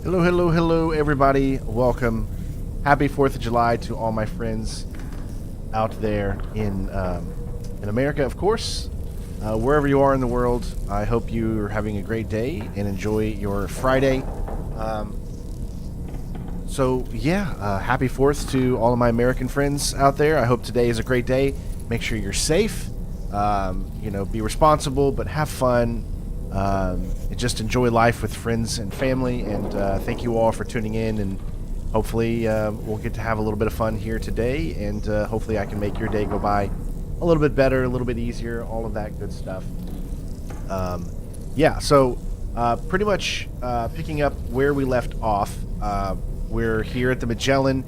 Hello, hello, hello, everybody. Welcome. Happy 4th of July to all my friends out there in America, of course. Wherever you are in the world, I hope you are having a great day and enjoy your Friday. Happy 4th to all of my American friends out there. I hope today is a great day. Make sure you're safe. Be responsible, but have fun. Just enjoy life with friends and family, and thank you all for tuning in, and hopefully we'll get to have a little bit of fun here today, and hopefully I can make your day go by a little bit better, a little bit easier, all of that good stuff. Pretty much picking up where we left off, we're here at the Magellan.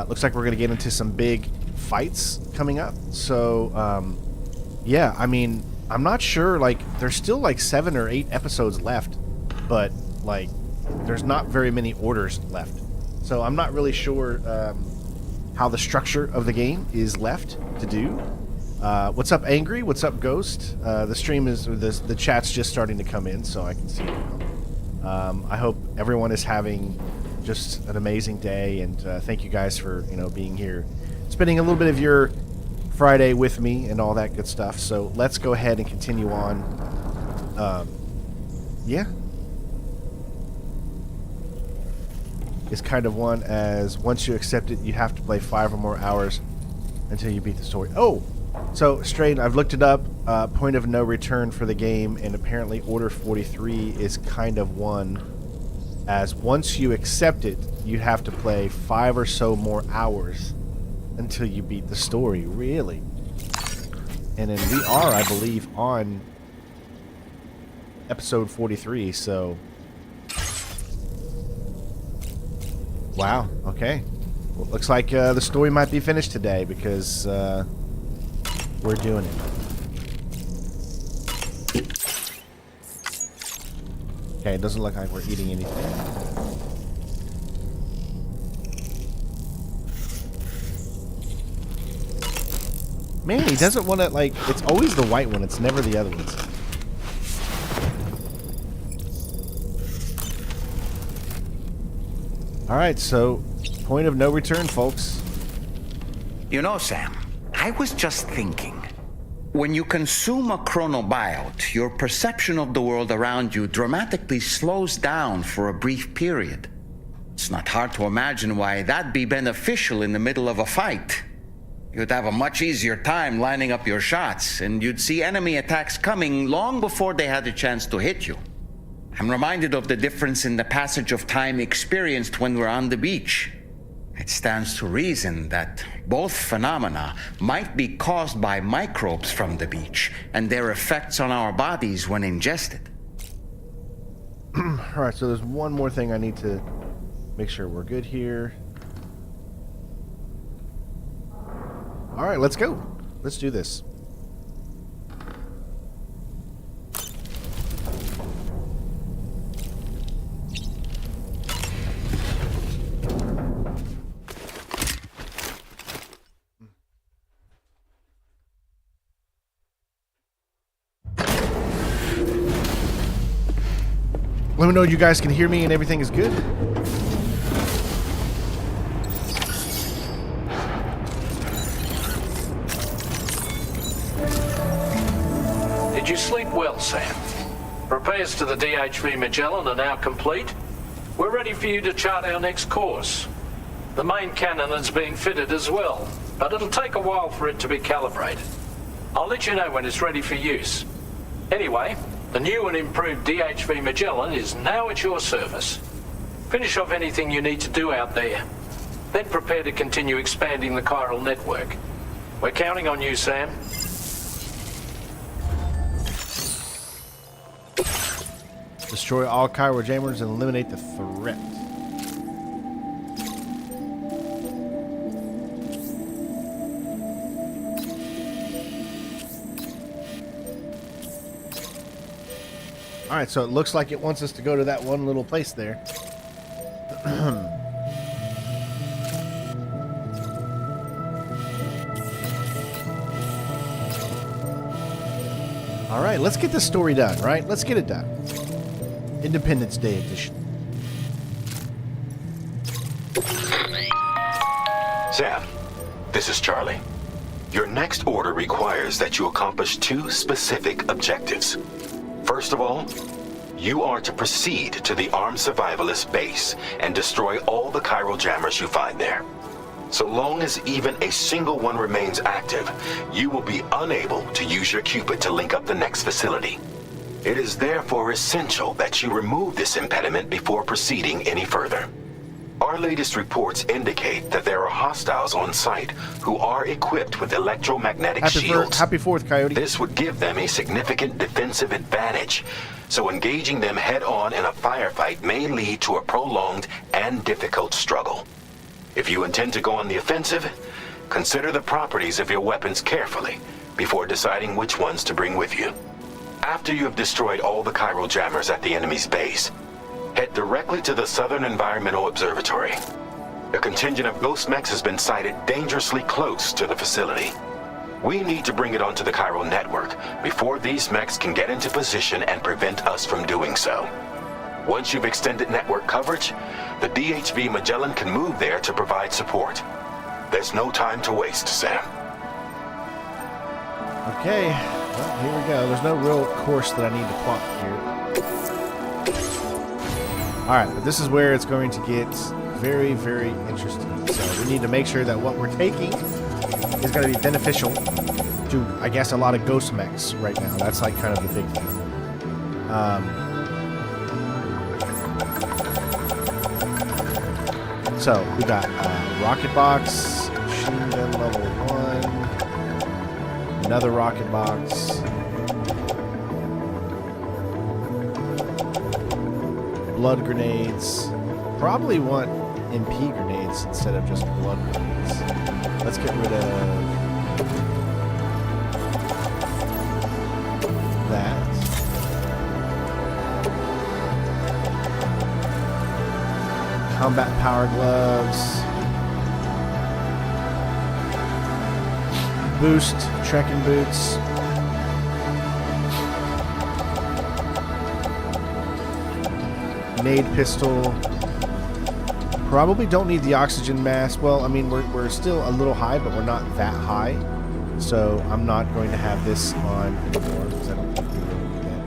Looks like we're going to get into some big fights coming up, so I'm not sure, there's still 7 or 8 episodes left, but there's not very many orders left, so I'm not really sure how the structure of the game is left to do. What's up, Angry? What's up, Ghost? The stream is, the chat's just starting to come in, so I can see it now. I hope everyone is having just an amazing day, and thank you guys for being here, spending a little bit of your Friday with me and all that good stuff. So let's go ahead and continue on. It's kind of one as once you accept it, you have to play 5 or more hours until you beat the story. Oh, so Stranding, I've looked it up. Point of no return for the game, and apparently Order 43 is kind of one as once you accept it, you have to play 5 or so more hours until you beat the story. Really? And then we are, I believe, on episode 43, so wow, okay. Well, looks like the story might be finished today because we're doing it. Okay, it doesn't look like we're eating anything. Man, he doesn't want to, it's always the white one. It's never the other ones. Alright, so, point of no return, folks. You know, Sam, I was just thinking. When you consume a chronobiote, your perception of the world around you dramatically slows down for a brief period. It's not hard to imagine why that'd be beneficial in the middle of a fight. You'd have a much easier time lining up your shots, and you'd see enemy attacks coming long before they had a chance to hit you. I'm reminded of the difference in the passage of time experienced when we're on the beach. It stands to reason that both phenomena might be caused by microbes from the beach and their effects on our bodies when ingested. Alright, so there's one more thing I need to make sure we're good here. Alright, let's go. Let's do this. Let me know you guys can hear me and everything is good. Did you sleep well, Sam? Repairs to the DHV Magellan are now complete. We're ready for you to chart our next course. The main cannon is being fitted as well, but it'll take a while for it to be calibrated. I'll let you know when it's ready for use. Anyway, the new and improved DHV Magellan is now at your service. Finish off anything you need to do out there. Then prepare to continue expanding the chiral network. We're counting on you, Sam. Destroy all chiral jammers and eliminate the threat. Alright, so it looks like it wants us to go to that one little place there. Alright, let's get this story done, right? Let's get it done. Independence Day edition. Sam, this is Charlie. Your next order requires that you accomplish 2 specific objectives. First of all, you are to proceed to the armed survivalist base and destroy all the chiral jammers you find there. So long as even a single one remains active, you will be unable to use your Cupid to link up the next facility. It is therefore essential that you remove this impediment before proceeding any further. Our latest reports indicate that there are hostiles on site who are equipped with electromagnetic shields. Happy 4th, Coyote. This would give them a significant defensive advantage, so engaging them head-on in a firefight may lead to a prolonged and difficult struggle. If you intend to go on the offensive, consider the properties of your weapons carefully before deciding which ones to bring with you. After you have destroyed all the chiral jammers at the enemy's base, head directly to the Southern Environmental Observatory. A contingent of ghost mechs has been sighted dangerously close to the facility. We need to bring it onto the chiral network before these mechs can get into position and prevent us from doing so. Once you've extended network coverage, the DHV Magellan can move there to provide support. There's no time to waste, Sam. Okay, well, here we go. There's no real course that I need to plot here. Alright, but this is where it's going to get very, very interesting. So we need to make sure that what we're taking is going to be beneficial to, I guess, a lot of ghost mechs right now. That's like kind of the big thing. So we got rocket box, machine gun level 1, another rocket box, blood grenades. Probably want MP grenades instead of just blood grenades. Let's get rid of that. Combat power gloves. Boost trekking boots. Nade pistol. Probably don't need the oxygen mask. Well, I mean, we're still a little high, but we're not that high. So I'm not going to have this on anymore because I don't think we really need that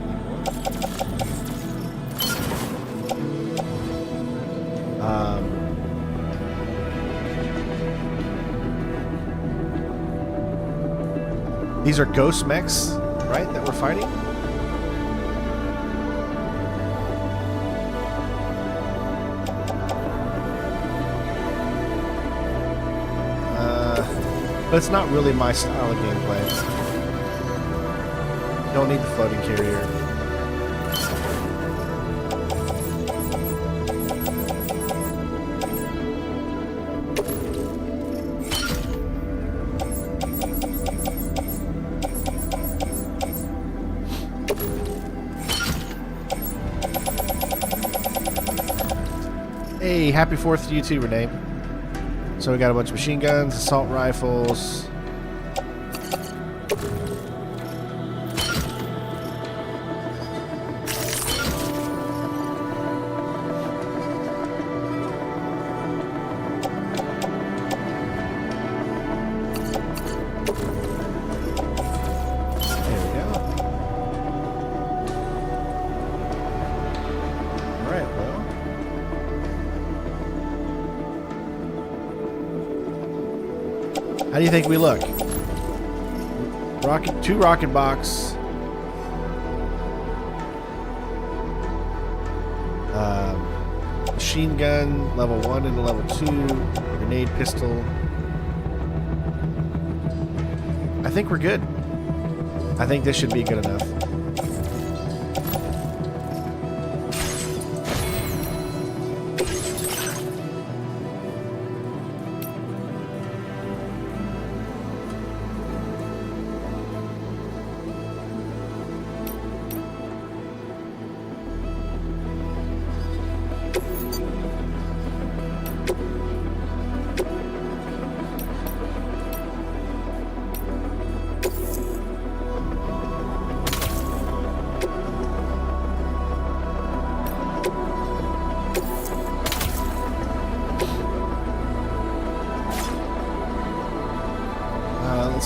anymore. These are ghost mechs, right, that we're fighting? But it's not really my style of gameplay. Don't need the floating carrier. Hey, happy 4th to you too, Renee. So we got a bunch of machine guns, assault rifles. There we go. All right, well. How do you think we look? Two rocket box. Machine gun, level 1 and level 2. Grenade pistol. I think we're good. I think this should be good enough.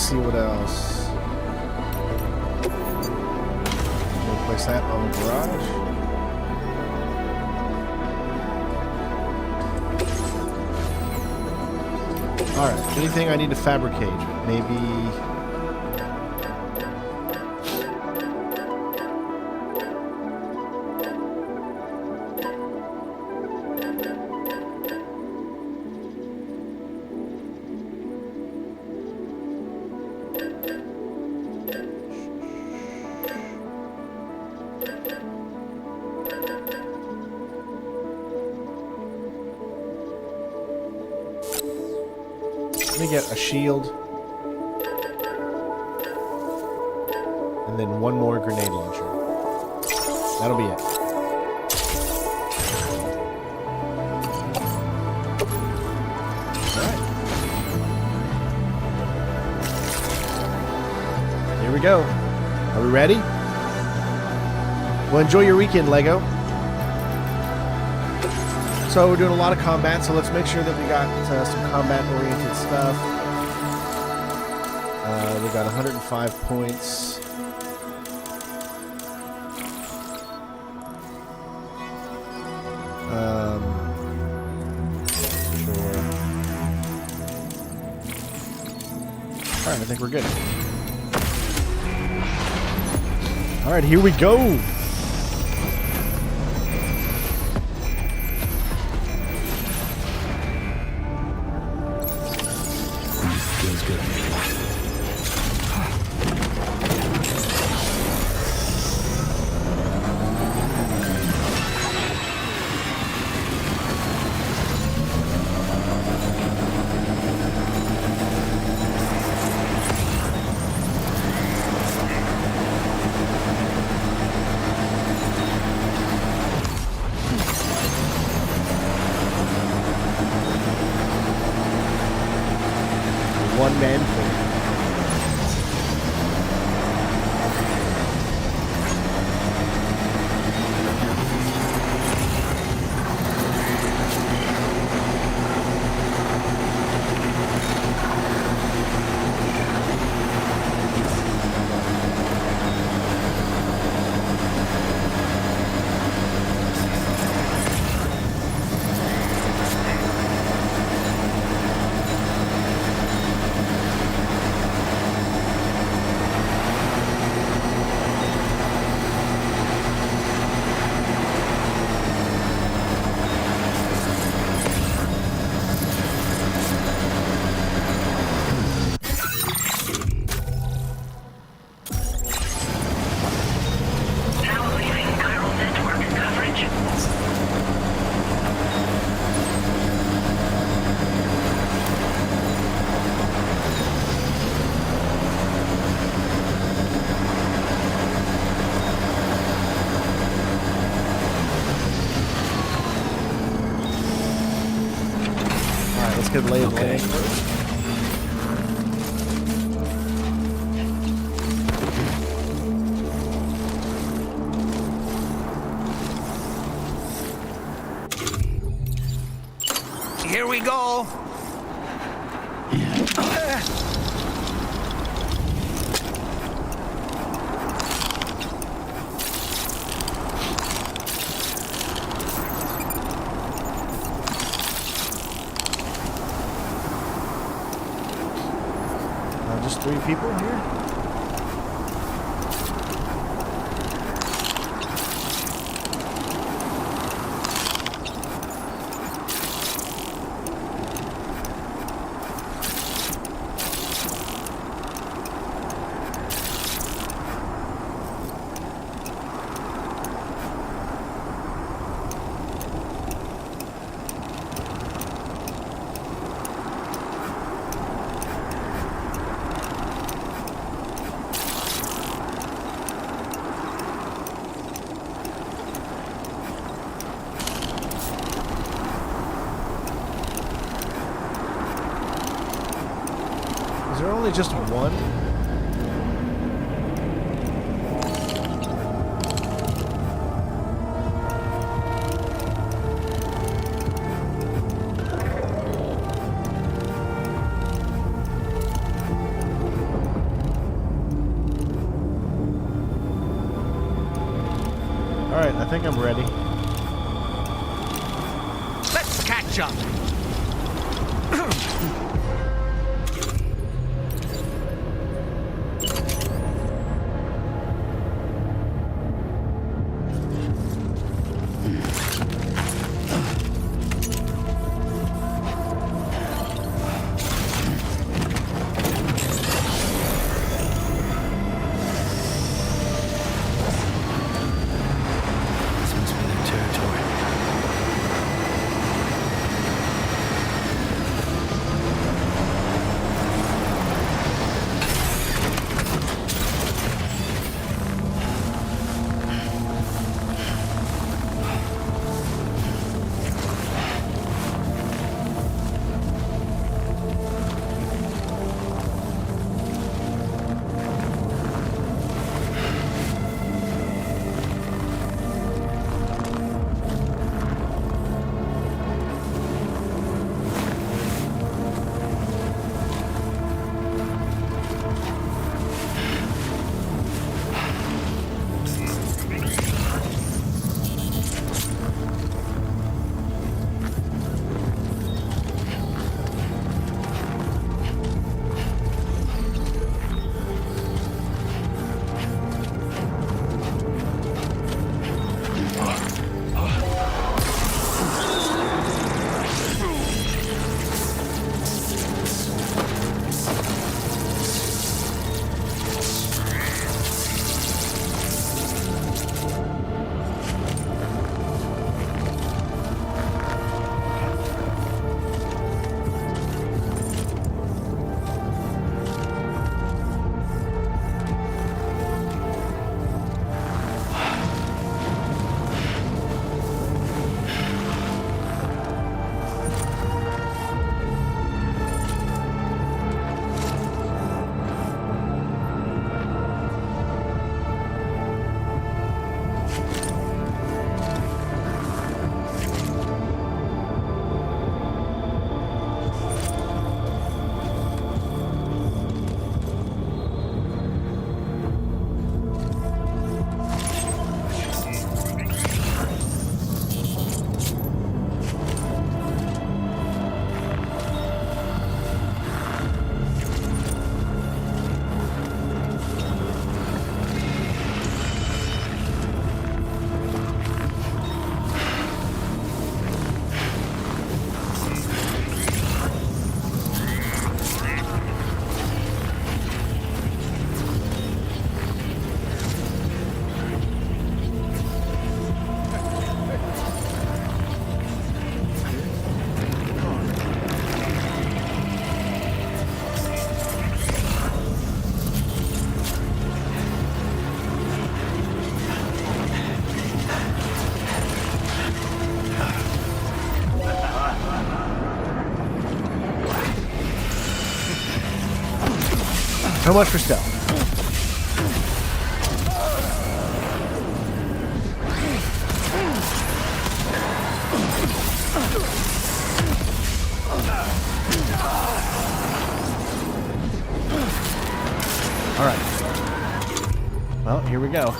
see what else. We'll place that on the garage. Alright, anything I need to fabricate? Maybe... Let me get a shield. And then one more grenade launcher. That'll be it. Alright. Here we go. Are we ready? Well, enjoy your weekend, Lego. So we're doing a lot of combat, so let's make sure that we got some combat-oriented stuff. We got 105 points. Sure. Alright, I think we're good. Alright, here we go! One-man play. Good lay of land first. Here we go. Just 3 people here. Is there only just one? Alright, I think I'm ready. Let's catch up. This must be their territory. So much for stealth. All right. Well, here we go.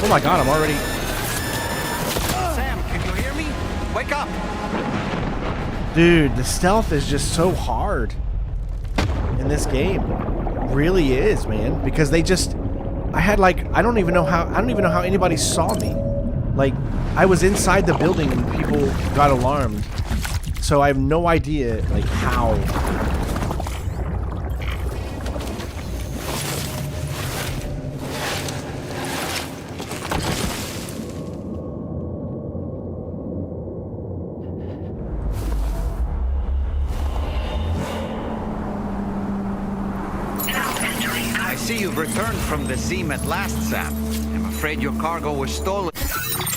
Oh my god, I'm already... Sam, can you hear me? Wake up! Dude, the stealth is just so hard in this game. It really is, man. Because they just... I had like... I don't even know how anybody saw me. Like, I was inside the building and people got alarmed. So I have no idea, like, how... I see you've returned from the seam at last, Sam. I'm afraid your cargo was stolen.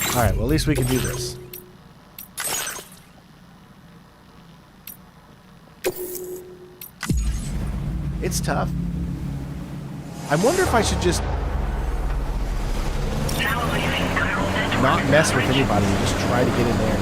Alright, well at least we can do this. It's tough. I wonder if I should just not mess with anybody and just try to get in there.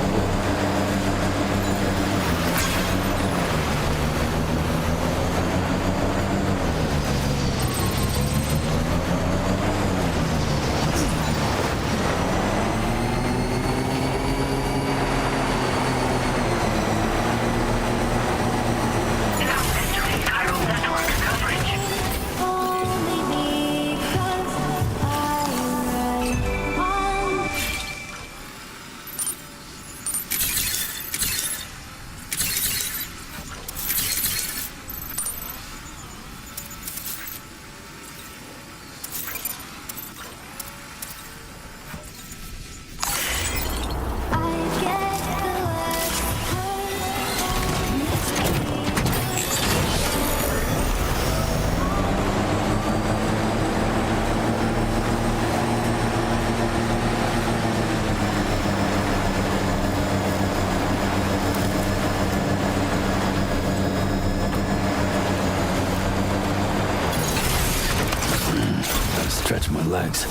Stretch my legs.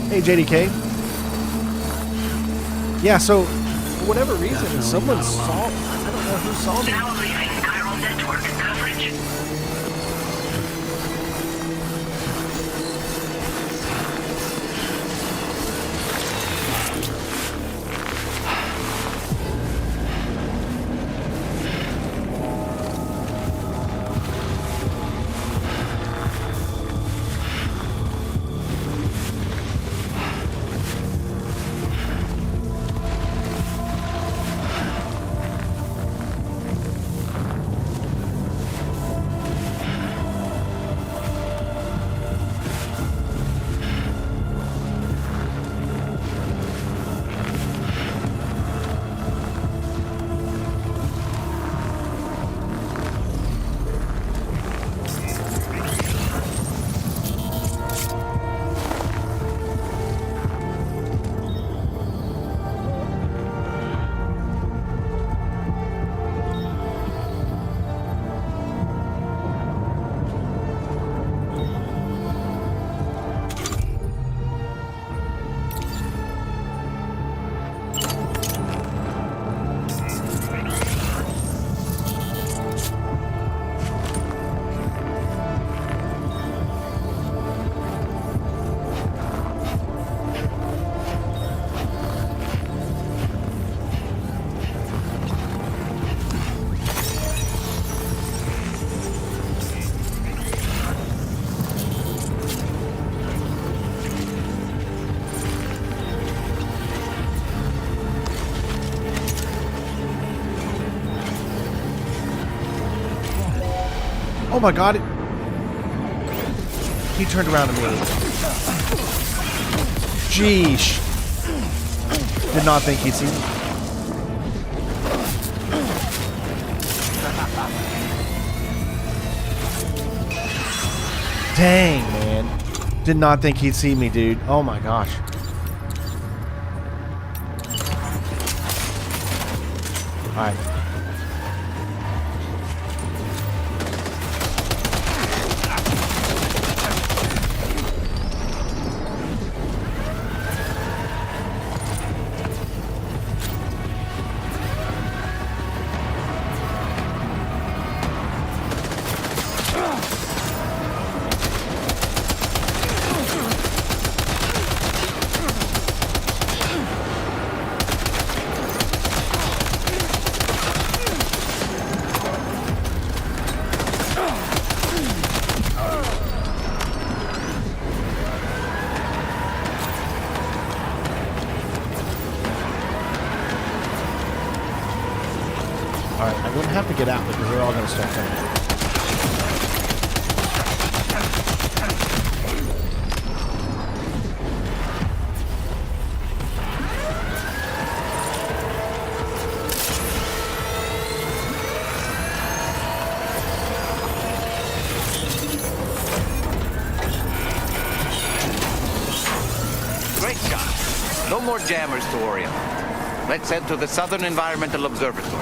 Hey, JDK. Yeah, so for whatever reason, someone saw. I don't know who saw me. Now leaving chiral network coverage. Oh my god. He turned around to me. Jeesh. Did not think he'd see me. Dang, man. Did not think he'd see me, dude. Oh my gosh. Alright. Alright, I wouldn't have to get out because they're all going to start coming. more jammers to worry about. Let's head to the Southern Environmental Observatory.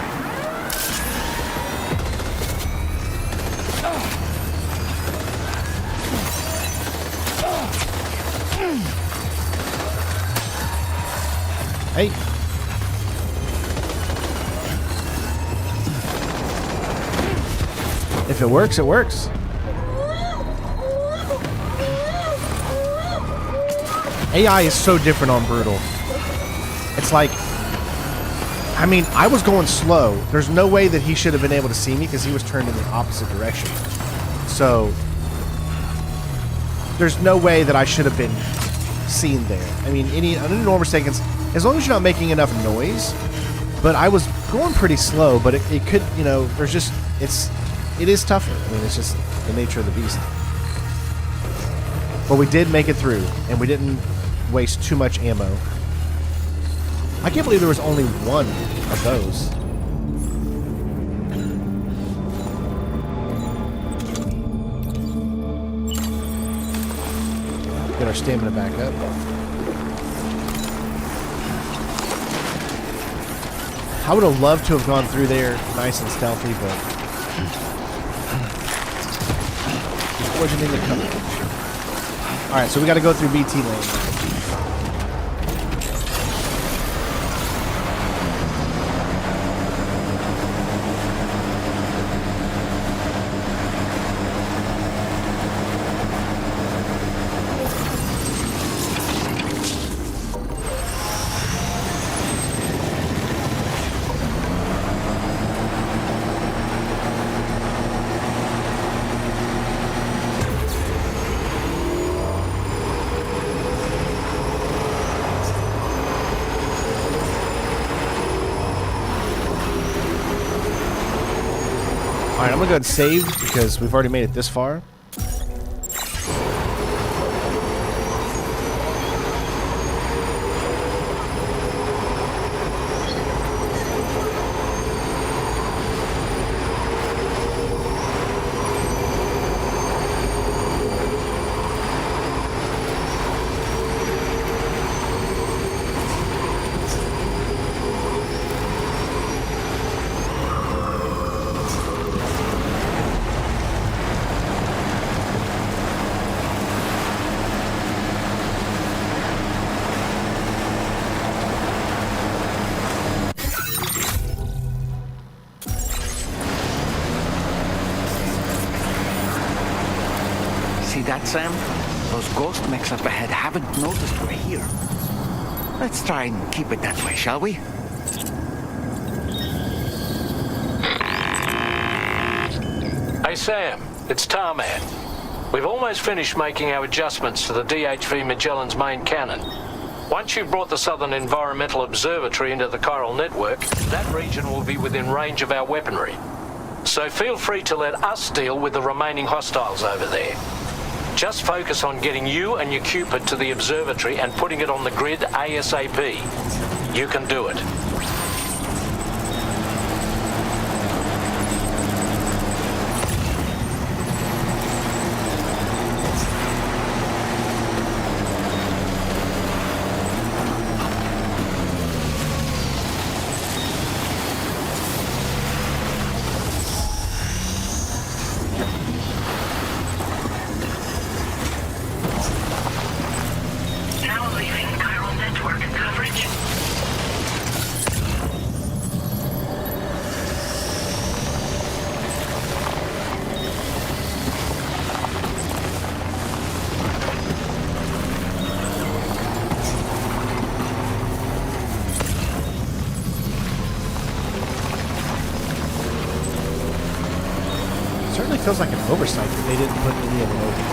Hey. If it works, it works. AI is so different on Brutal. It's like, I mean, I was going slow. There's no way that he should have been able to see me because he was turned in the opposite direction. So, there's no way that I should have been seen there. I mean, under normal seconds, as long as you're not making enough noise. But I was going pretty slow, but it could, you know, there's just, it is tougher. I mean, it's just the nature of the beast. But we did make it through, and we didn't waste too much ammo. I can't believe there was only one of those. Get our stamina back up. I would have loved to have gone through there nice and stealthy, but fortunately the coverage. Alright, so we gotta go through BT lane. Alright, I'm gonna go ahead and save because we've already made it this far. See that, Sam? Those ghost mechs up ahead haven't noticed we're here. Let's try and keep it that way, shall we? Hey Sam, it's Tarman. We've almost finished making our adjustments to the DHV Magellan's main cannon. Once you've brought the Southern Environmental Observatory into the chiral network, that region will be within range of our weaponry. So feel free to let us deal with the remaining hostiles over there. Just focus on getting you and your Cupid to the observatory and putting it on the grid ASAP. You can do it. Now leaving chiral network coverage. Certainly feels like an oversight that they didn't put any of them over.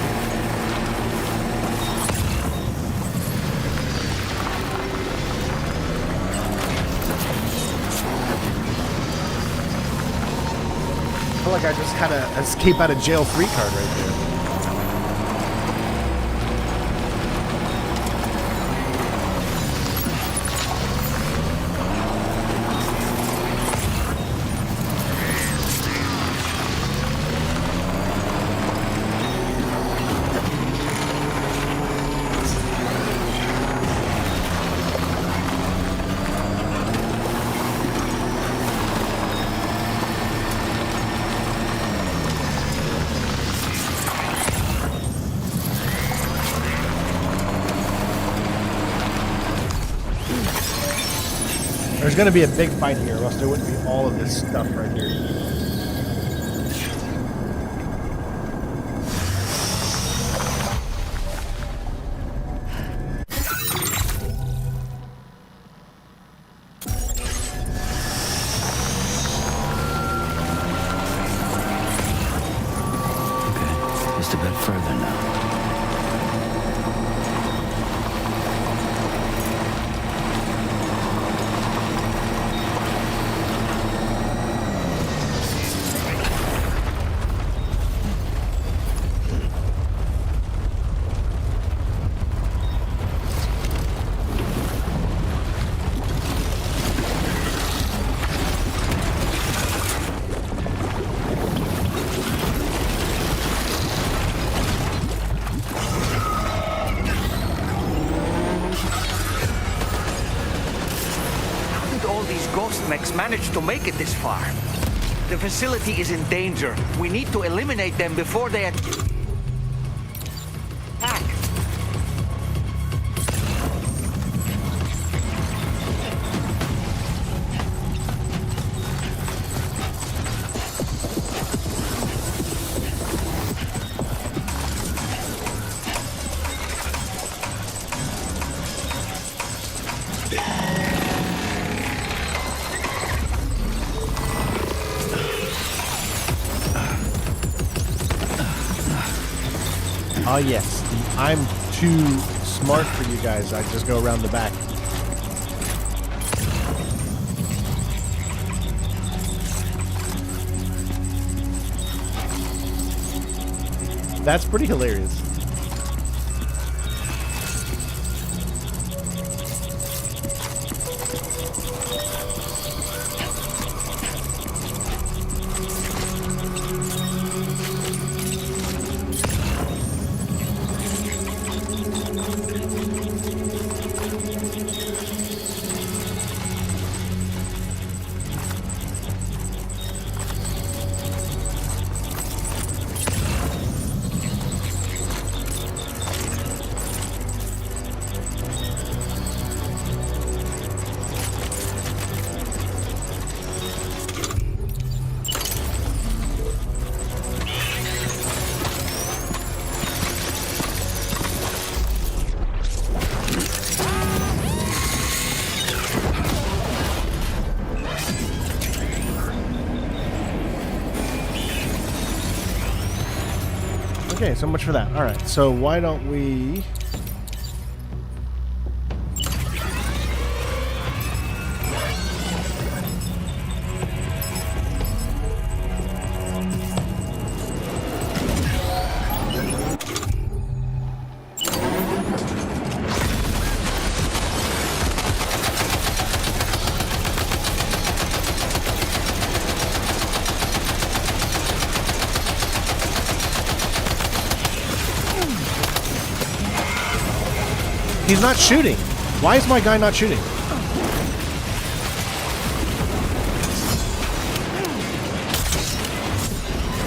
I feel like I just had a escape out of jail free card right there. There's going to be a big fight here, or else there wouldn't be all of this stuff right here. Okay, just a bit further now. Managed to make it this far. The facility is in danger. We need to eliminate them before they attack. Oh yes, I'm too smart for you guys. I just go around the back. That's pretty hilarious. Okay, so much for that. All right, so why don't we... He's not shooting. Why is my guy not shooting?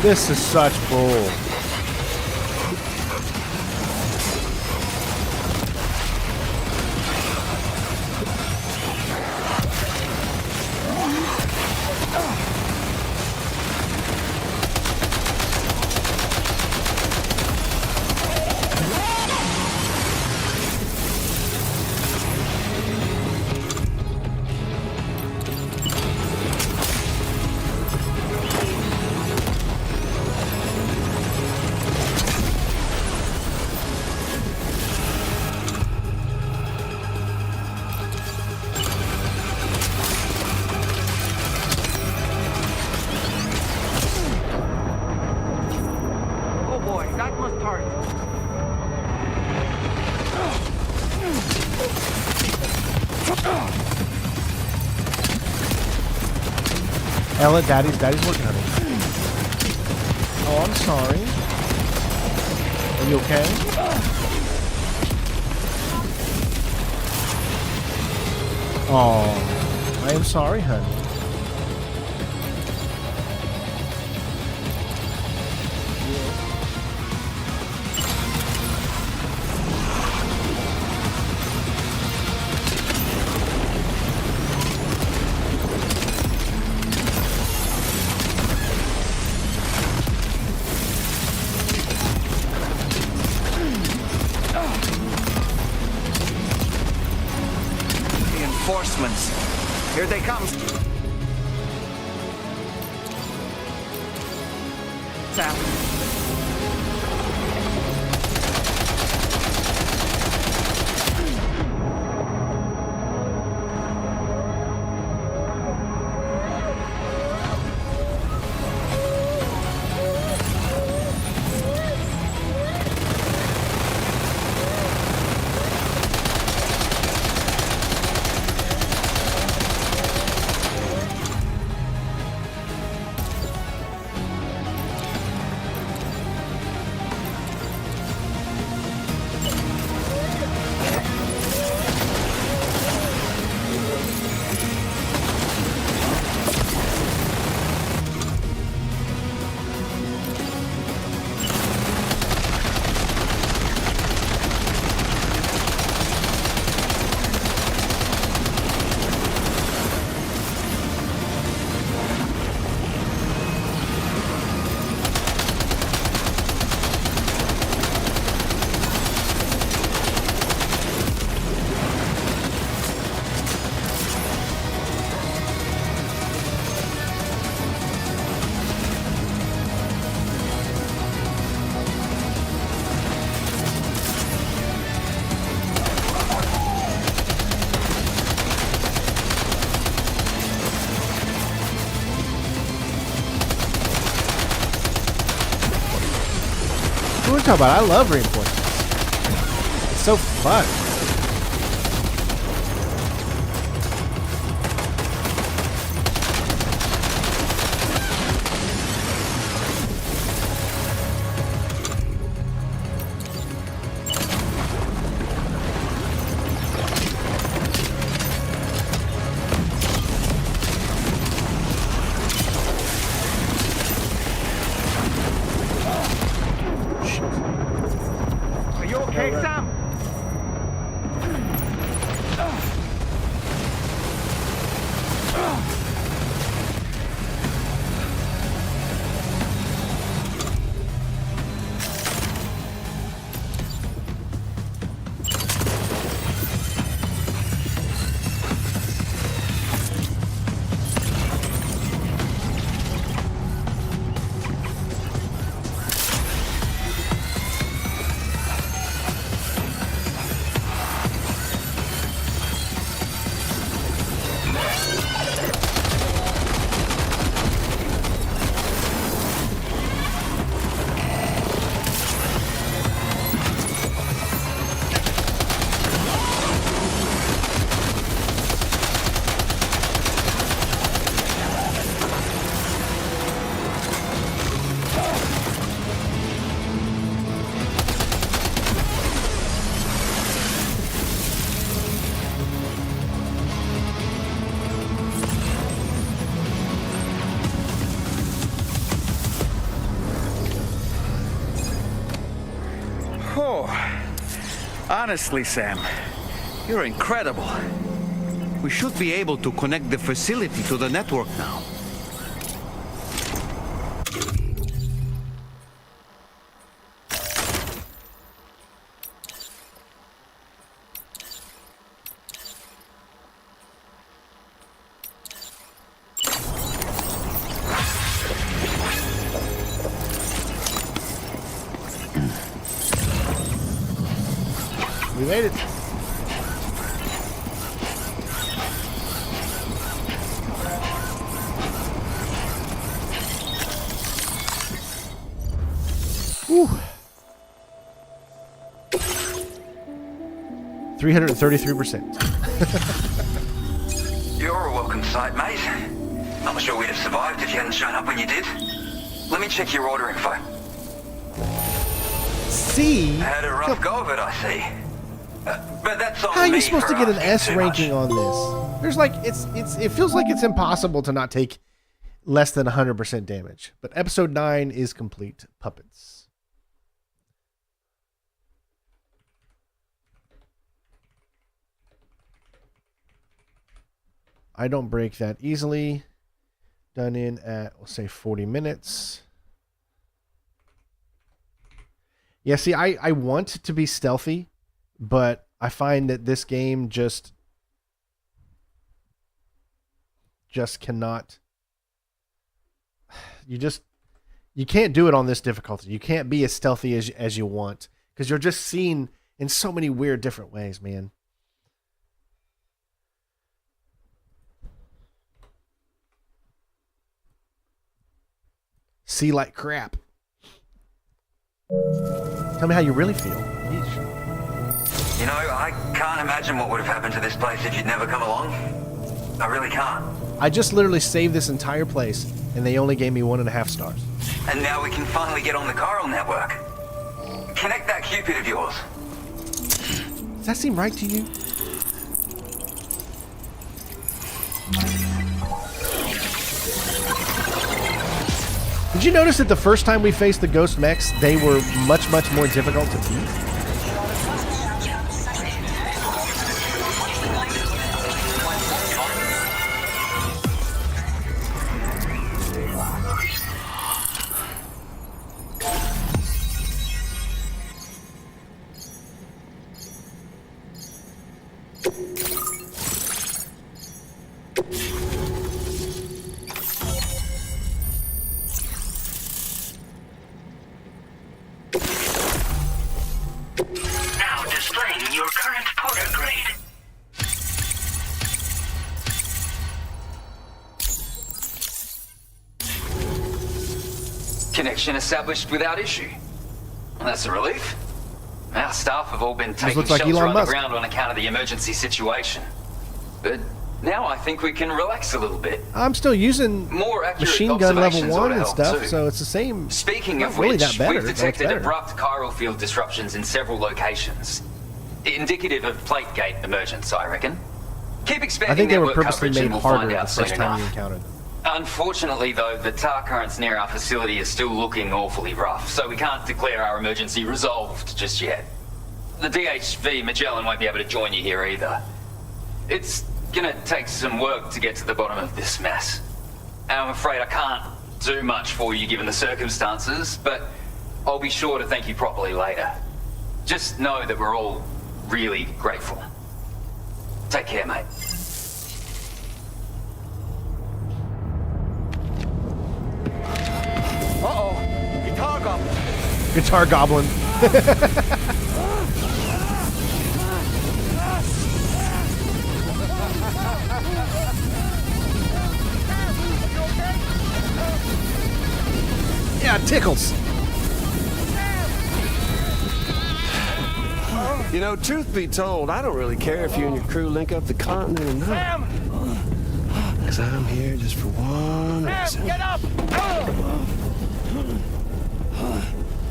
This is such bull. Ella, Daddy's working on it. Oh, I'm sorry. Are you okay? Oh, I am sorry, honey. reinforcements. Here they come. Sam. What are we talking about? I love reinforcements. It's so fun. Are you okay, Sam? Oh, honestly, Sam, you're incredible. We should be able to connect the facility to the network now. We made it. Whew. 333%. You're a welcome sight, mate. Not sure we'd have survived if you hadn't shown up when you did. Let me check your order info. C. Had a rough go of it, I see. But that's on How are me you supposed to for get an asking S too ranking much. on this? There's like it feels like it's impossible to not take less than 100% damage. But episode 9 is complete. Puppets. I don't break that easily. Done in at, we'll say 40 minutes. Yeah, see, I want to be stealthy, but I find that this game just just cannot. You can't do it on this difficulty. You can't be as stealthy as you want because you're just seen in so many weird different ways, man. See like crap. Tell me how you really feel. Yeesh. You know, I can't imagine what would have happened to this place if you'd never come along. I really can't. I just literally saved this entire place, and they only gave me 1.5 stars. And now we can finally get on the chiral network. Connect that Cupid of yours. Does that seem right to you? Did you notice that the first time we faced the ghost mechs, they were much, much more difficult to beat? Connection established without issue. Well, that's a relief. Our staff have all been taking looks like shelter Elon on the Musk. ground on account of the emergency situation. But now I think we can relax a little bit. I'm still using More accurate machine gun level observations 1 ought to and help, stuff, too. so it's the same. Speaking Not of really which, that better, we've but it's detected better. abrupt chiral field disruptions in several locations. Indicative of plate gate emergence, I reckon. Keep expanding I think they were network purposely coverage made and we'll harder find the out soon first time we enough. encountered them. Unfortunately, though, the tar currents near our facility are still looking awfully rough, so we can't declare our emergency resolved just yet. The DHV Magellan won't be able to join you here either. It's gonna take some work to get to the bottom of this mess. And I'm afraid I can't do much for you given the circumstances, but I'll be sure to thank you properly later. Just know that we're all really grateful. Take care, mate. Uh-oh. Guitar goblin. Guitar Goblin. Yeah, it tickles. You know, truth be told, I don't really care if you and your crew link up the continent or not. Because I'm here just for one reason. Get up!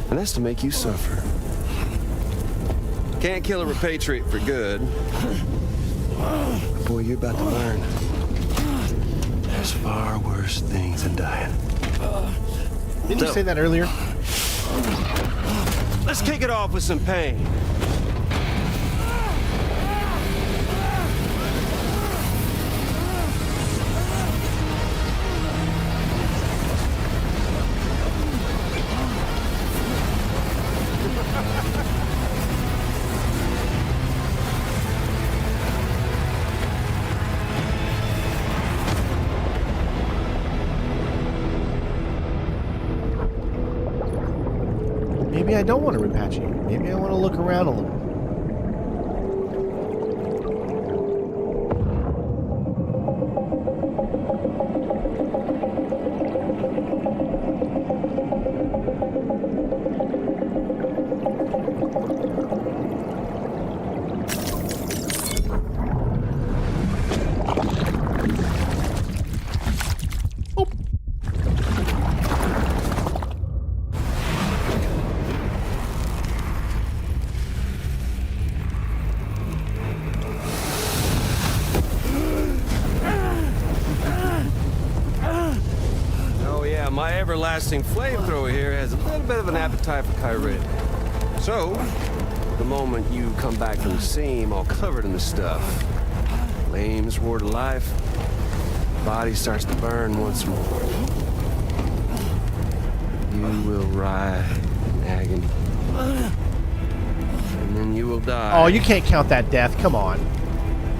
And that's to make you suffer. Can't kill a repatriate for good. But boy, you're about to learn. There's far worse things than dying. Didn't you say that earlier? Let's kick it off with some pain. Maybe I don't want to repatriate. Maybe I want to look around a little. My everlasting flamethrower here has a little bit of an appetite for Kyrit. So, the moment you come back from the seam all covered in the stuff, flames roar to life, body starts to burn once more. You will writhe in agony. And then you will die. Oh, you can't count that death. Come on.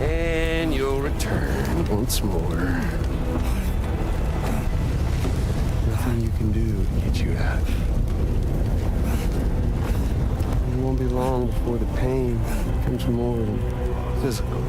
And you'll return once more. everything you can do to get you out. It won't be long before the pain becomes more than physical.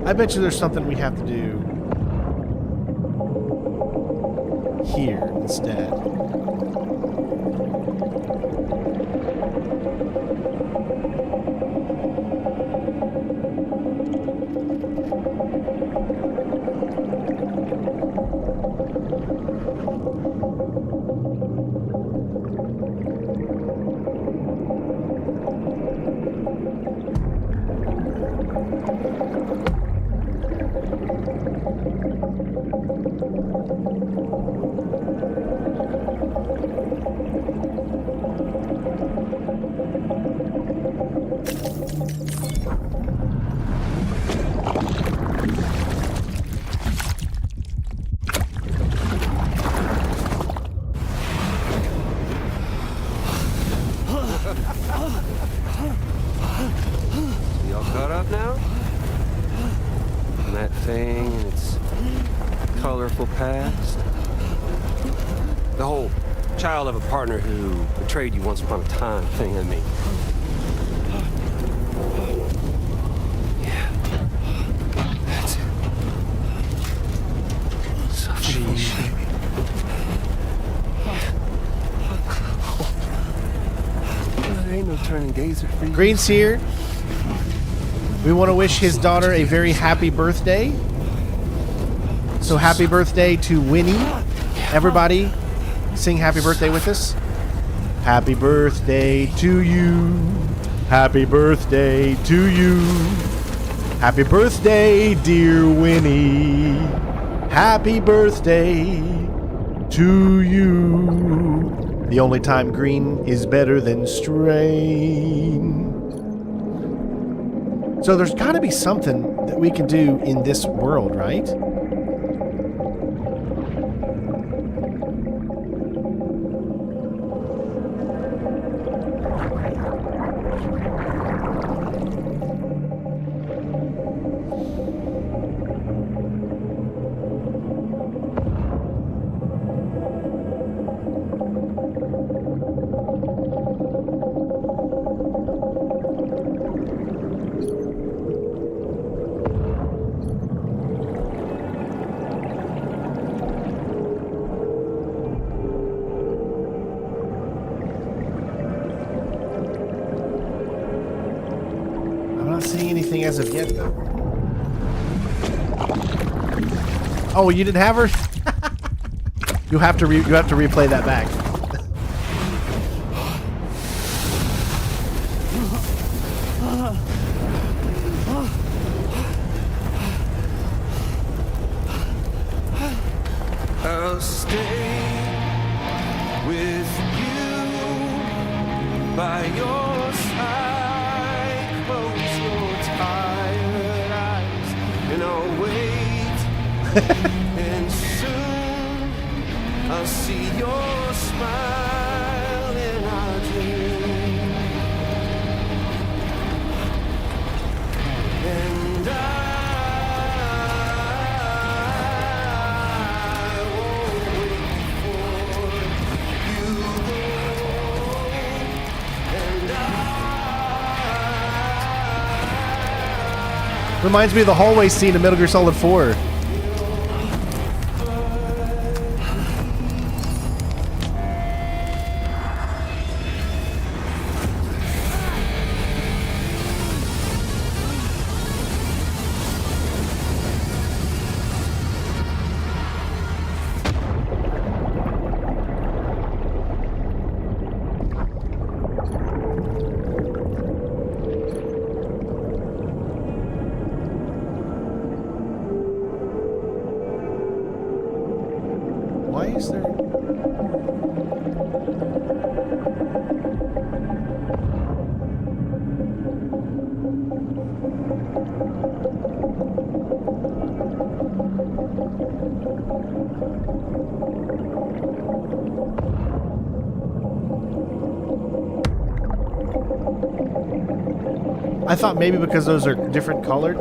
I bet you there's something we have to do here instead. Y'all caught up now? On that thing and its colorful past? The whole child of a partner who betrayed you once upon a time thing, I mean. Yeah. That's it. Suffocation. There ain't no turning gazer for you. Green's here. We want to wish his daughter a very happy birthday. So happy birthday to Winnie. Everybody, sing happy birthday with us. Happy birthday to you. Happy birthday to you. Happy birthday, dear Winnie. Happy birthday to you. The only time green is better than strain. So there's got to be something that we can do in this world, right? I'm not seeing anything as of yet, though. Oh, you didn't have her? You have to replay that back. I'll stay with you by your side. Close your tired eyes and I'll wait. And soon I'll see your smile in our dream. And I Reminds me of the hallway scene in Metal Gear Solid 4. Why is there... I thought maybe because those are different colored.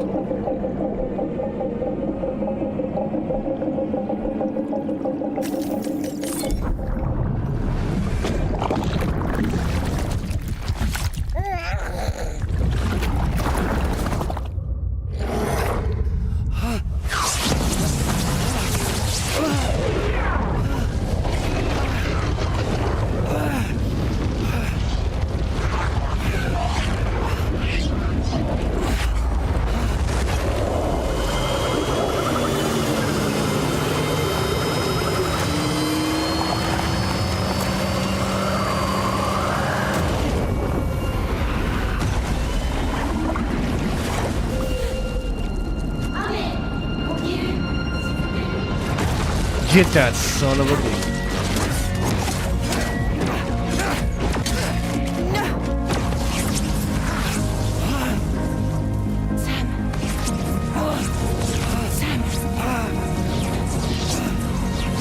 Get that son of a bitch.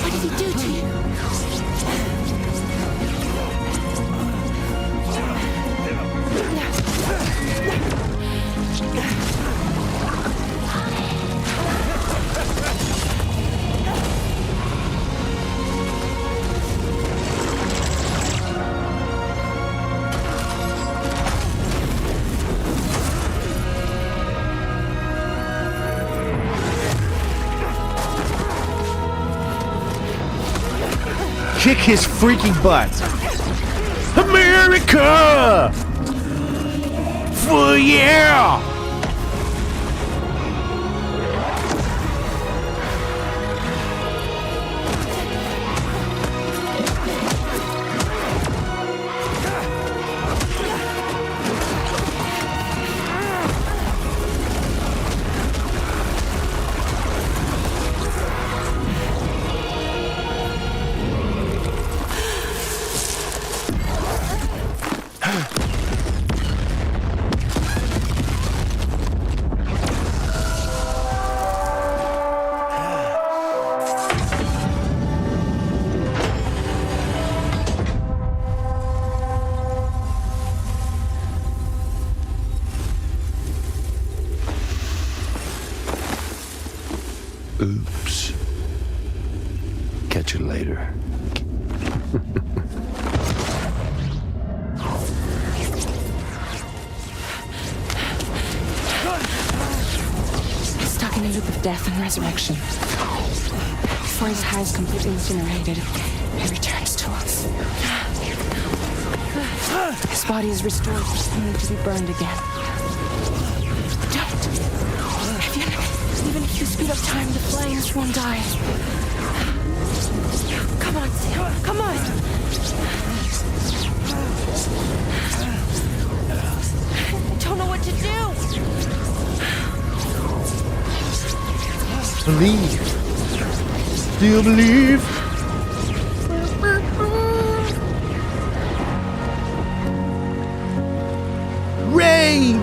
What did he do to you? Kick his freaking butt. America! For yeah! Oops. Catch you later. Stuck in a loop of death and resurrection. Before his high is completely incinerated, he returns to us. His body is restored, only to be burned again. Don't! Even if you speed up time, the flames won't die. Come on, Sam. Come on! I don't know what to do! Believe. Still believe. Rain!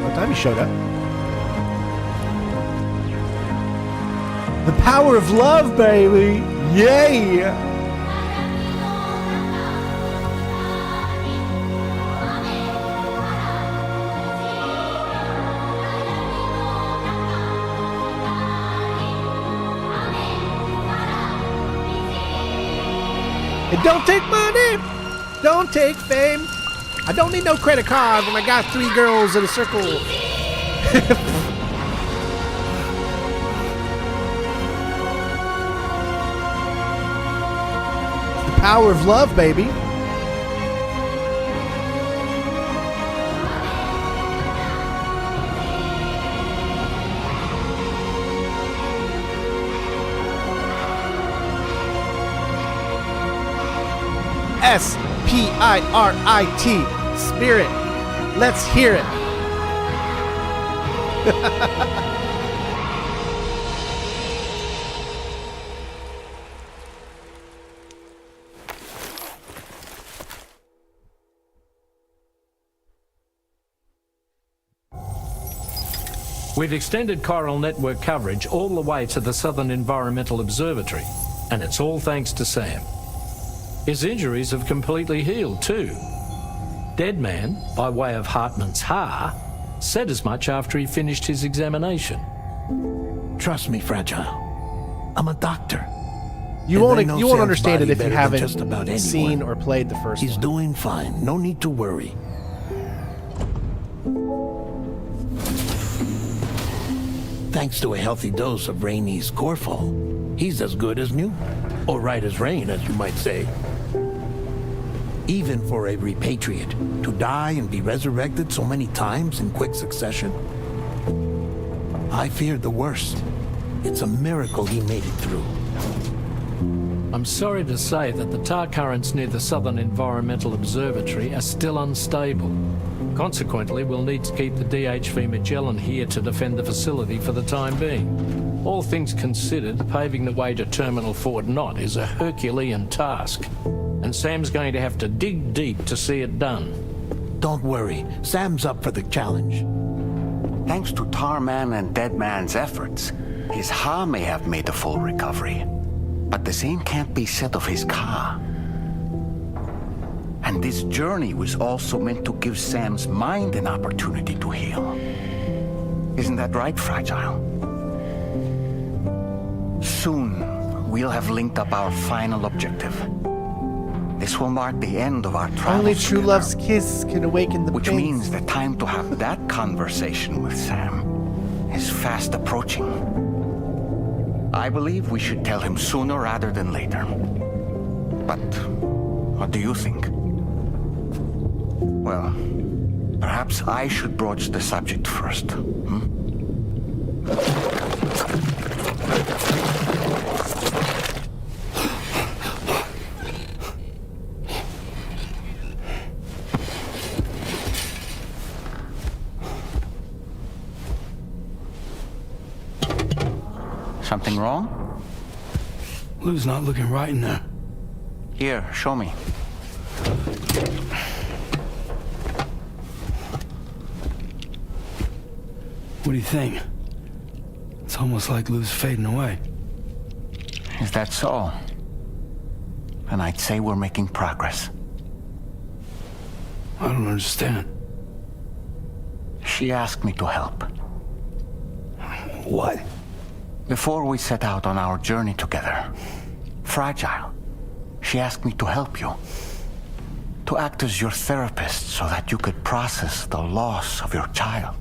What time he showed up? The power of love, baby! Yay! It don't take money, don't take fame. I don't need no credit card when I got 3 girls in a circle. The power of love, baby. S-P-I-R-I-T, spirit. Let's hear it. We've extended Chiral network coverage all the way to the Southern Environmental Observatory, and it's all thanks to Sam. His injuries have completely healed too. dead man, by way of Hartman's Ha, said as much after he finished his examination. Trust me, Fragile. I'm a doctor. You won't understand it if you just haven't about seen or played the first He's one. doing fine. No need to worry. Thanks to a healthy dose of Rainey's Corfol, he's as good as new. Or right as rain, as you might say. Even for a repatriate, to die and be resurrected so many times in quick succession, I feared the worst. It's a miracle he made it through. I'm sorry to say that the tar currents near the Southern Environmental Observatory are still unstable. Consequently, we'll need to keep the DHV Magellan here to defend the facility for the time being. All things considered, paving the way to Terminal Fort Knott is a Herculean task, and Sam's going to have to dig deep to see it done. Don't worry, Sam's up for the challenge. Thanks to Tarman and Deadman's efforts, his Ha may have made a full recovery. But the same can't be said of his Ka. And this journey was also meant to give Sam's mind an opportunity to heal. Isn't that right, Fragile? Soon, we'll have linked up our final objective. This will mark the end of our travels Only true together, love's kiss can awaken the which pains. means the time to have that conversation with Sam is fast approaching. I believe we should tell him sooner rather than later. But what do you think? Well, perhaps I should broach the subject first. Something wrong? Lou's not looking right in there. Here, show me. What do you think? It's almost like Lou's fading away. Is that so? And I'd say we're making progress. I don't understand. She asked me to help. What? Before we set out on our journey together, Fragile, she asked me to help you. To act as your therapist so that you could process the loss of your child.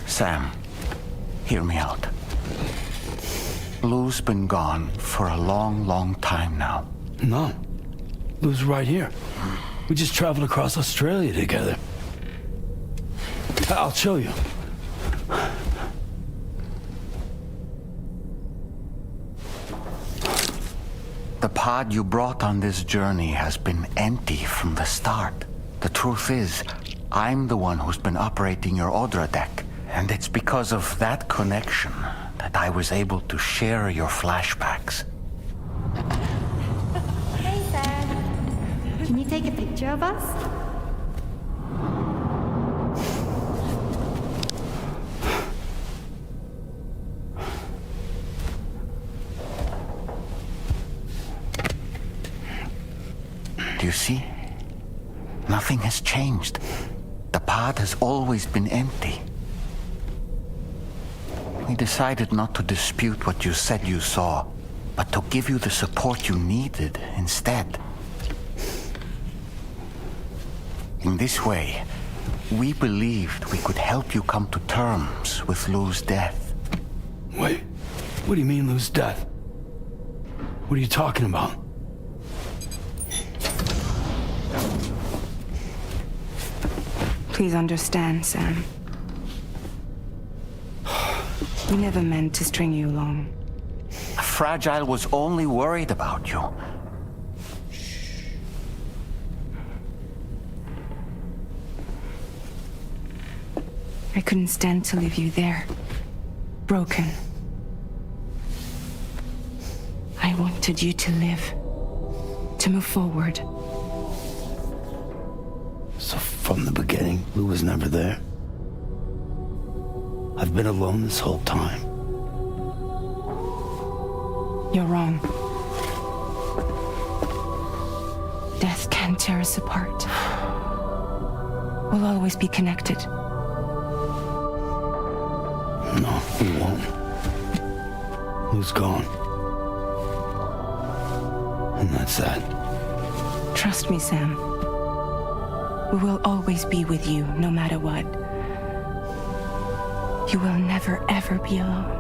Sam, hear me out. Lou's been gone for a long, long time now. No. Lou's right here. We just traveled across Australia together. I'll show you. The pod you brought on this journey has been empty from the start. The truth is, I'm the one who's been operating your Odra deck, and it's because of that connection that I was able to share your flashbacks. Hey, Sam. Can you take a picture of us? Do you see? Nothing has changed. The pod has always been empty. We decided not to dispute what you said you saw, but to give you the support you needed instead. In this way, we believed we could help you come to terms with Lou's death. Wait, what do you mean Lou's death? What are you talking about? Please understand, Sam. We never meant to string you along. Fragile was only worried about you. I couldn't stand to leave you there, broken. I wanted you to live, to move forward. So from the beginning, Lou was never there? I've been alone this whole time. You're wrong. won't tear us apart. We'll always be connected. No, we won't. Lou's gone. And that's that. Trust me, Sam. We will always be with you, no matter what. You will never, ever be alone.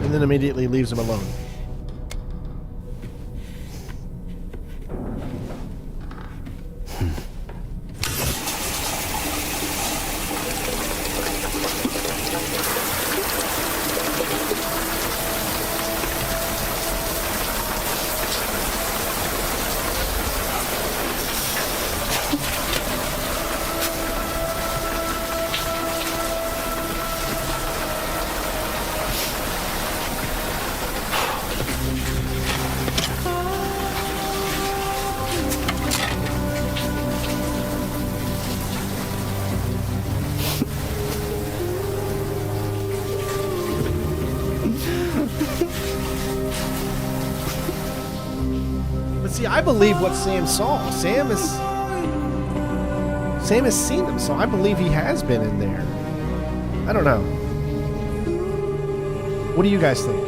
And then immediately leaves him alone. See, I believe what Sam saw. Sam has seen them, so I believe he has been in there. I don't know. What do you guys think?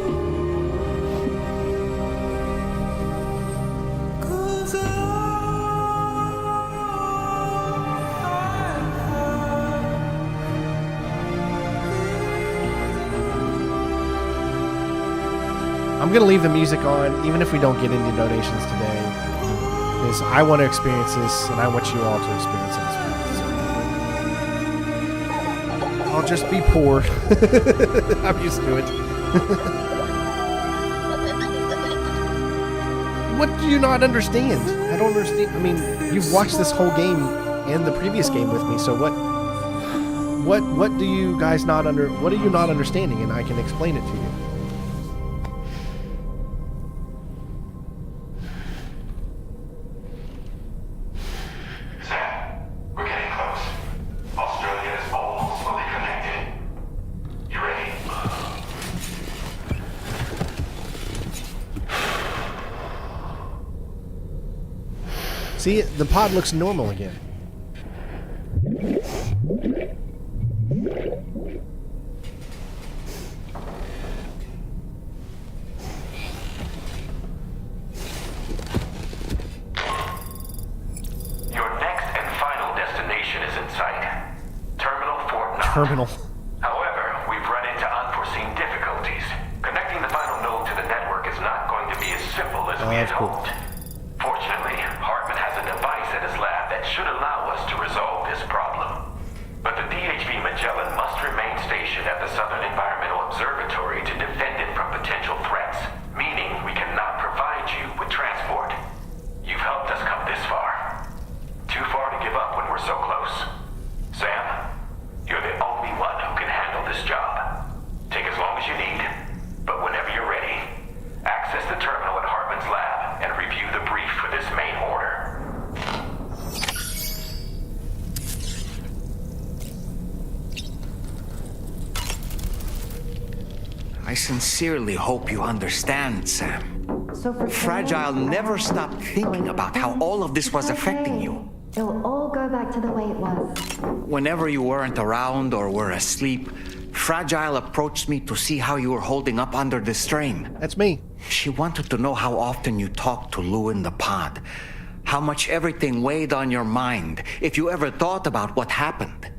I'm going to leave the music on, even if we don't get any donations today, because I want to experience this, and I want you all to experience it as well. So I'll just be poor. I'm used to it. What do you not understand? I don't understand. I mean, you've watched this whole game and the previous game with me, so what do you guys not what are you not understanding? And I can explain it to you. See, the pod looks normal again. Your next and final destination is in sight. Terminal Fort Knox. Terminal. However, we've run into unforeseen difficulties. Connecting the final node to the network is not going to be as simple as we had hoped. Fortunately, Hartman has a device at his lab that should allow us to resolve this problem. But the DHV Magellan must remain stationed at the Southern Environmental Observatory to defend it from potential threats, meaning we cannot provide you with transport. You've helped us come this far. Too far to give up when we're so close. Sam, you're the only one who can handle this job. Take as long as you need, but whenever you're ready, access the terminal at Hartman's lab and review the brief for this main order. I sincerely hope you understand, Sam. So for Fragile never stopped thinking about how all of this was affecting you. It'll all go back to the way it was. Whenever you weren't around or were asleep, Fragile approached me to see how you were holding up under the strain. That's me. She wanted to know how often you talked to Lou in the pod, how much everything weighed on your mind, if you ever thought about what happened.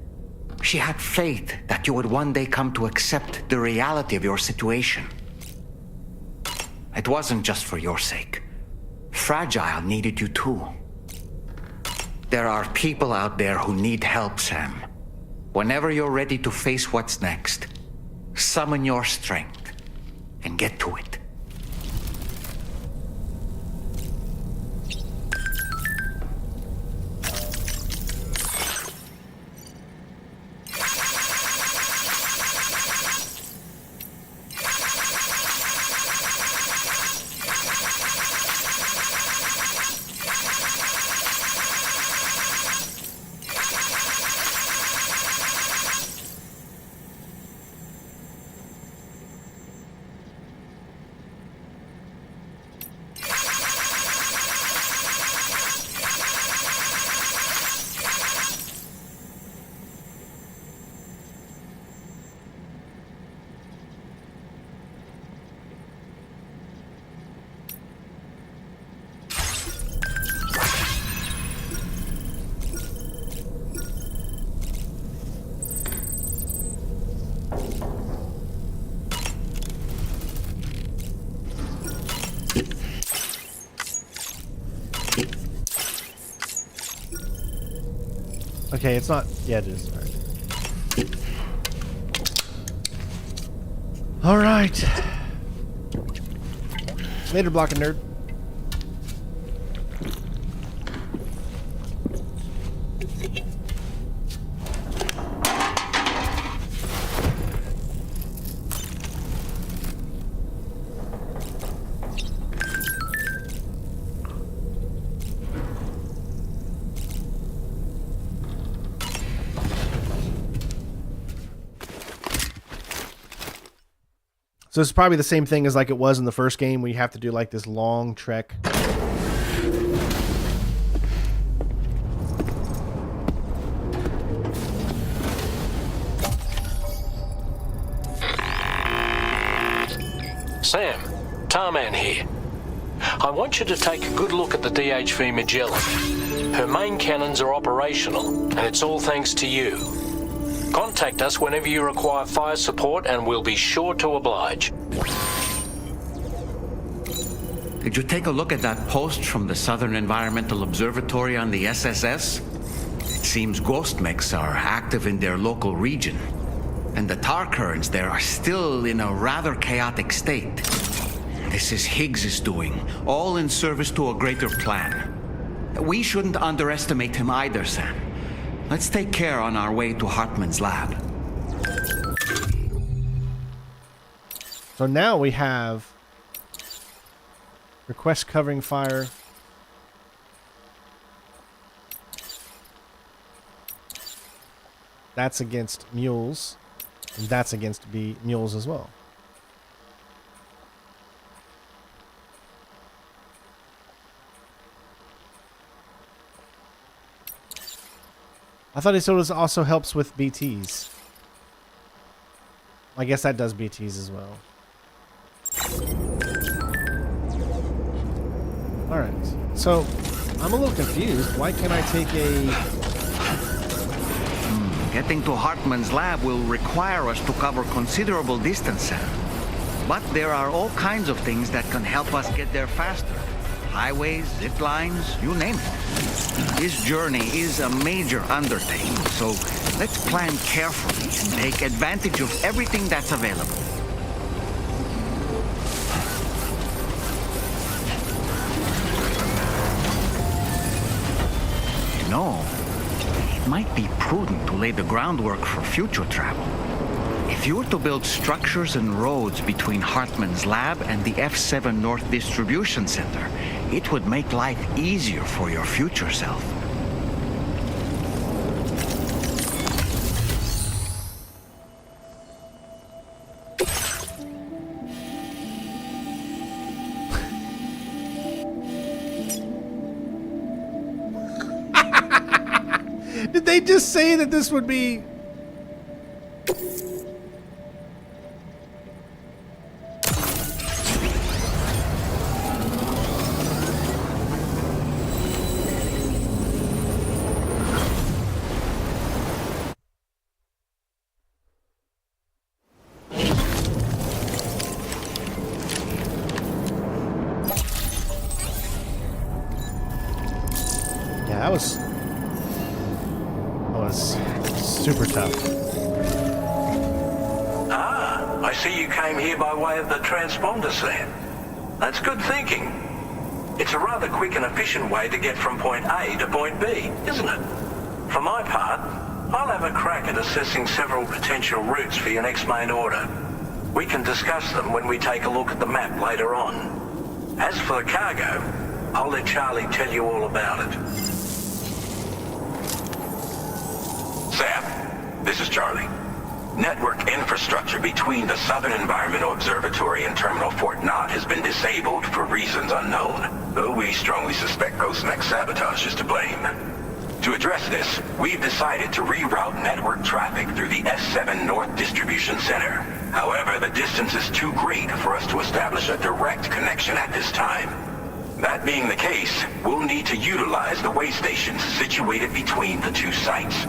She had faith that you would one day come to accept the reality of your situation. It wasn't just for your sake. Fragile needed you too. There are people out there who need help, Sam. Whenever you're ready to face what's next, summon your strength and get to it. Okay, it's not. Yeah, it is. All right. Later, blocking nerd. So it's probably the same thing as like it was in the first game, where you have to do like this long trek. Sam, Tarman here. I want you to take a good look at the DHV Magellan. Her main cannons are operational, and it's all thanks to you. Contact us whenever you require fire support, and we'll be sure to oblige. Did you take a look at that post from the Southern Environmental Observatory on the SSS? It seems ghost mechs are active in their local region, and the tar currents there are still in a rather chaotic state. This is Higgs's doing, all in service to a greater plan. We shouldn't underestimate him either, Sam. Let's take care on our way to Hartman's lab. So now we have request covering fire. That's against mules, and that's against mules as well. I thought he sort of also helps with BTs. I guess that does BTs as well. Alright, so I'm a little confused. Why can't I take a... Getting to Hartman's lab will require us to cover considerable distance, Sam. But there are all kinds of things that can help us get there faster. Highways, zip lines, you name it. This journey is a major undertaking, so let's plan carefully and take advantage of everything that's available. You know, it might be prudent to lay the groundwork for future travel. If you were to build structures and roads between Hartman's lab and the F7 North Distribution Center, it would make life easier for your future self. Did they just say that this would be... That was super tough. Ah, I see you came here by way of the transponder, Sam. That's good thinking. It's a rather quick and efficient way to get from point A to point B, isn't it? For my part, I'll have a crack at assessing several potential routes for your next main order. We can discuss them when we take a look at the map later on. As for the cargo, I'll let Charlie tell you all about it. Sam, this is Charlie. Network infrastructure between the Southern Environmental Observatory and Terminal Fort Knott has been disabled for reasons unknown, though we strongly suspect Ghost Mech sabotage is to blame. To address this, we've decided to reroute network traffic through the S7 North Distribution Center. However, the distance is too great for us to establish a direct connection at this time. That being the case, we'll need to utilize the way stations situated between the two sites.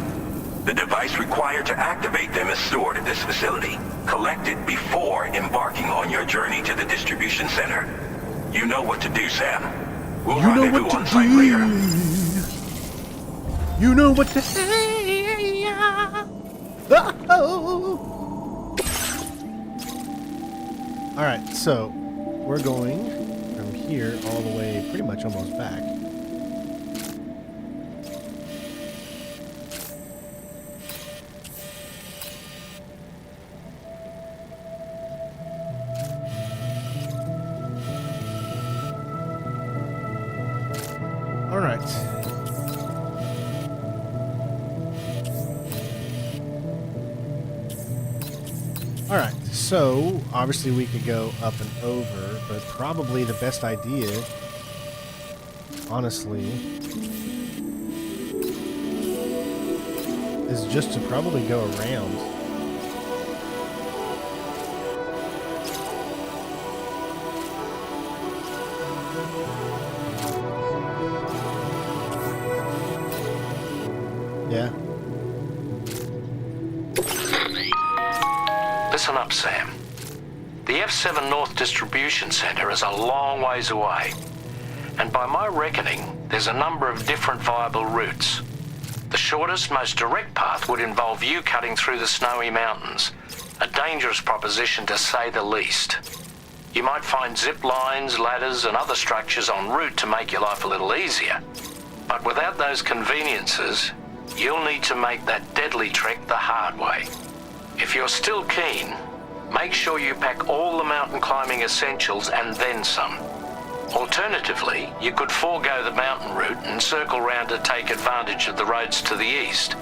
The device required to activate them is stored at this facility, collected before embarking on your journey to the distribution center. You know what to do, Sam. We'll rendezvous on site later. You know what to say. Alright, so we're going from here all the way pretty much almost back. Alright. Alright, so obviously we could go up and over, but probably the best idea, honestly, is just to probably go around. Yeah. Listen up, Sam. The F7 North Distribution Center is a long ways away. And by my reckoning, there's a number of different viable routes. The shortest, most direct path would involve you cutting through the snowy mountains. A dangerous proposition to say the least. You might find zip lines, ladders, and other structures en route to make your life a little easier. But without those conveniences, you'll need to make that deadly trek the hard way. If you're still keen, make sure you pack all the mountain climbing essentials and then some. Alternatively, you could forego the mountain route and circle round to take advantage of the roads to the east.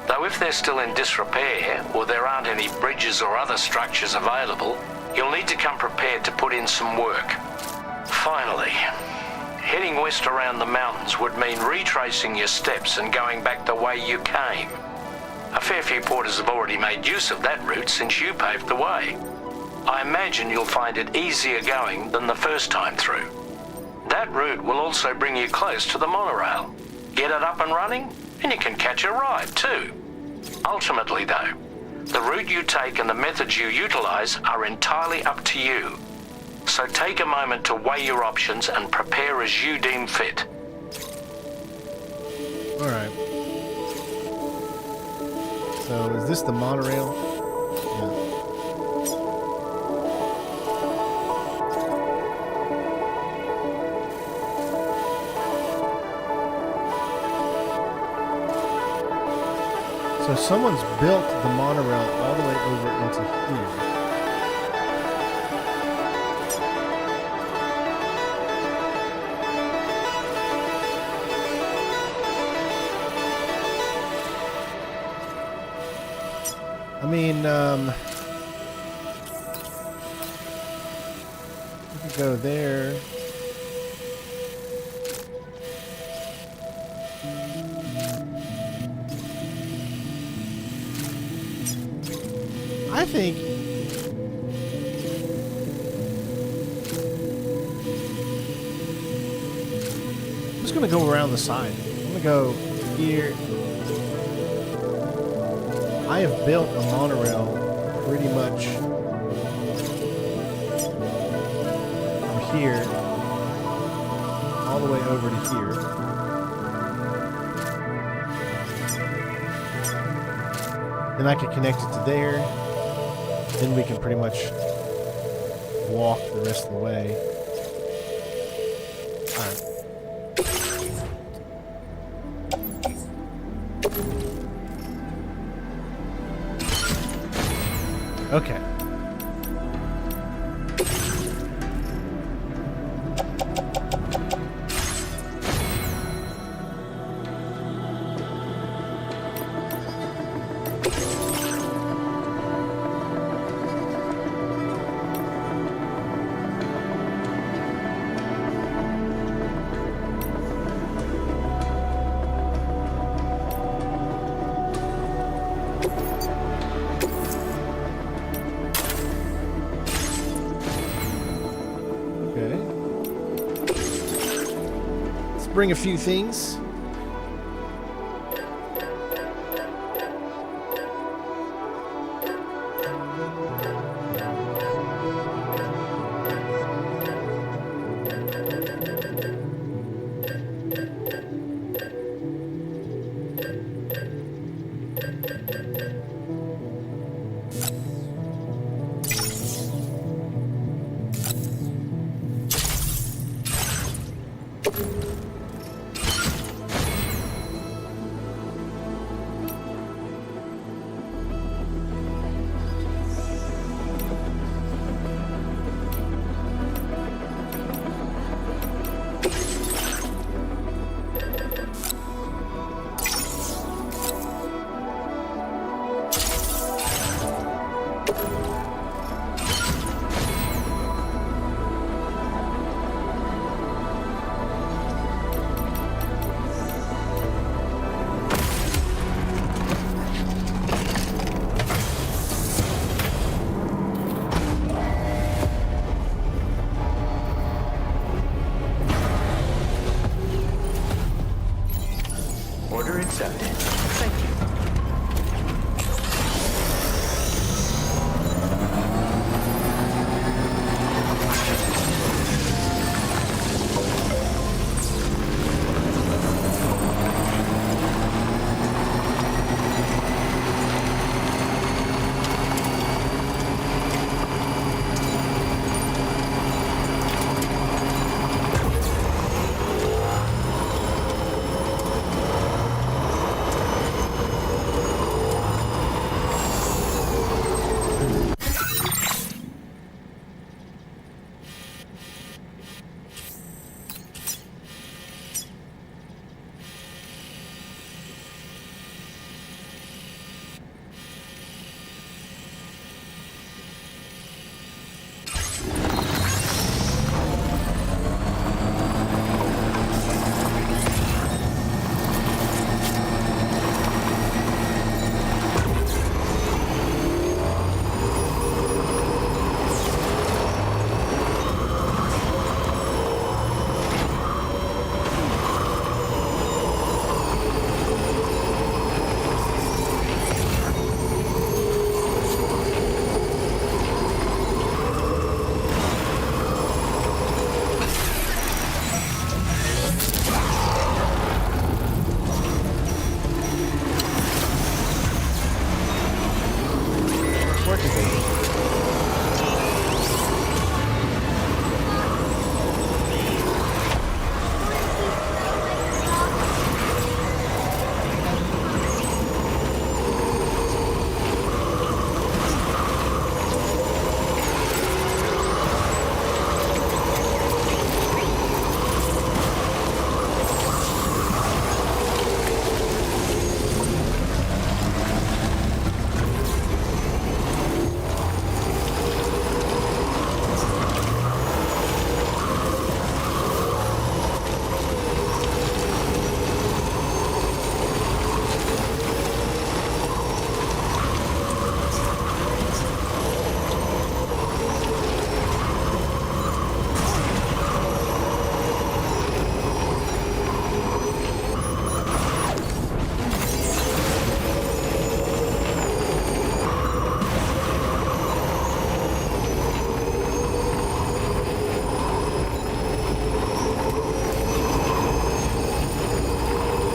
Though if they're still in disrepair, or there aren't any bridges or other structures available, you'll need to come prepared to put in some work. Finally, heading west around the mountains would mean retracing your steps and going back the way you came. A fair few porters have already made use of that route since you paved the way. I imagine you'll find it easier going than the first time through. That route will also bring you close to the monorail. Get it up and running, and you can catch a ride too. Ultimately though, the route you take and the methods you utilize are entirely up to you. So take a moment to weigh your options and prepare as you deem fit. Alright. So, is this the monorail? Yeah. So someone's built the monorail all the way over into here. I mean, we could go there. I think I'm just gonna go around the side. I'm gonna go here. I have built a monorail pretty much from here all the way over to here. Then I can connect it to there. Then we can pretty much walk the rest of the way. Alright. Okay. Bring a few things. side. Thank you.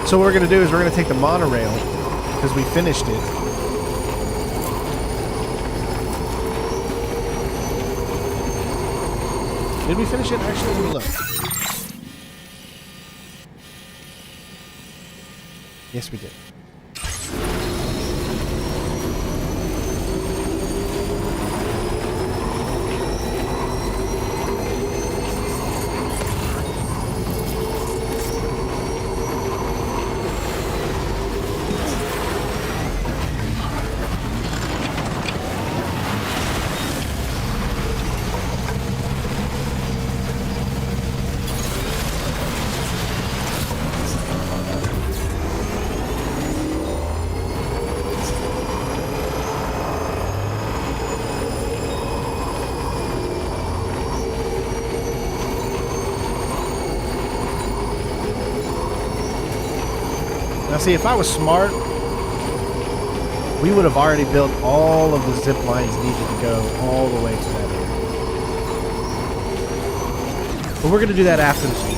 So what we're going to do is we're going to take the monorail, because we finished it. Did we finish it? Actually, let me look. Yes, we did. Now see, if I was smart, we would have already built all of the zip lines needed to go all the way to that area. But we're going to do that after the story.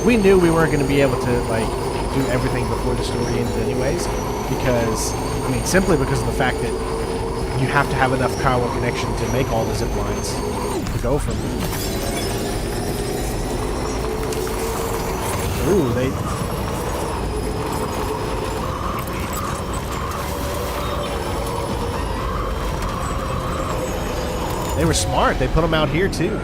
We knew we weren't going to be able to, like, do everything before the story ended anyways, because, I mean, simply because of the fact that you have to have enough power connection to make all the zip lines to go from them. Ooh, they were smart. They put them out here too.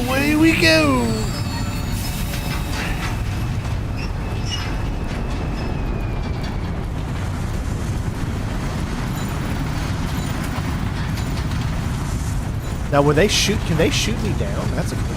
away we go. Now, will they shoot? Can they shoot me down? That's a cool.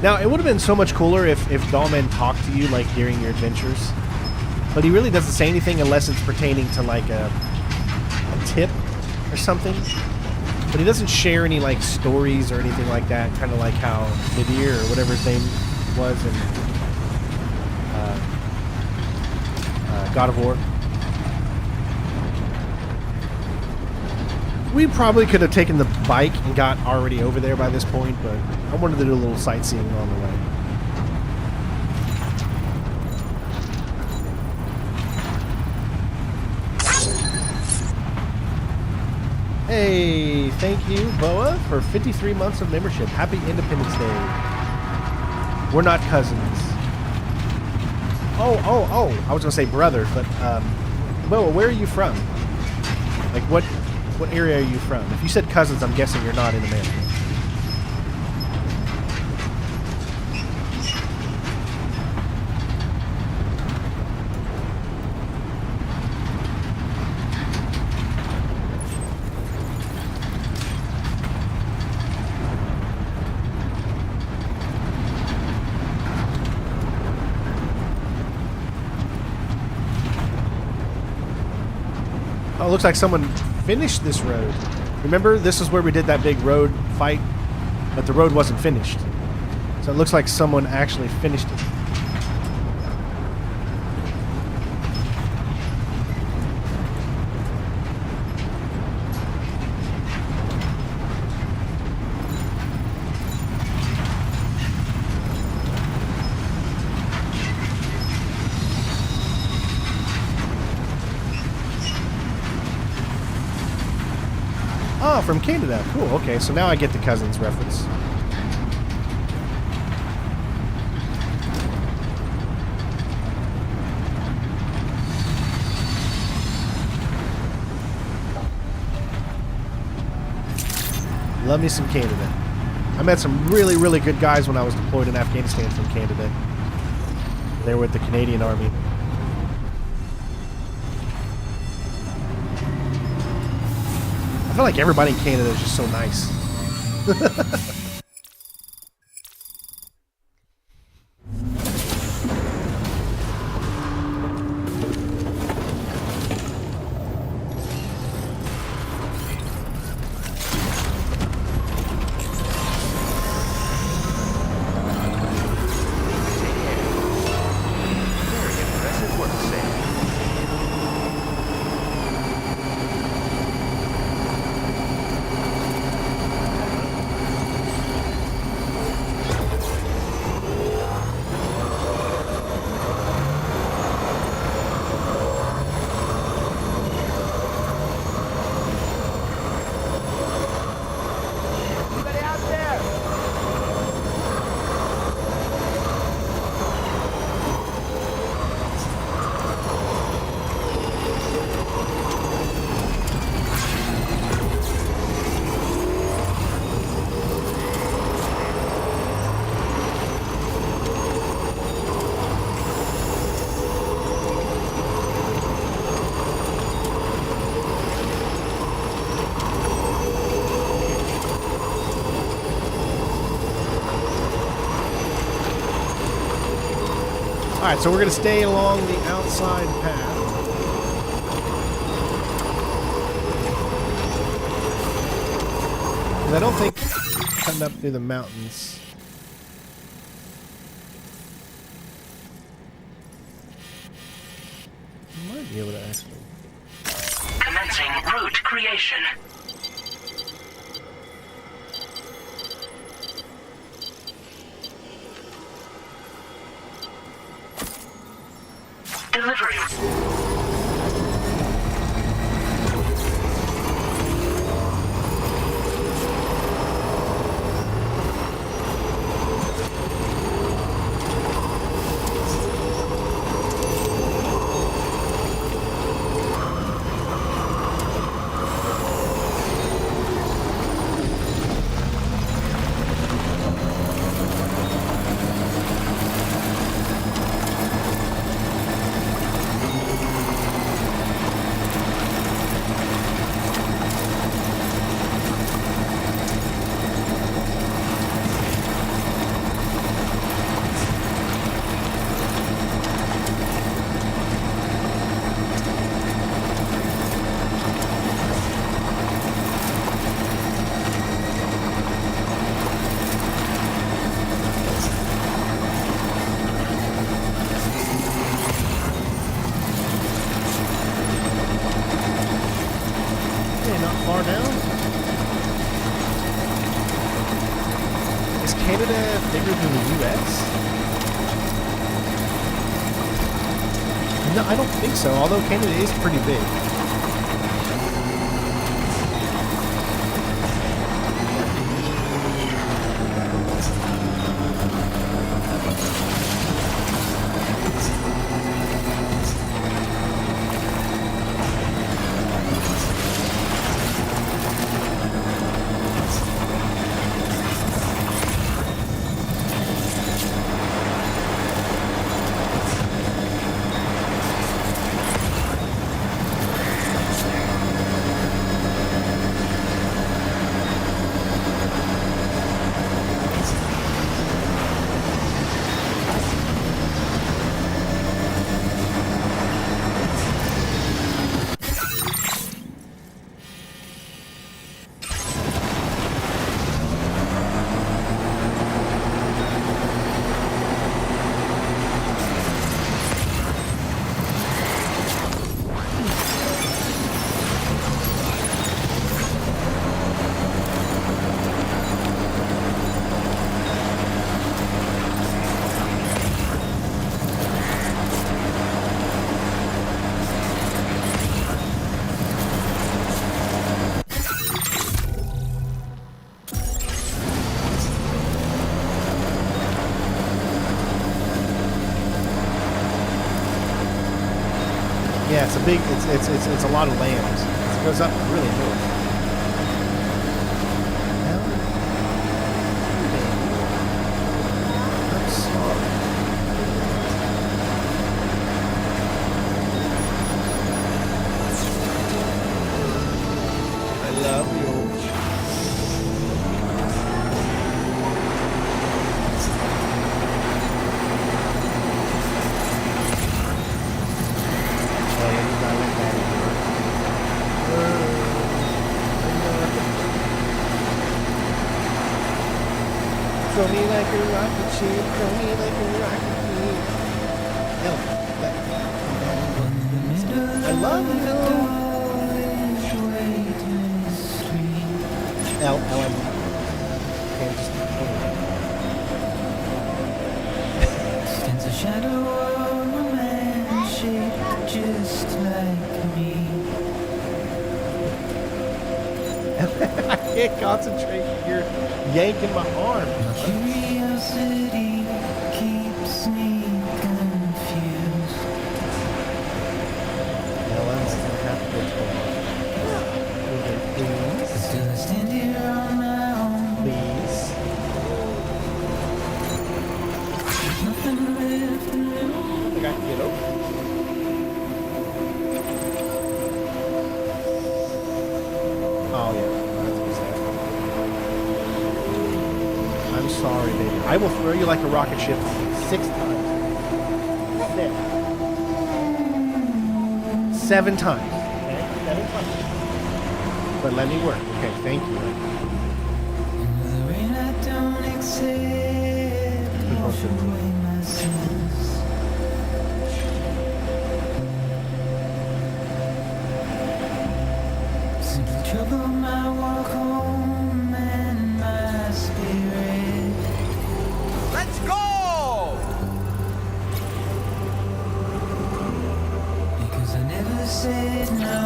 Now, it would have been so much cooler if Dollman talked to you, like, during your adventures. But he really doesn't say anything unless it's pertaining to, like, a tip or something. But he doesn't share any, like, stories or anything like that, kind of like how Nadir, or whatever his name was in God of War. We probably could have taken the bike and got already over there by this point, but I wanted to do a little sightseeing on the way. Hey, thank you, Boa, for 53 months of membership. Happy Independence Day. We're not cousins. Oh, I was going to say brother, but, Boa, where are you from? Like, what area are you from? If you said cousins, I'm guessing you're not in America. Oh, it looks like someone finished this road. Remember, this is where we did that big road fight, but the road wasn't finished. So it looks like someone actually finished it. Oh, from Canada. Cool. Okay, so now I get the cousins reference. Love me some Canada. I met some really, really good guys when I was deployed in Afghanistan from Canada. They were with the Canadian Army. I feel like everybody in Canada is just so nice. Alright, so we're going to stay along the outside path. I don't think cutting up through the mountains. I might be able to actually. Commencing route creation. delivery. Canada bigger than the U.S.? No, I don't think so, although Canada is pretty big. Yeah, it's a big, it's a lot of lands. It goes up really north. I'm sorry. I love you. Throw me like a rocket ship, throw me like a rocket ship. I love you. Ellen. Okay, just Stands a shadow of a man shaped just like me. I can't concentrate. You're yanking my arm. Curiosity keeps me confused. Ellen's gonna have to get please. Still I stand here on my own. Please. Nothing left to lose. I got to get over. Oh yeah. I'm sorry, baby. I will throw you like a rocket ship 6 times. There. 7 times. Okay? 7 times. But let me work. Okay, thank you. The rain I don't accept. Wash away my sins. Simply trouble my walk home and my spirit. Let's go! said no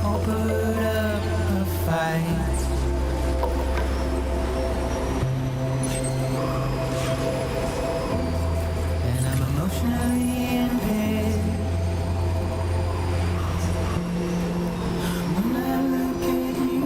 or put up a fight. And I'm emotionally impaired. When I look at you,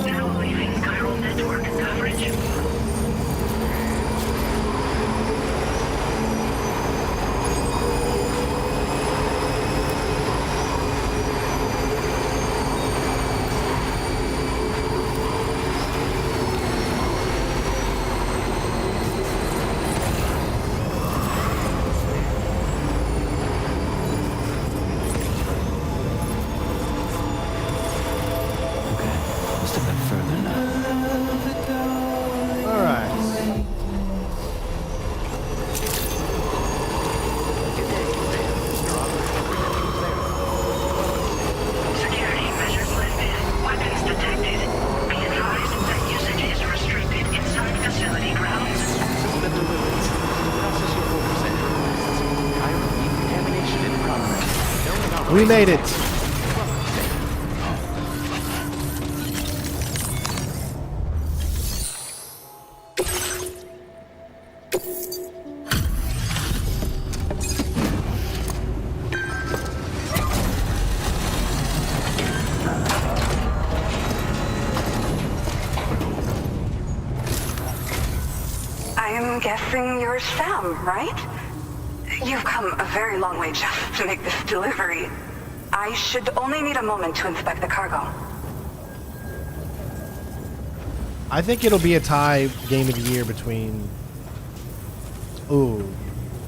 Now leaving chiral network coverage. Just a bit further now. All right. Security measures lifted. Weapons detected. Be advised that usage is restricted inside facility grounds. System deliveries. Process your orders and requests. Chiral decontamination in progress. We made it. I'm guessing you're Sam, right? You've come a very long way just to make this delivery. I should only need a moment to inspect the cargo. I think it'll be a tie game of the year between... Ooh.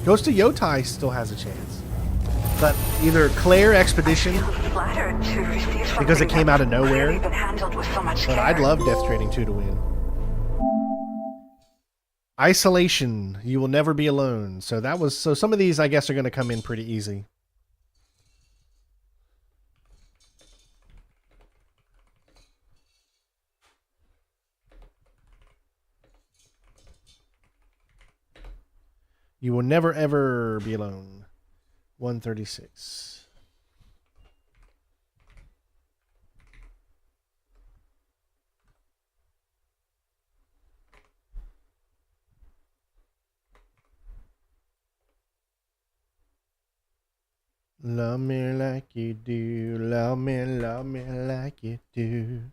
Ghost of Yotai still has a chance. But either Claire Expedition, Flattered to receive something because it came out of that's nowhere, clearly been handled with so much but care. I'd love Death Stranding 2 to win. Isolation, You Will Never Be Alone. So that was... So some of these, I guess, are going to come in pretty easy. You Will Never Ever Be Alone. 136. Love me like you do. Love me like you do.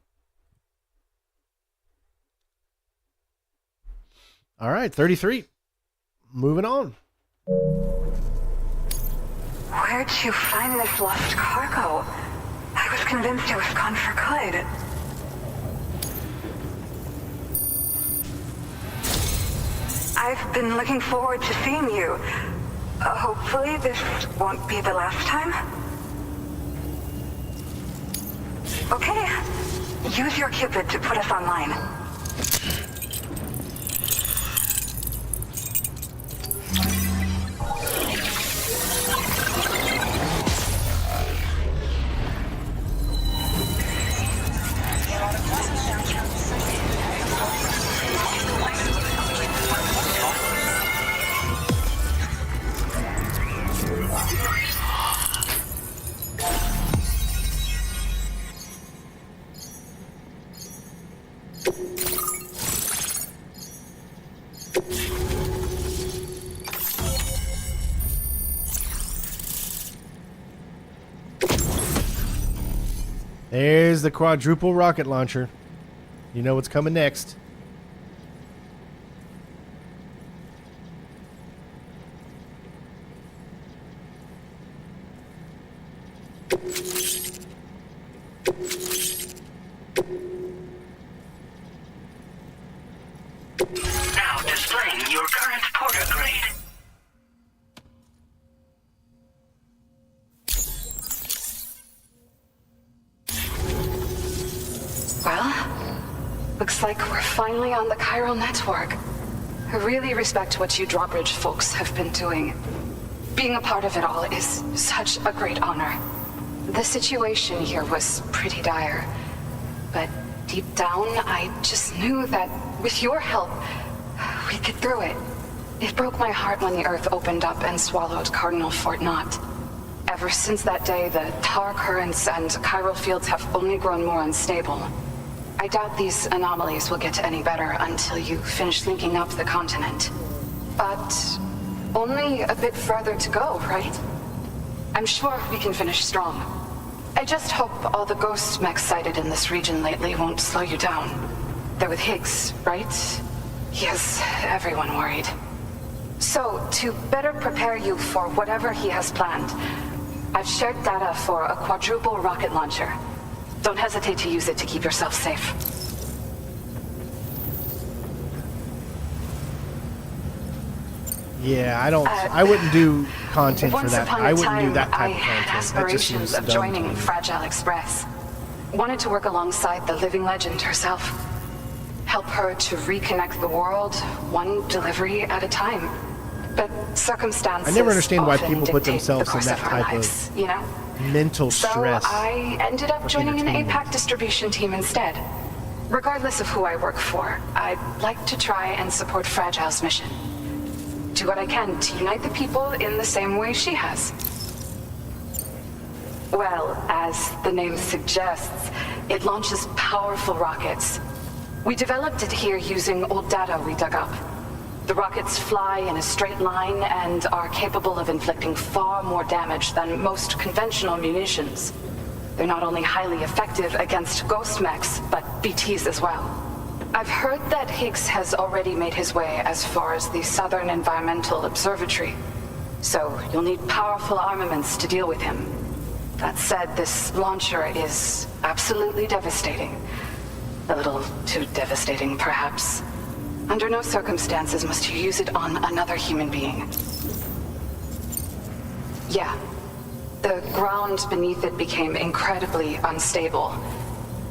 All right, 33. Moving on. Where'd you find this lost cargo? I was convinced it was gone for good. I've been looking forward to seeing you. Hopefully this won't be the last time. Okay. Use your Cupid to put us online. There's the quadruple rocket launcher. You know what's coming next. Now displaying your current porter grade. Well, finally on the chiral network. I really respect what you drawbridge folks have been doing. Being a part of it all is such a great honor. The situation here was pretty dire, but deep down, I just knew that with your help, we'd get through it. It broke my heart when the Earth opened up and swallowed Cardinal Fort Knott. Ever since that day, the tar currents and chiral fields have only grown more unstable. I doubt these anomalies will get any better until you finish linking up the continent. But only a bit further to go, right? I'm sure we can finish strong. I just hope all the ghost mechs sighted in this region lately won't slow you down. They're with Higgs, right? He has everyone worried. So, to better prepare you for whatever he has planned, I've shared data for a quadruple rocket launcher. Don't hesitate to use it to keep yourself safe. Yeah, I wouldn't do content for that. I wouldn't do that type of content. That just Aspirations seems of dumb joining to me. Fragile Express. Wanted to work alongside the living legend herself. Help her to reconnect the world, one delivery at a time. But circumstances I never understand why often people put dictate themselves the in course that of our type lives, of you know? mental So stress. I ended up for joining an entertainment. APAC distribution team instead. Regardless of who I work for, I'd like to try and support Fragile's mission. Do what I can to unite the people in the same way she has. Well, as the name suggests, it launches powerful rockets. We developed it here using old data we dug up. The rockets fly in a straight line and are capable of inflicting far more damage than most conventional munitions. They're not only highly effective against ghost mechs, but BTs as well. I've heard that Higgs has already made his way as far as the Southern Environmental Observatory, so you'll need powerful armaments to deal with him. That said, this launcher is absolutely devastating. A little too devastating, perhaps. Under no circumstances must you use it on another human being. Yeah. The ground beneath it became incredibly unstable.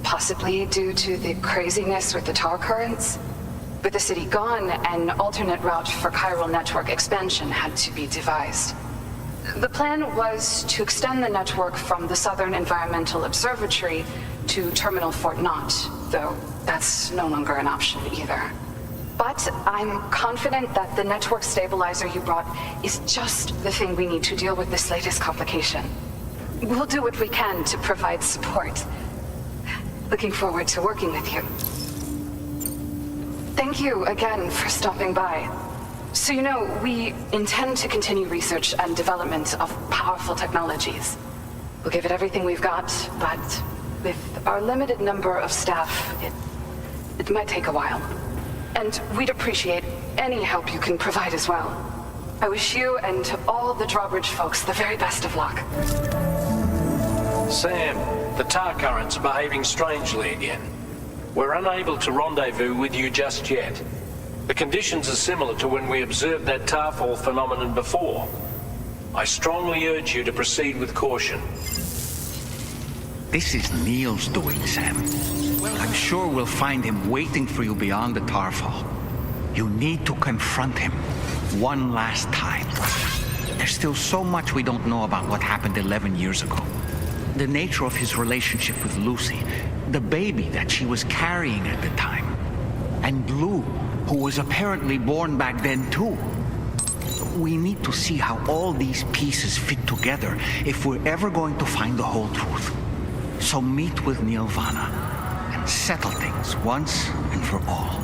Possibly due to the craziness with the tar currents. With the city gone, an alternate route for chiral network expansion had to be devised. The plan was to extend the network from the Southern Environmental Observatory to Terminal Fort Knott, though that's no longer an option either. But I'm confident that the network stabilizer you brought is just the thing we need to deal with this latest complication. We'll do what we can to provide support. Looking forward to working with you. Thank you again for stopping by. So you know, we intend to continue research and development of powerful technologies. We'll give it everything we've got, but with our limited number of staff, it might take a while. And we'd appreciate any help you can provide as well. I wish you and all the drawbridge folks the very best of luck. Sam, the tar currents are behaving strangely again. We're unable to rendezvous with you just yet. The conditions are similar to when we observed that tarfall phenomenon before. I strongly urge you to proceed with caution. This is Neil's doing, Sam. I'm sure we'll find him waiting for you beyond the tarfall. You need to confront him one last time. There's still so much we don't know about what happened 11 years ago. The nature of his relationship with Lucy, the baby that she was carrying at the time, and Lou, who was apparently born back then too. We need to see how all these pieces fit together if we're ever going to find the whole truth. So meet with Neil Vanna and settle things once and for all.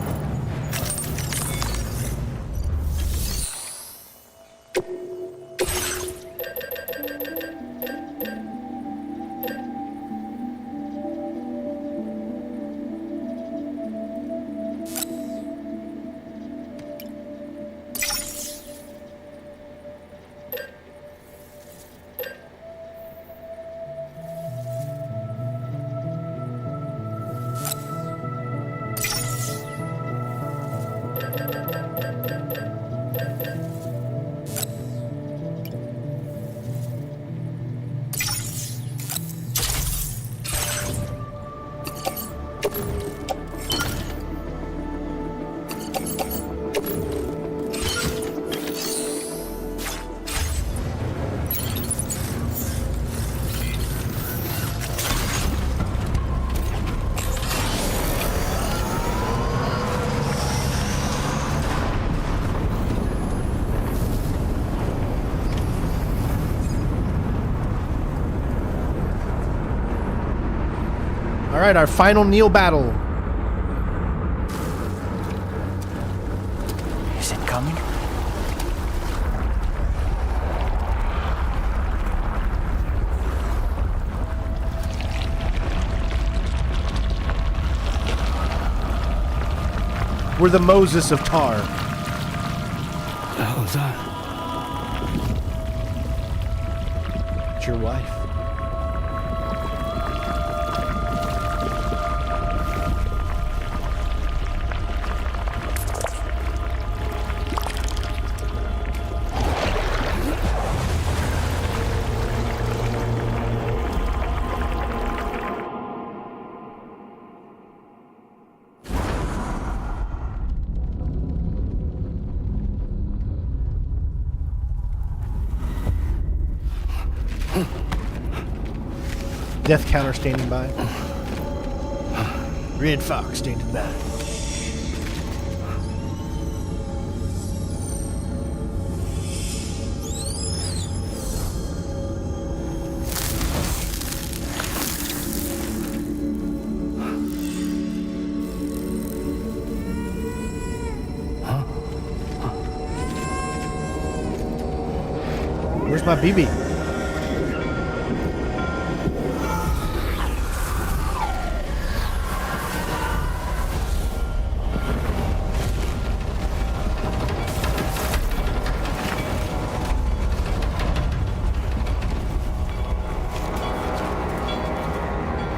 right, our final kneel battle. Is it coming? We're the Moses of Tar. What the hell is that? It's your wife. Death counter standing by. Red Fox standing by. Where's my BB?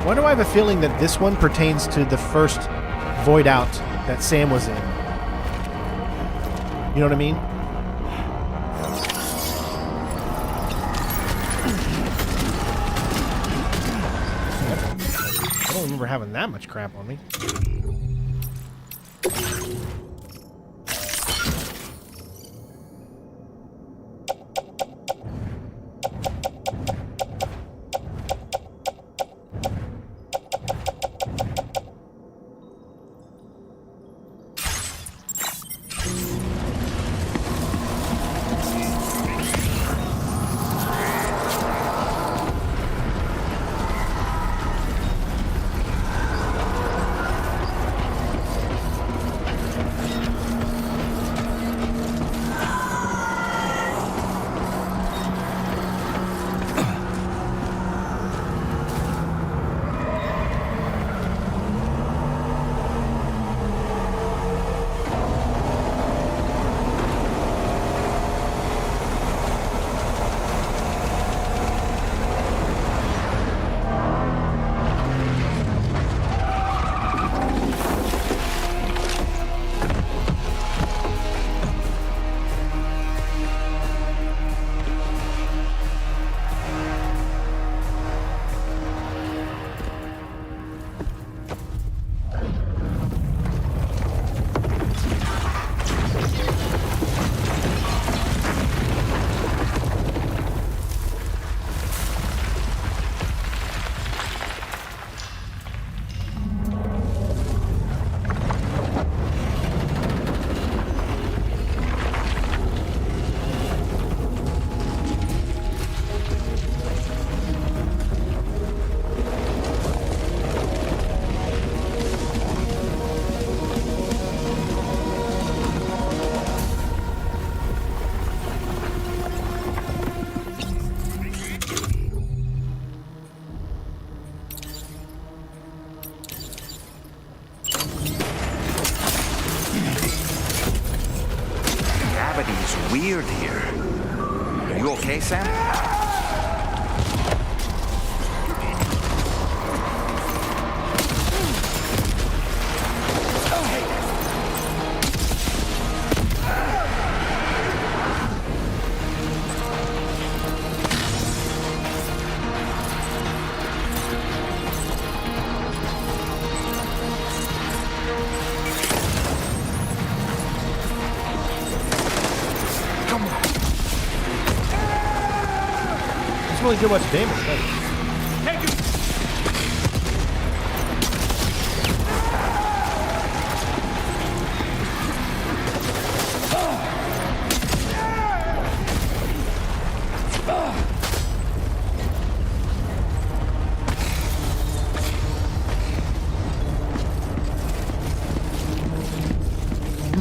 Why do I have a feeling that this one pertains to the first void out that Sam was in? You know what I mean? I don't remember having that much crap on me. Weird here. Are you okay, Sam? Really do much damage, does it?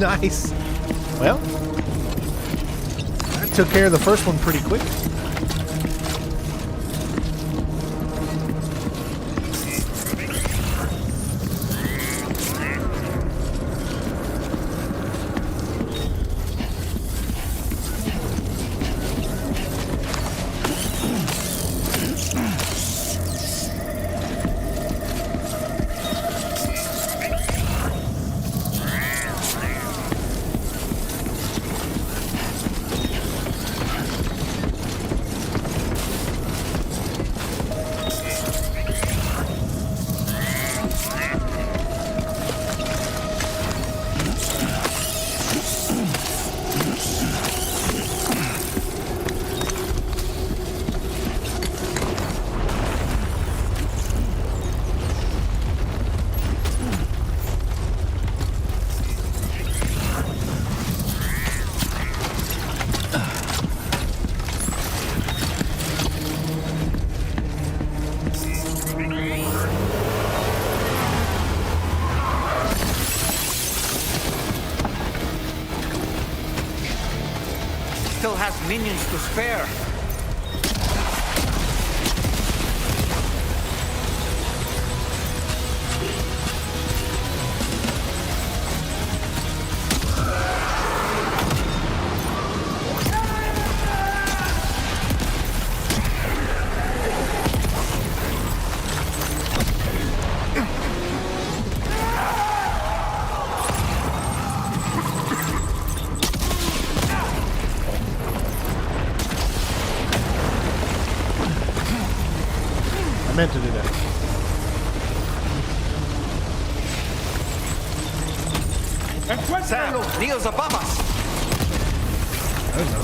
Nice. Well, that took care of the first one pretty quick. Still has minions to spare. Meant to do that. Sam, Neil's above us. I don't know.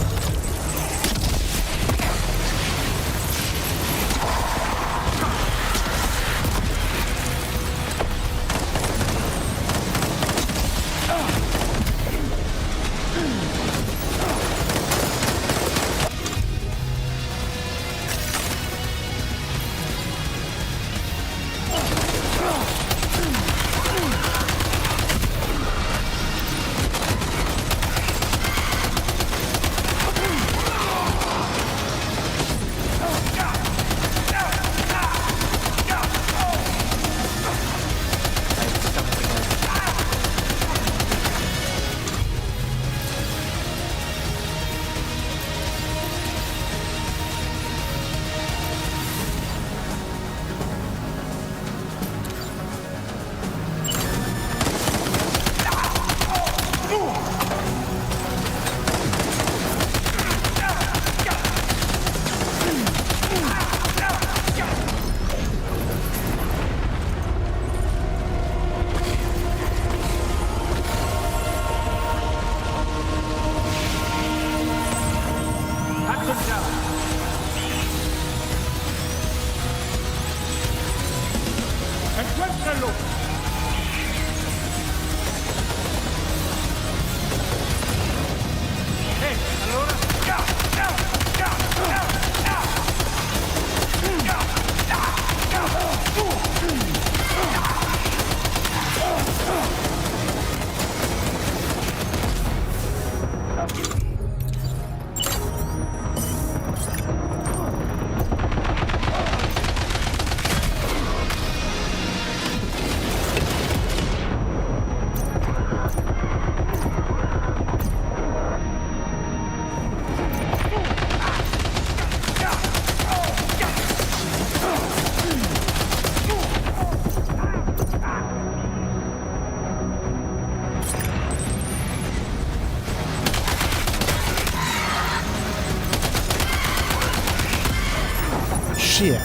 Shit.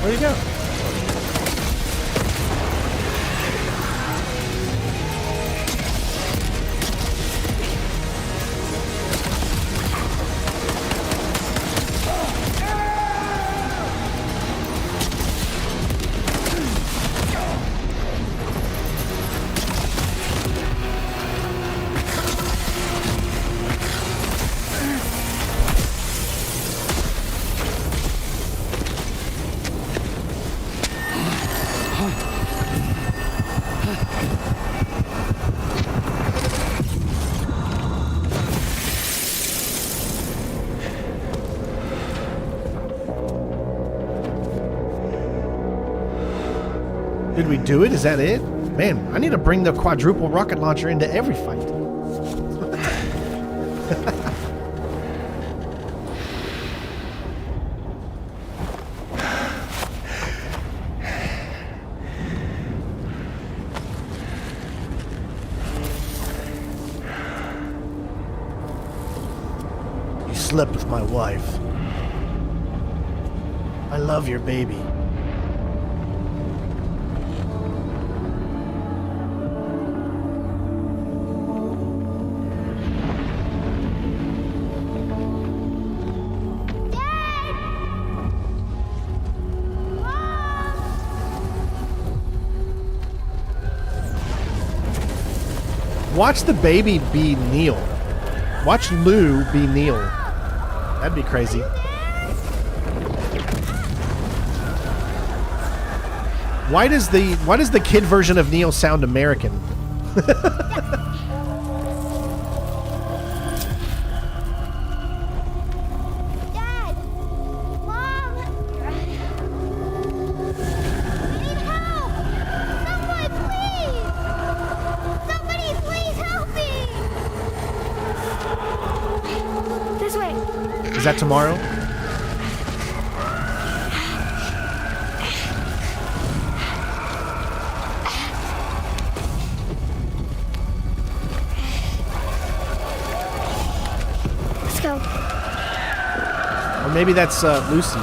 Where'd he go? Did we do it? Is that it? Man, I need to bring the quadruple rocket launcher into every fight. You slept with my wife. I love your baby. Watch the baby be Neil. Watch Lou be Neil. That'd be crazy. Why does the kid version of Neil sound American? Is that tomorrow? Let's go. Or maybe that's Lucy.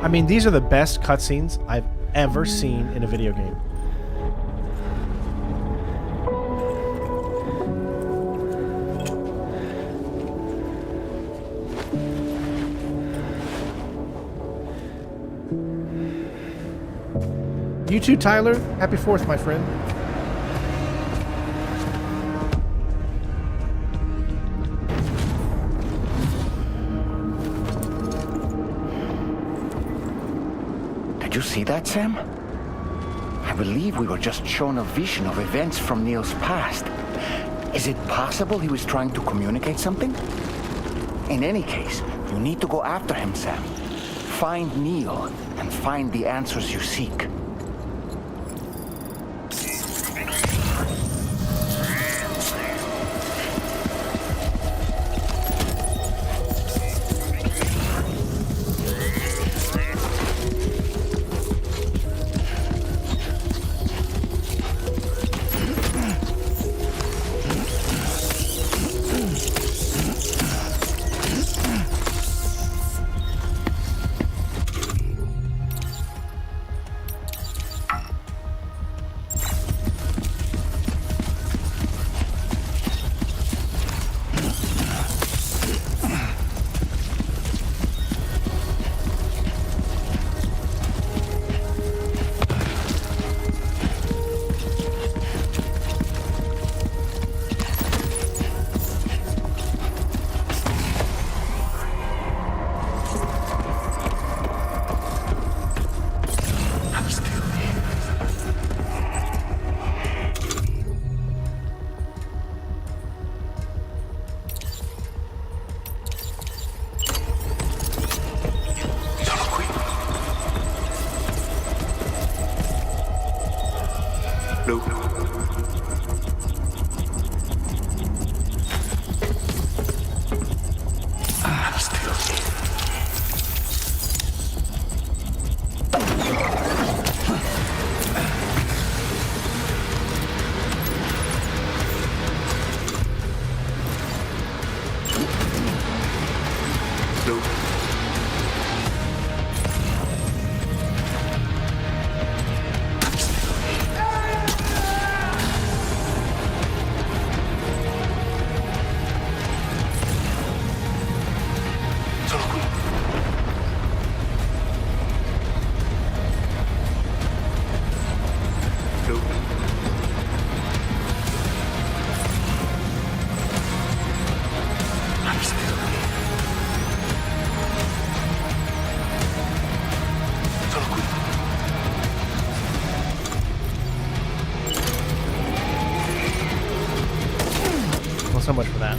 I mean, these are the best cutscenes I've ever seen in a video game. You too, Tyler. Happy 4th, my friend. Did you see that, Sam? I believe we were just shown a vision of events from Neil's past. Is it possible he was trying to communicate something? In any case, you need to go after him, Sam. Find Neil and find the answers you seek. So much for that.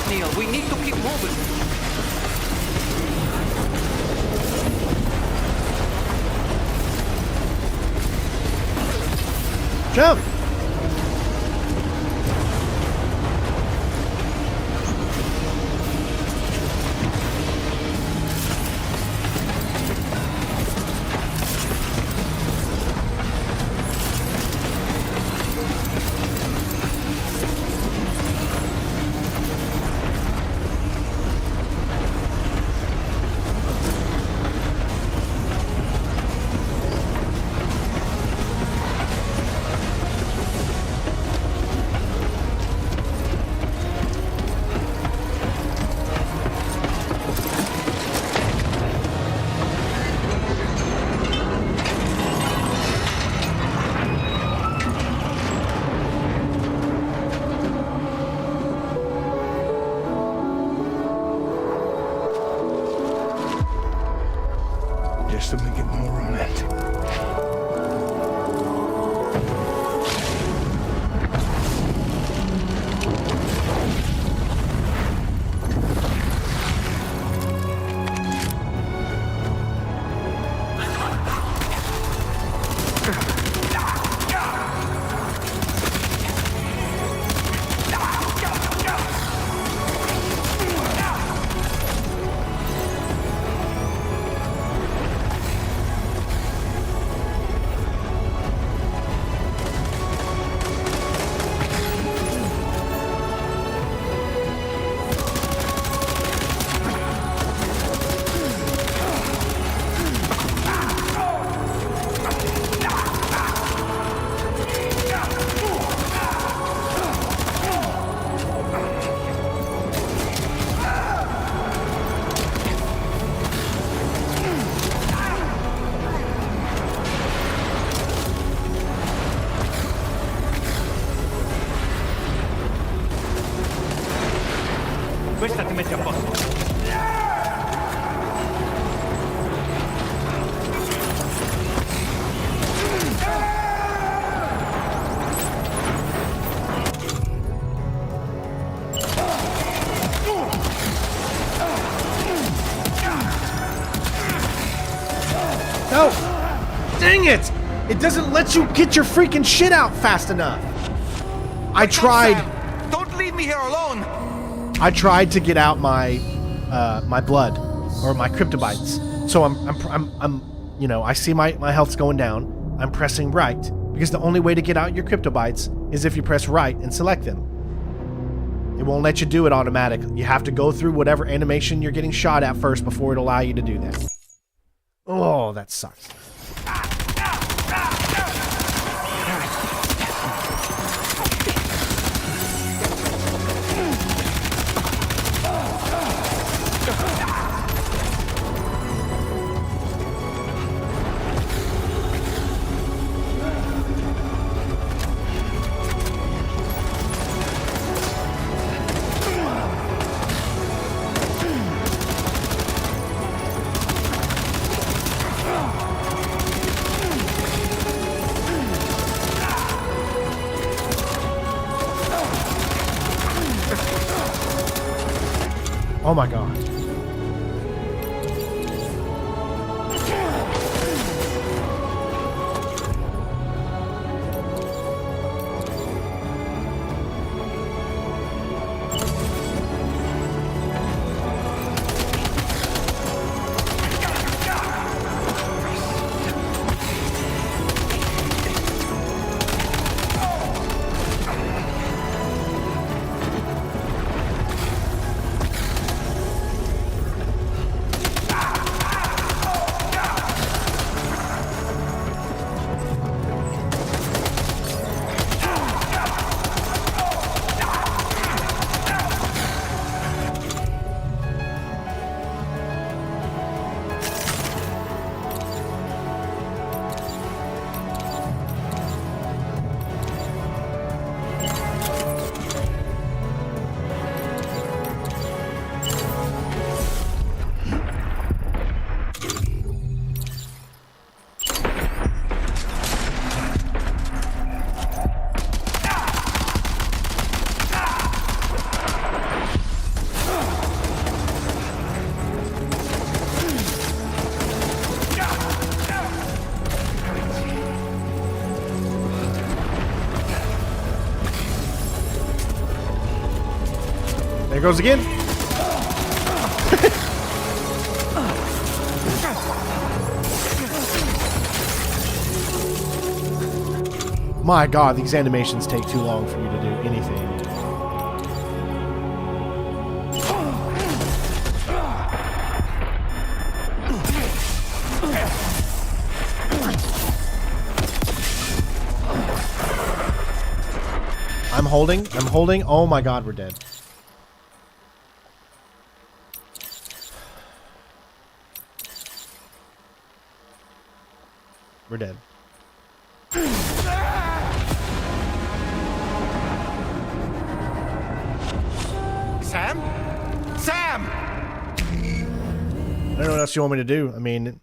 Neil. We need to keep moving. Jump! just to make it more romantic. Questa ti mette a posto. No! Dang it! It doesn't let you get your freaking shit out fast enough. I tried. Don't leave me here alone. I tried to get out my my blood or my cryptobites. So I'm you know, I see my health's going down. I'm pressing right because the only way to get out your cryptobites is if you press right and select them. It won't let you do it automatically. You have to go through whatever animation you're getting shot at first before it allow you to do that. Oh, that sucks. Oh my god. There goes again. My god, these animations take too long for you to do anything. I'm holding. Oh my god, we're dead. We're dead. Sam? Sam! I don't know what else you want me to do. I mean,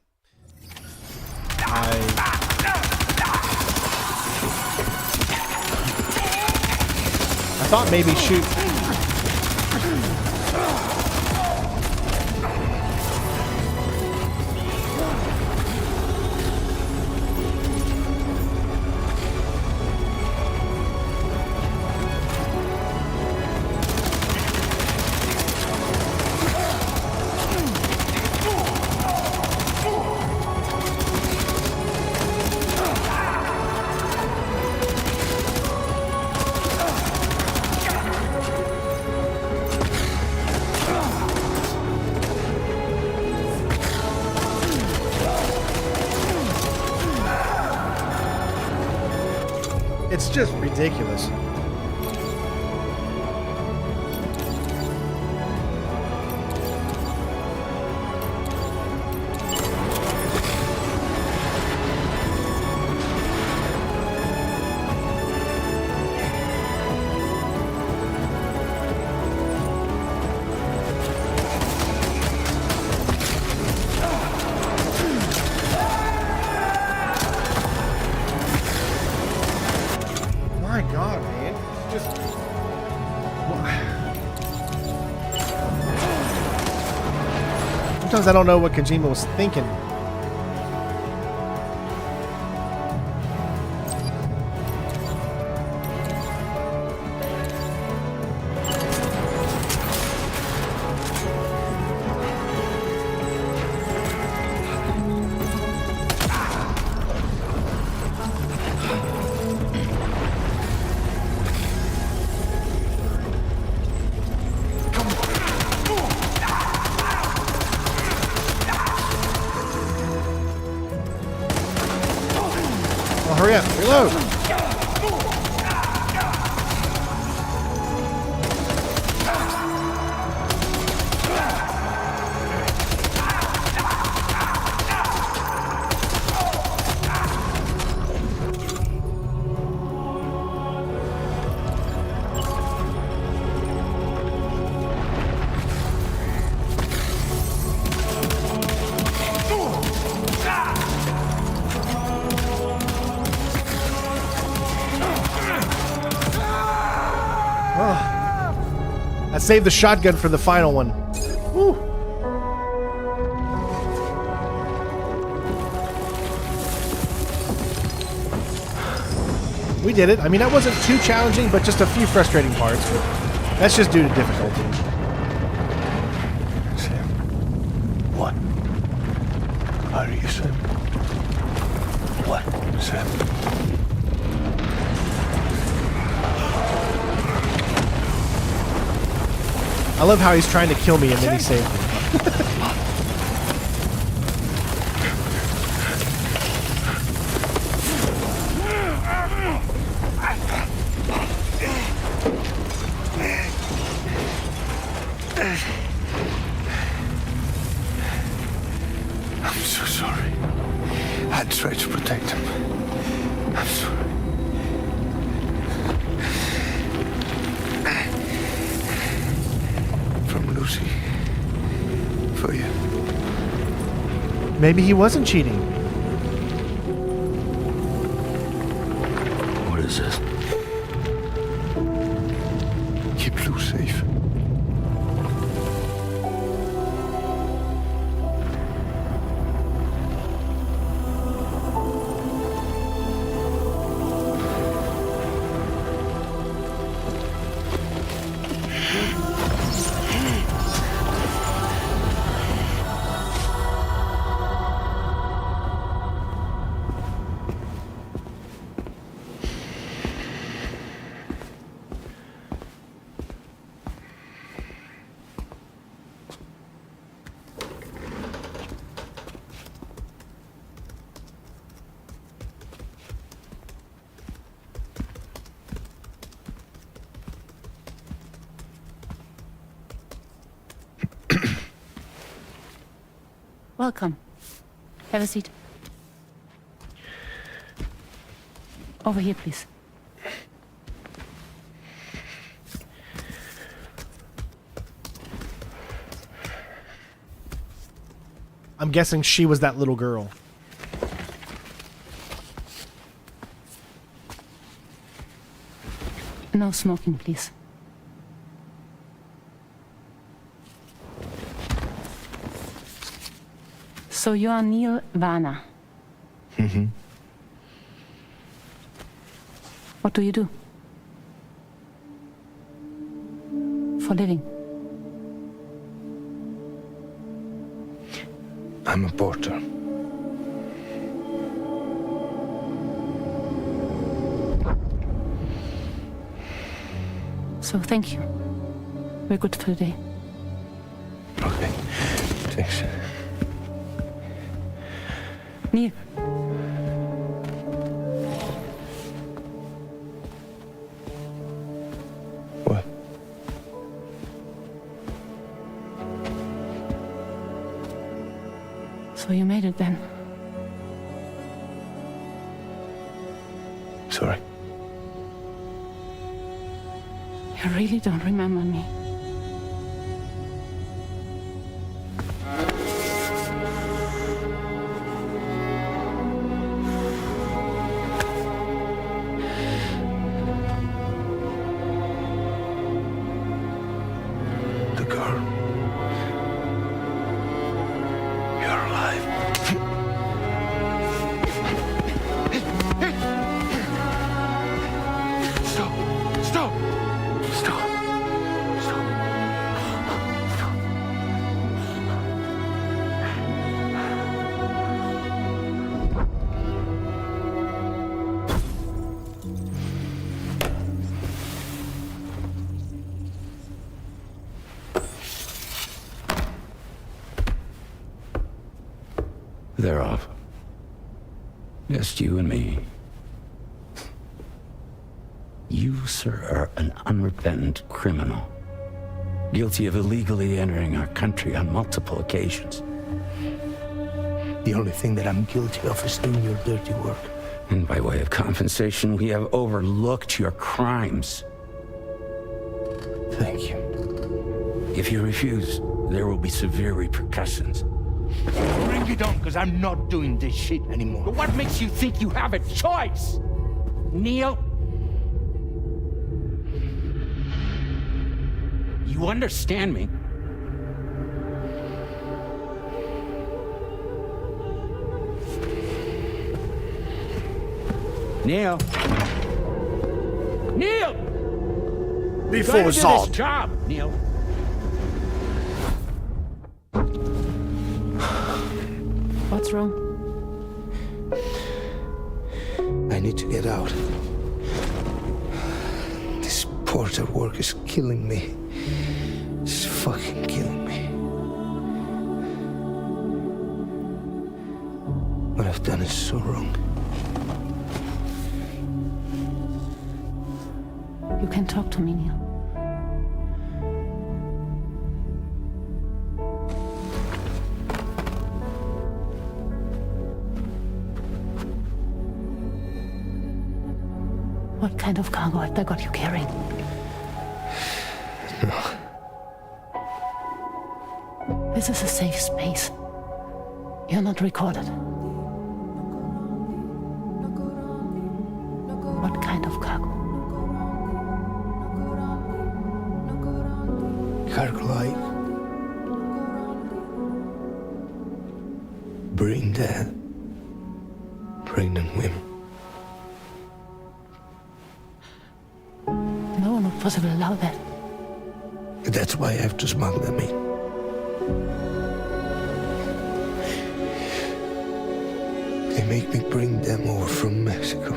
thought maybe shoot. It's just ridiculous. My God, man. It's just... Sometimes I don't know what Kojima was thinking. Oh, hurry up. Reload. I saved the shotgun for the final one. Woo. We did it. I mean, that wasn't too challenging, but just a few frustrating parts. That's just due to difficulty. Sam. What? Are you Sam? What, Sam? I love how he's trying to kill me and then he saved me. I'm so sorry. I tried to protect him. I'm sorry. From Lucy. For you. Maybe he wasn't cheating. What is this? Keep Lou safe. Welcome. Have a seat. Over here, please. I'm guessing she was that little girl. No smoking, please. So you are Neil Varner. Mm-hmm. What do you do? For living? I'm a porter. So thank you. We're good for the day. Okay. Thanks. Neil. What? So you made it then? Sorry. You really don't remember me. The girl. You're alive. Stop! Stop! Stop! Stop! Stop! They're off. Just you and me. You, sir, are an unrepentant criminal. Guilty of illegally entering our country on multiple occasions. The only thing that I'm guilty of is doing your dirty work. And by way of compensation, we have overlooked your crimes. Thank you. If you refuse, there will be severe repercussions. Bring it on, because I'm not doing this shit anymore. But what makes you think you have a choice? Neil? You understand me? Neil? Neil! Before you assault. do this job, Neil. What's wrong? I need to get out. This porter work is killing me. It's fucking killing me. What I've done is so wrong. You can talk to me, Neil. What kind of cargo have they got you carrying? This is a safe space. You're not recorded. What kind of cargo? Cargo like bring dead, pregnant women. No one would possibly allow that. That's why I have to smuggle them in. They make me bring them over from Mexico.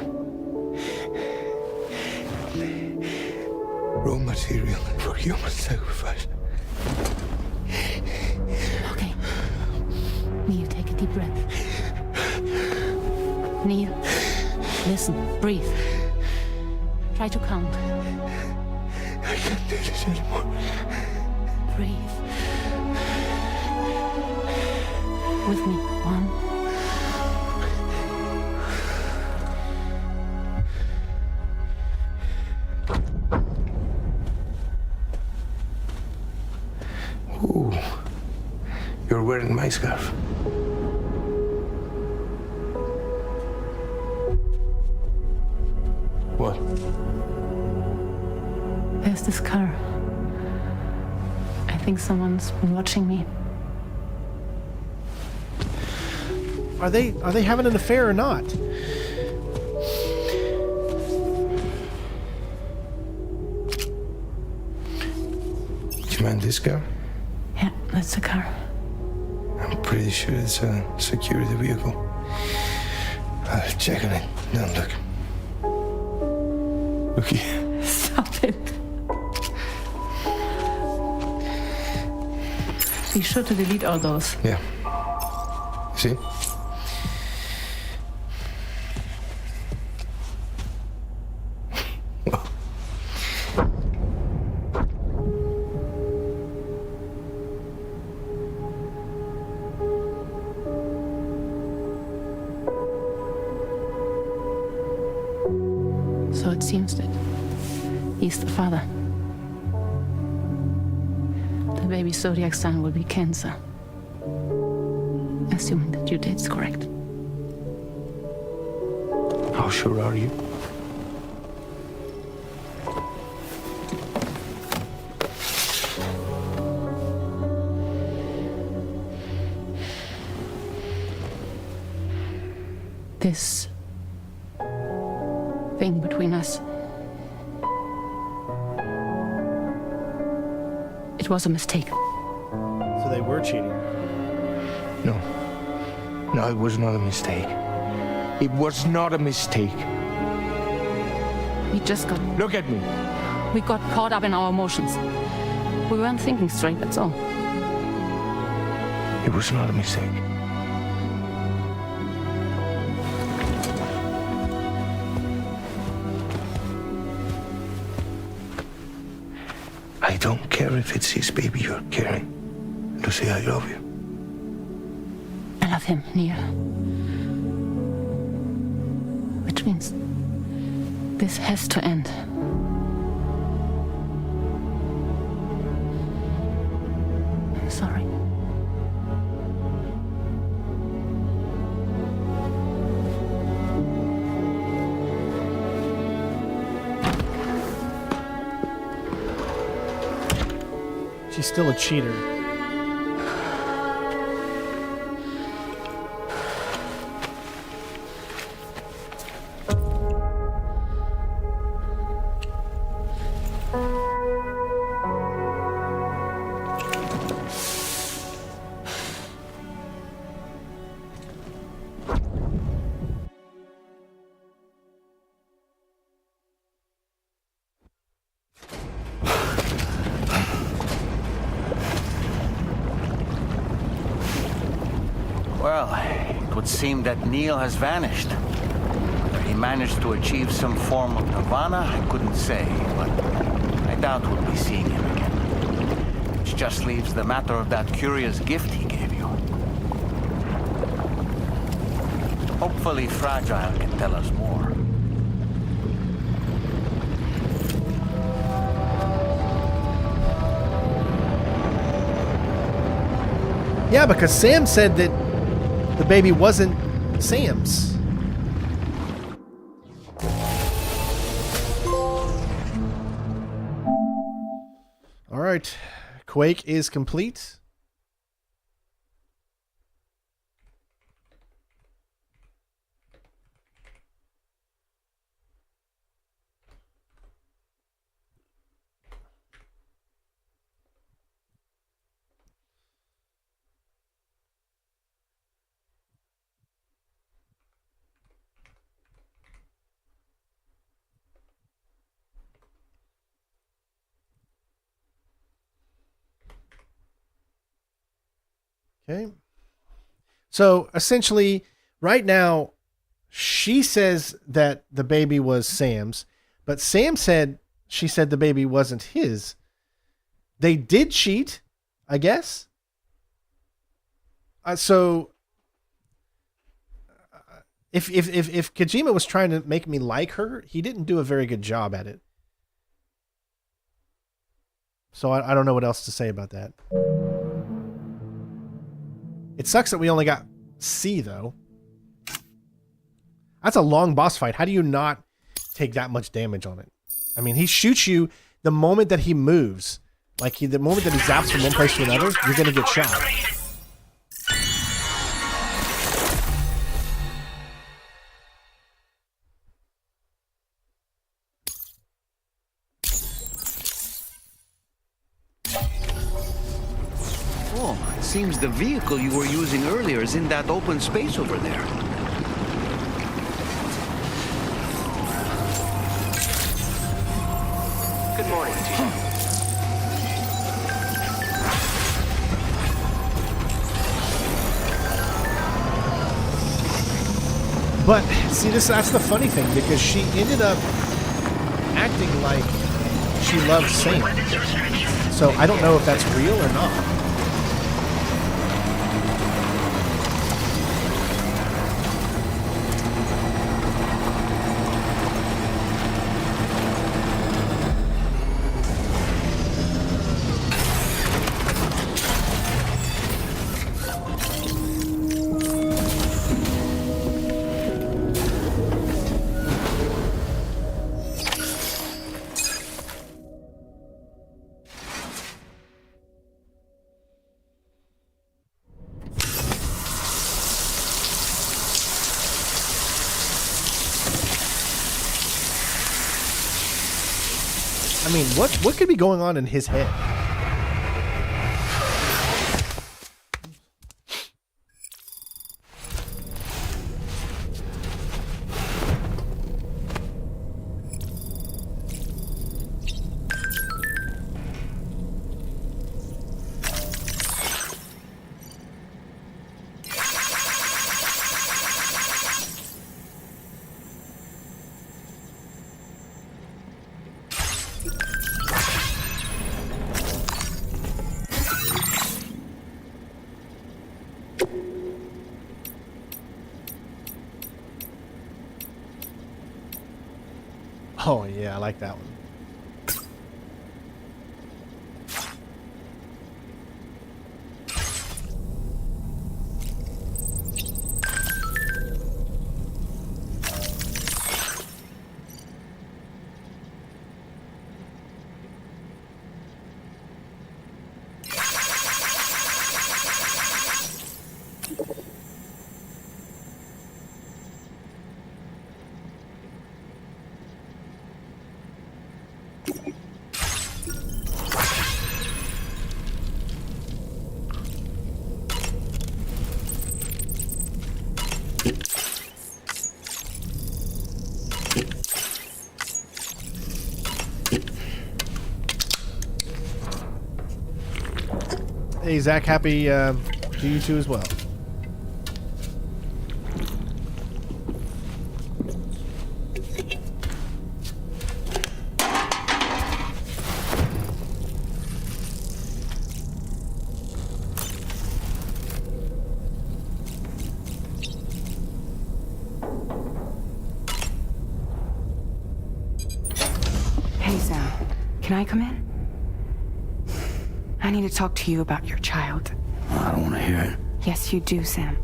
Raw material for human sacrifice. Okay. Neil, take a deep breath. Neil, listen, breathe. Try to count. I can't do this anymore. Breathe. With me. 1. Ooh, you're wearing my scarf. What? There's this car. I think someone's been watching me. Are they having an affair or not? Do you mind this car? Yeah, that's the car. I'm pretty sure it's a security vehicle. I'll check on it. Now look. Look here. Stop it. Be sure to delete all those. Yeah. See? So it seems that he's the father. The baby zodiac sign will be Cancer. Assuming that your date's correct. How sure are you? This thing between us. It was a mistake. So they were cheating. No. No, it was not a mistake. It was not a mistake. We just got... Look at me. We got caught up in our emotions. We weren't thinking straight, that's all. It was not a mistake. I don't care if it's his baby you're carrying. To say I love you. I love him, Neil. Which means this has to end. I'm sorry. She's still a cheater. Well, it would seem that Neil has vanished. Whether he managed to achieve some form of nirvana, I couldn't say, but I doubt we'll be seeing him again. Which just leaves the matter of that curious gift he gave you. Hopefully Fragile can tell us more. Yeah, because Sam said that the baby wasn't Sam's. All right. Quake is complete. Okay. So essentially, right now, she says that the baby was Sam's, but Sam said she said the baby wasn't his. They did cheat, I guess. So if Kojima was trying to make me like her, he didn't do a very good job at it. So I don't know what else to say about that. It sucks that we only got C, though. That's a long boss fight. How do you not take that much damage on it? I mean, he shoots you the moment that he moves. Like, the moment that he zaps from one place to another, you're going to get shot. Seems the vehicle you were using earlier is in that open space over there. Good morning to you. But see, that's the funny thing, because she ended up acting like she loves Sam. So I don't know if that's real or not. I mean, what could be going on in his head? Oh yeah, I like that one. Hey Zach, happy to you too as well. Hey, Sam. Can I come in? I need to talk to you about your child. I don't want to hear it. Yes, you do, Sam.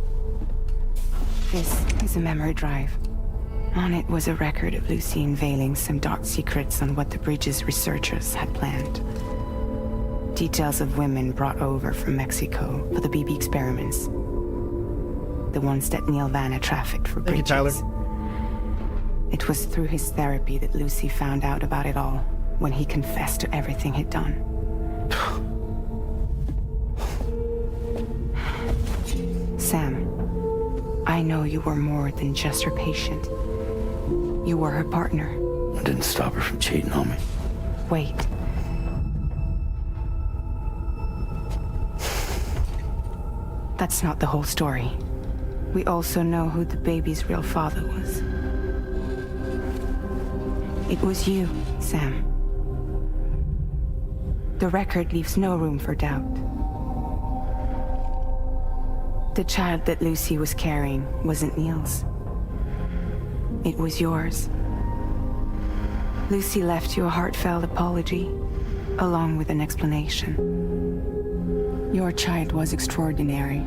This is a memory drive. On it was a record of Lucy unveiling some dark secrets on what the Bridges researchers had planned. Details of women brought over from Mexico for the BB experiments. The ones that Neil Vanna trafficked for Bridges. Thank you, Tyler. It was through his therapy that Lucy found out about it all when he confessed to everything he'd done. Sam, I know you were more than just her patient. You were her partner. I didn't stop her from cheating on me. Wait. That's not the whole story. We also know who the baby's real father was. It was you, Sam. The record leaves no room for doubt. The child that Lucy was carrying wasn't Neil's. It was yours. Lucy left you a heartfelt apology, along with an explanation. Your child was extraordinary.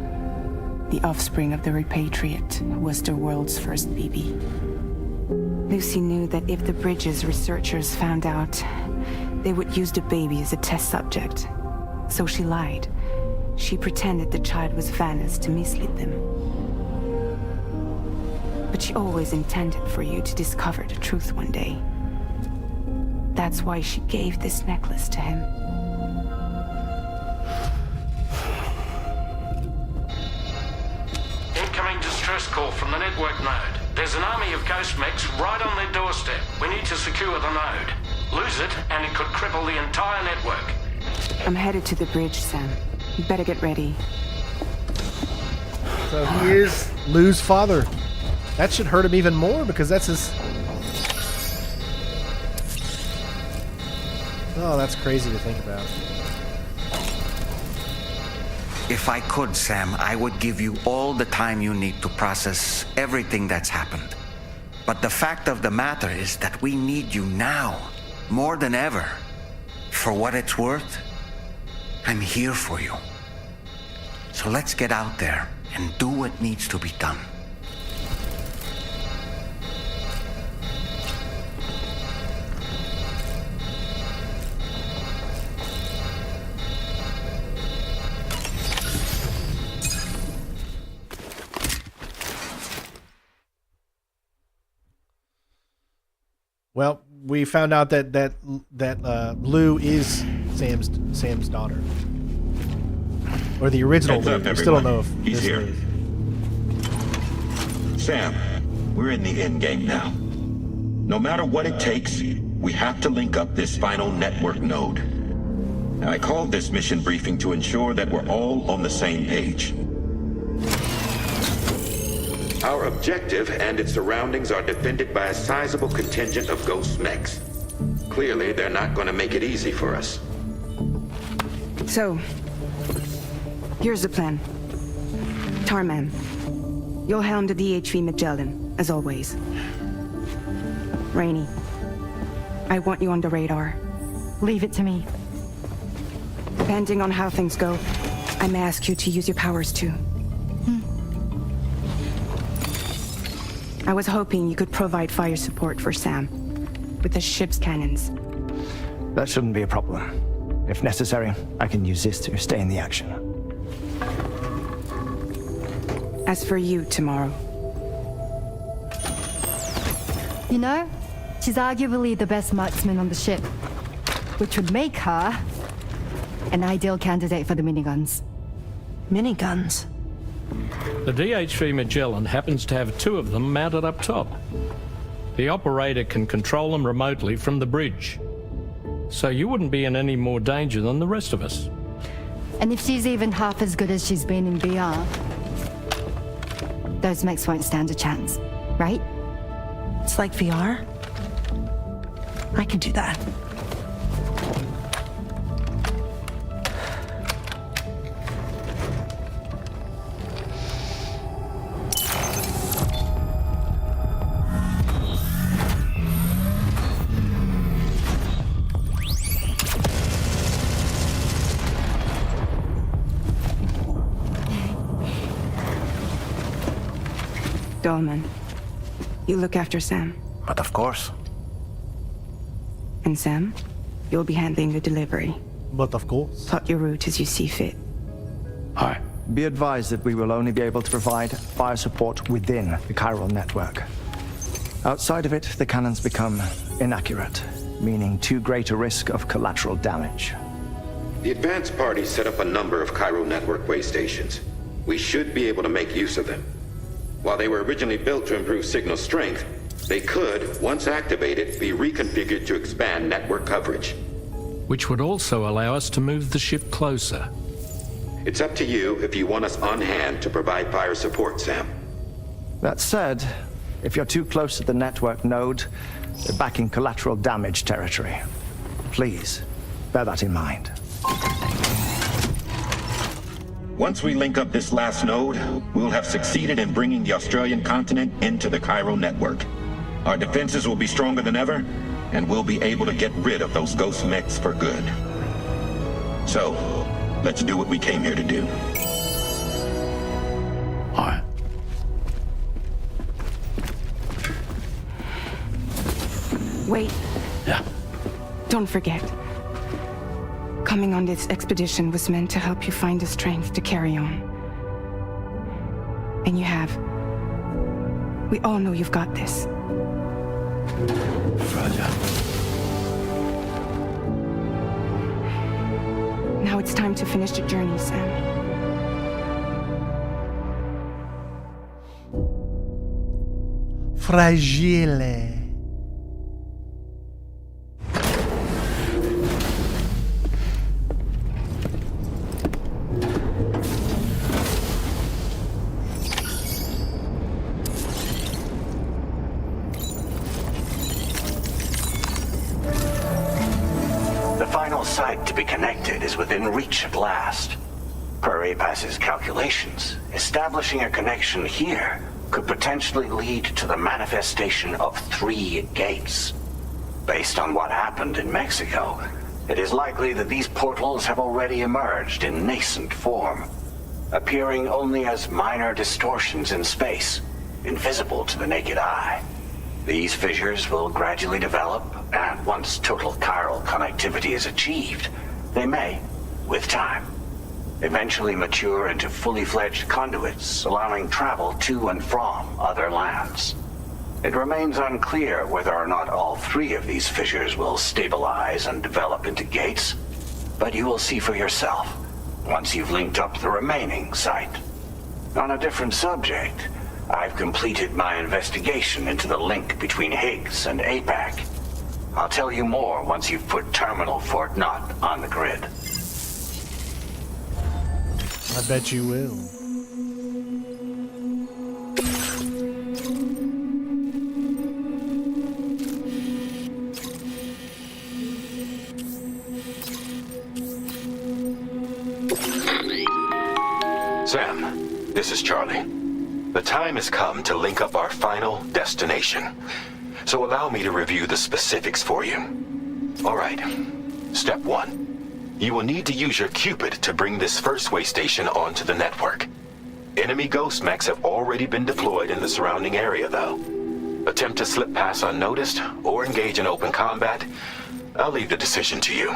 The offspring of the repatriate who was the world's first BB. Lucy knew that if the Bridges researchers found out, they would use the baby as a test subject. So she lied. She pretended the child was Vanna's to mislead them. But she always intended for you to discover the truth one day. That's why she gave this necklace to him. distress call from the network node. There's an army of ghost mechs right on their doorstep. We need to secure the node. Lose it, and it could cripple the entire network. I'm headed to the bridge, Sam. You better get ready. So he is Lou's father. That should hurt him even more because that's his... Oh, that's crazy to think about. If I could, Sam, I would give you all the time you need to process everything that's happened. But the fact of the matter is that we need you now, more than ever. For what it's worth, I'm here for you. So let's get out there and do what needs to be done. Well, we found out that Lou is Sam's daughter, or the original Lou. We still don't know if he's here. Is. Sam, we're in the end game now. No matter what it takes, we have to link up this final network node. Now, I called this mission briefing to ensure that we're all on the same page. Our objective and its surroundings are defended by a sizable contingent of ghost mechs. Clearly, they're not going to make it easy for us. So, here's the plan. Tarman, you'll helm the DHV Magellan, as always. Rainey, I want you on the radar. Leave it to me. Depending on how things go, I may ask you to use your powers too. I was hoping you could provide fire support for Sam with the ship's cannons. That shouldn't be a problem. If necessary, I can use this to stay in the action. As for you, tomorrow. You know, she's arguably the best marksman on the ship, which would make her an ideal candidate for the miniguns. Miniguns? The DHV Magellan happens to have 2 of them mounted up top. The operator can control them remotely from the bridge. So you wouldn't be in any more danger than the rest of us. And if she's even half as good as she's been in VR, those mechs won't stand a chance, right? It's like VR? I can do that. Dolman, you look after Sam. But of course. And Sam, you'll be handling the delivery. But of course. Plot your route as you see fit. Hi. Be advised that we will only be able to provide fire support within the chiral network. Outside of it, the cannons become inaccurate, meaning too great a risk of collateral damage. The advanced party set up a number of chiral network way stations. We should be able to make use of them. While they were originally built to improve signal strength, they could, once activated, be reconfigured to expand network coverage. Which would also allow us to move the ship closer. It's up to you if you want us on hand to provide fire support, Sam. That said, if you're too close to the network node, you're back in collateral damage territory. Please, bear that in mind. Once we link up this last node, we'll have succeeded in bringing the Australian continent into the chiral network. Our defenses will be stronger than ever, and we'll be able to get rid of those ghost mechs for good. So, let's do what we came here to do. All right. Wait. Yeah. Don't forget. Coming on this expedition was meant to help you find the strength to carry on. And you have. We all know you've got this. Roger. Now it's time to finish the journey, Sam. Fragile. The final site to be connected is within reach at last. Per APAS's calculations, establishing a connection here could potentially lead to the manifestation of 3 gates. Based on what happened in Mexico, it is likely that these portals have already emerged in nascent form, appearing only as minor distortions in space, invisible to the naked eye. These fissures will gradually develop, and once total chiral connectivity is achieved, they may, with time, eventually mature into fully fledged conduits, allowing travel to and from other lands. It remains unclear whether or not all 3 of these fissures will stabilize and develop into gates, but you will see for yourself once you've linked up the remaining site. On a different subject, I've completed my investigation into the link between Higgs and APAC. I'll tell you more once you've put Terminal Fort Knott on the grid. I bet you will. Sam, this is Charlie. The time has come to link up our final destination. So allow me to review the specifics for you. All right. Step 1. You will need to use your Cupid to bring this first way station onto the network. Enemy ghost mechs have already been deployed in the surrounding area, though. Attempt to slip past unnoticed or engage in open combat, I'll leave the decision to you.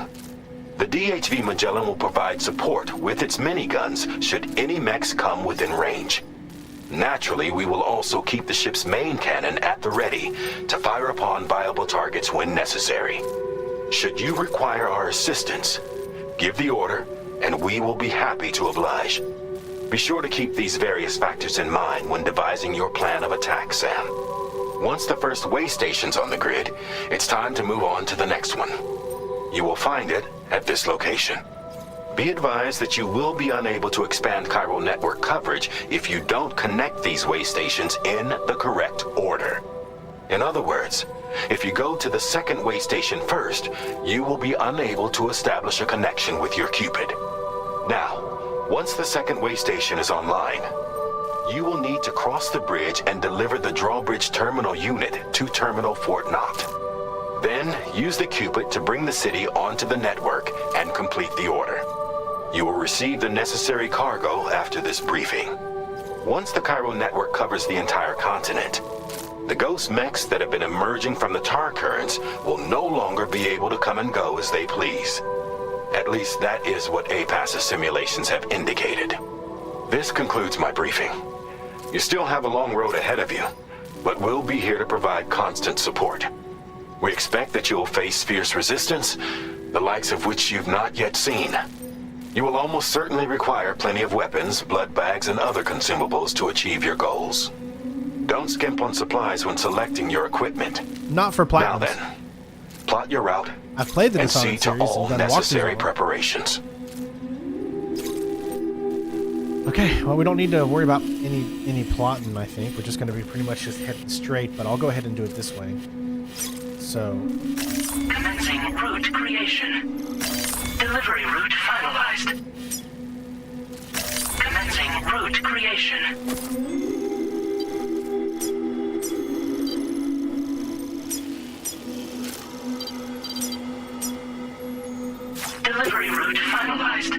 The DHV Magellan will provide support with its miniguns should any mechs come within range. Naturally, we will also keep the ship's main cannon at the ready to fire upon viable targets when necessary. Should you require our assistance, give the order, and we will be happy to oblige. Be sure to keep these various factors in mind when devising your plan of attack, Sam. Once the first way station's on the grid, it's time to move on to the next one. You will find it at this location. Be advised that you will be unable to expand chiral network coverage if you don't connect these way stations in the correct order. In other words, if you go to the second way station first, you will be unable to establish a connection with your Cupid. Now, once the second way station is online, you will need to cross the bridge and deliver the drawbridge terminal unit to Terminal Fort Knott. Then, use the Cupid to bring the city onto the network and complete the order. You will receive the necessary cargo after this briefing. Once the chiral network covers the entire continent, the ghost mechs that have been emerging from the tar currents will no longer be able to come and go as they please. At least that is what APAS's simulations have indicated. This concludes my briefing. You still have a long road ahead of you, but we'll be here to provide constant support. We expect that you'll face fierce resistance, the likes of which you've not yet seen. You will almost certainly require plenty of weapons, blood bags, and other consumables to achieve your goals. Don't skimp on supplies when selecting your equipment. Not for platinum. Now then, plot your route I've played the and Dishonored see to series all and done necessary walkthroughs. preparations. Okay, well, we don't need to worry about any plotting, I think. We're just going to be pretty much just heading straight, but I'll go ahead and do it this way. So... Commencing route creation. Delivery route finalized. Commencing route creation. Delivery route finalized.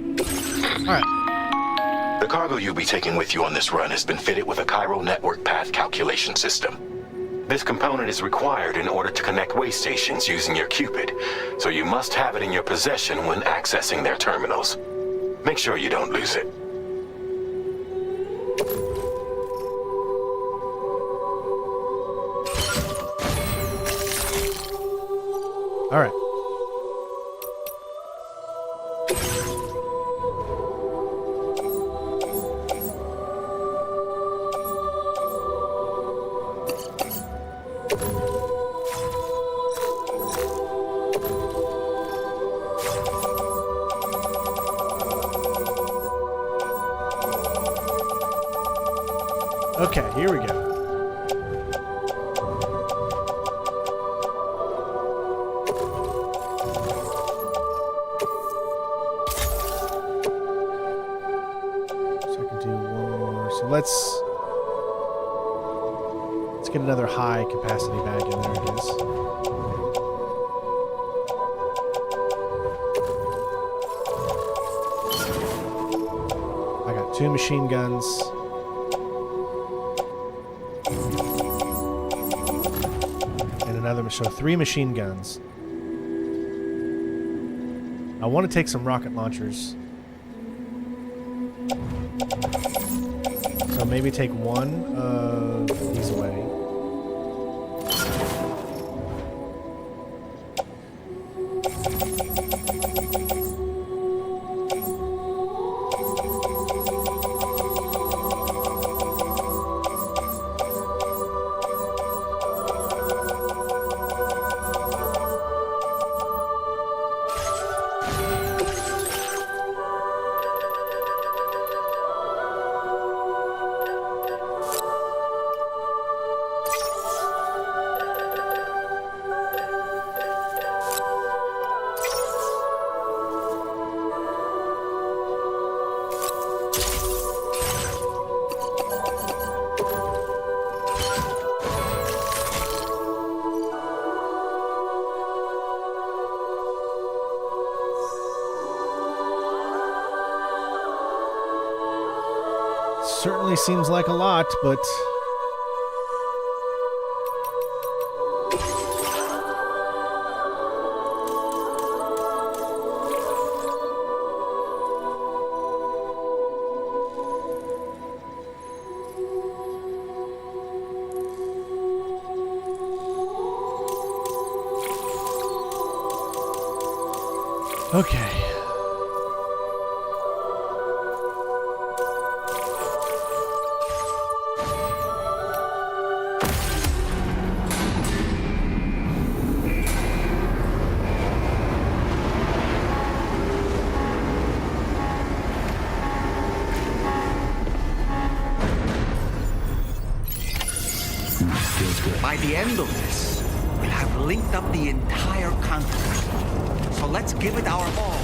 Alright. The cargo you'll be taking with you on this run has been fitted with a chiral network path calculation system. This component is required in order to connect way stations using your Cupid, so you must have it in your possession when accessing their terminals. Make sure you don't lose it. Alright. Okay, here we go. So I can do one more. So let's get another high capacity bag in there, I guess. I got 2 machine guns. And another, so 3 machine guns. I want to take some rocket launchers. So maybe take one of these away. Certainly seems like a lot, but okay. By the end of this, we'll have linked up the entire continent. So let's give it our all.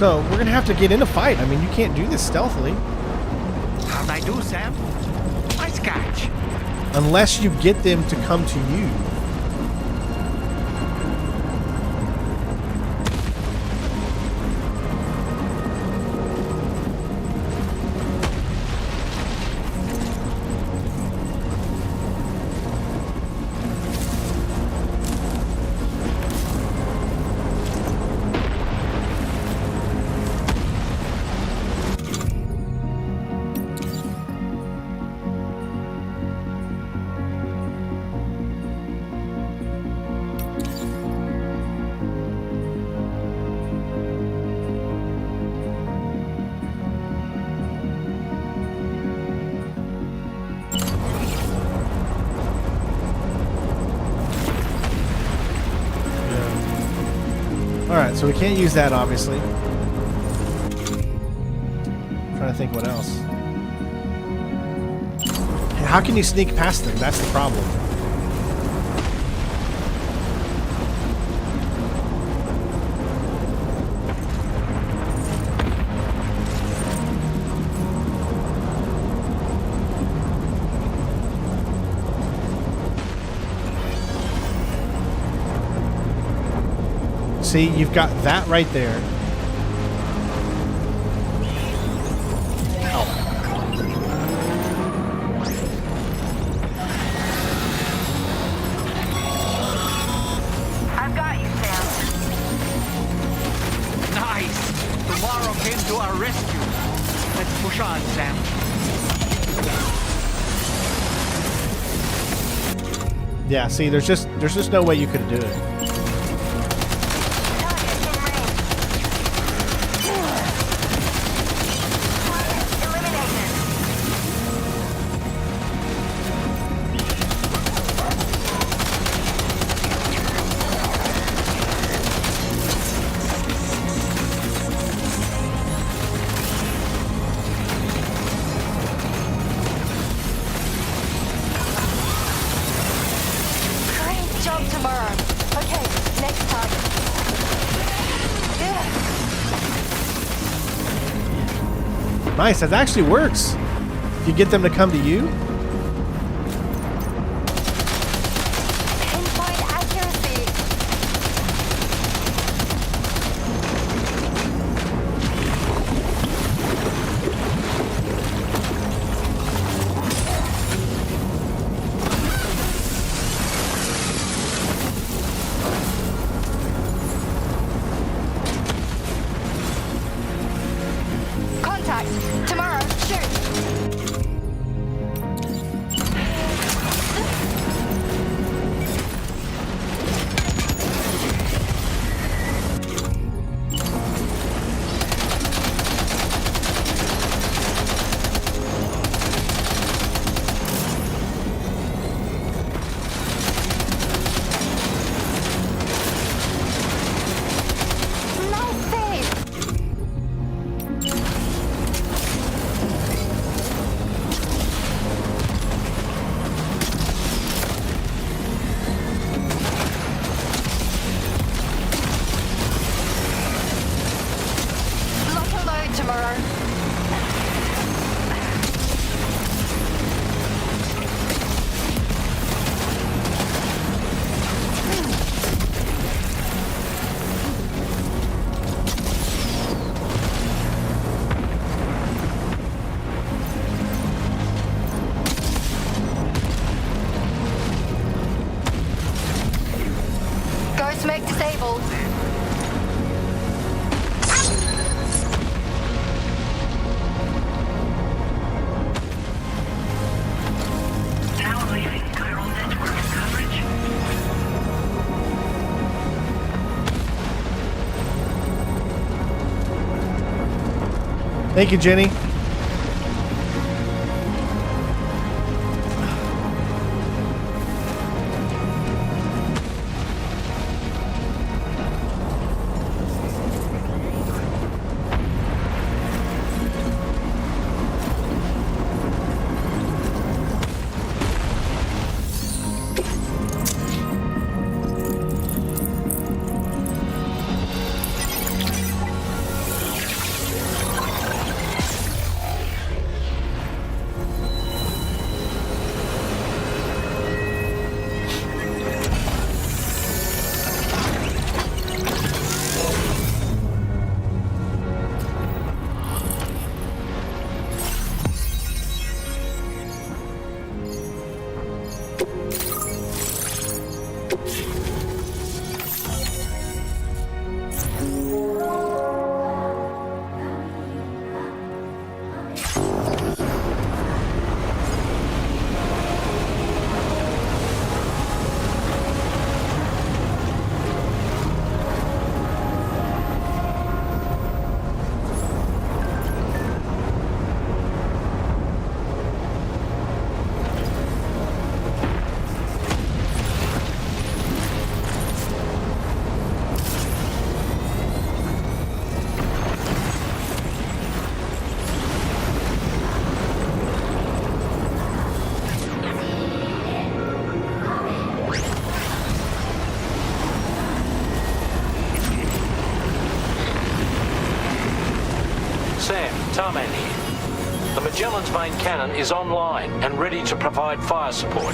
So we're gonna have to get in a fight. I mean, you can't do this stealthily. How'd I do, Sam? Nice catch. Unless you get them to come to you. Alright, so we can't use that, obviously. I'm trying to think what else. How can you sneak past them? That's the problem. See, you've got that right there. Oh. I've got you, Sam. Nice. Tomorrow came to our rescue. Let's push on, Sam. Yeah, see, there's just no way you could do it. Nice, that actually works. If you get them to come to you. Pinpoint accuracy. Tomorrow, shoot! Make disabled. Now leaving chiral network coverage. Thank you, Jenny. Tarman here. The Magellan's main cannon is online and ready to provide fire support.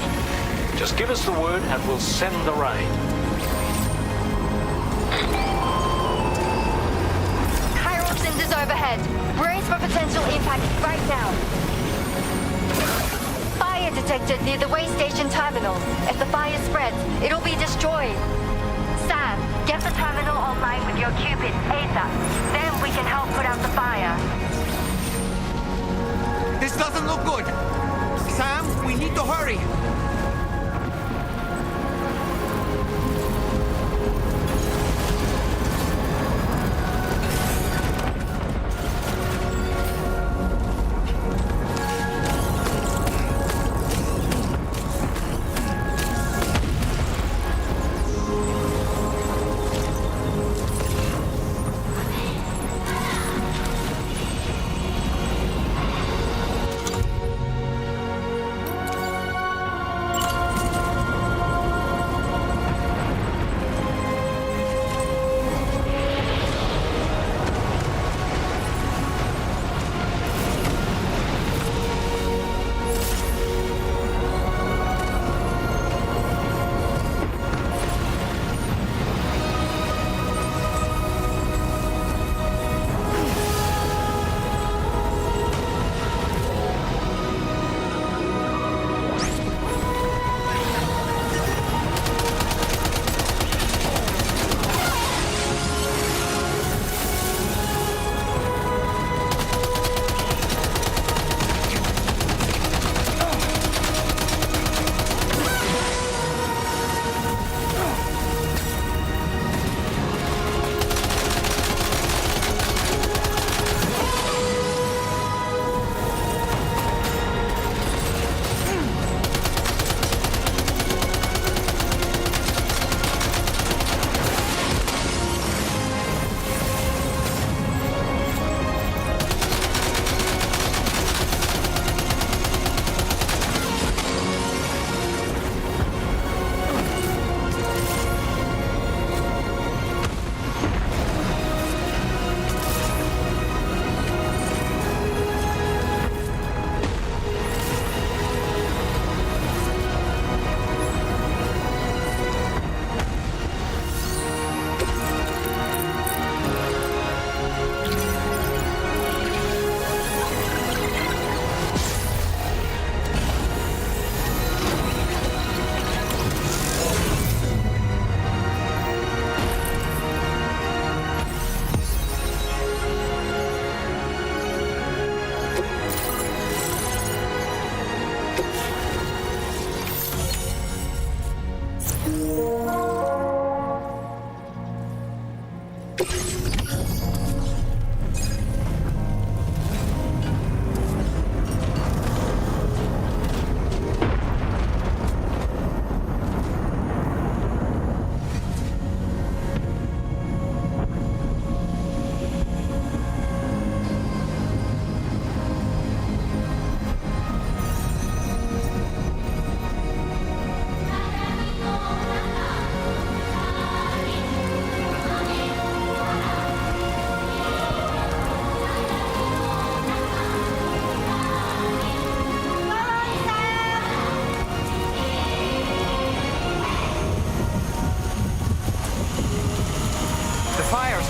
Just give us the word and we'll send the raid. Chiral cinders overhead. Brace for potential impact right now. Fire detected near the way station terminal. If the fire spreads, it'll be destroyed. Sam, get the terminal online with your Cupid ASAP. Then we can help put out the fire. This doesn't look good. Sam, we need to hurry.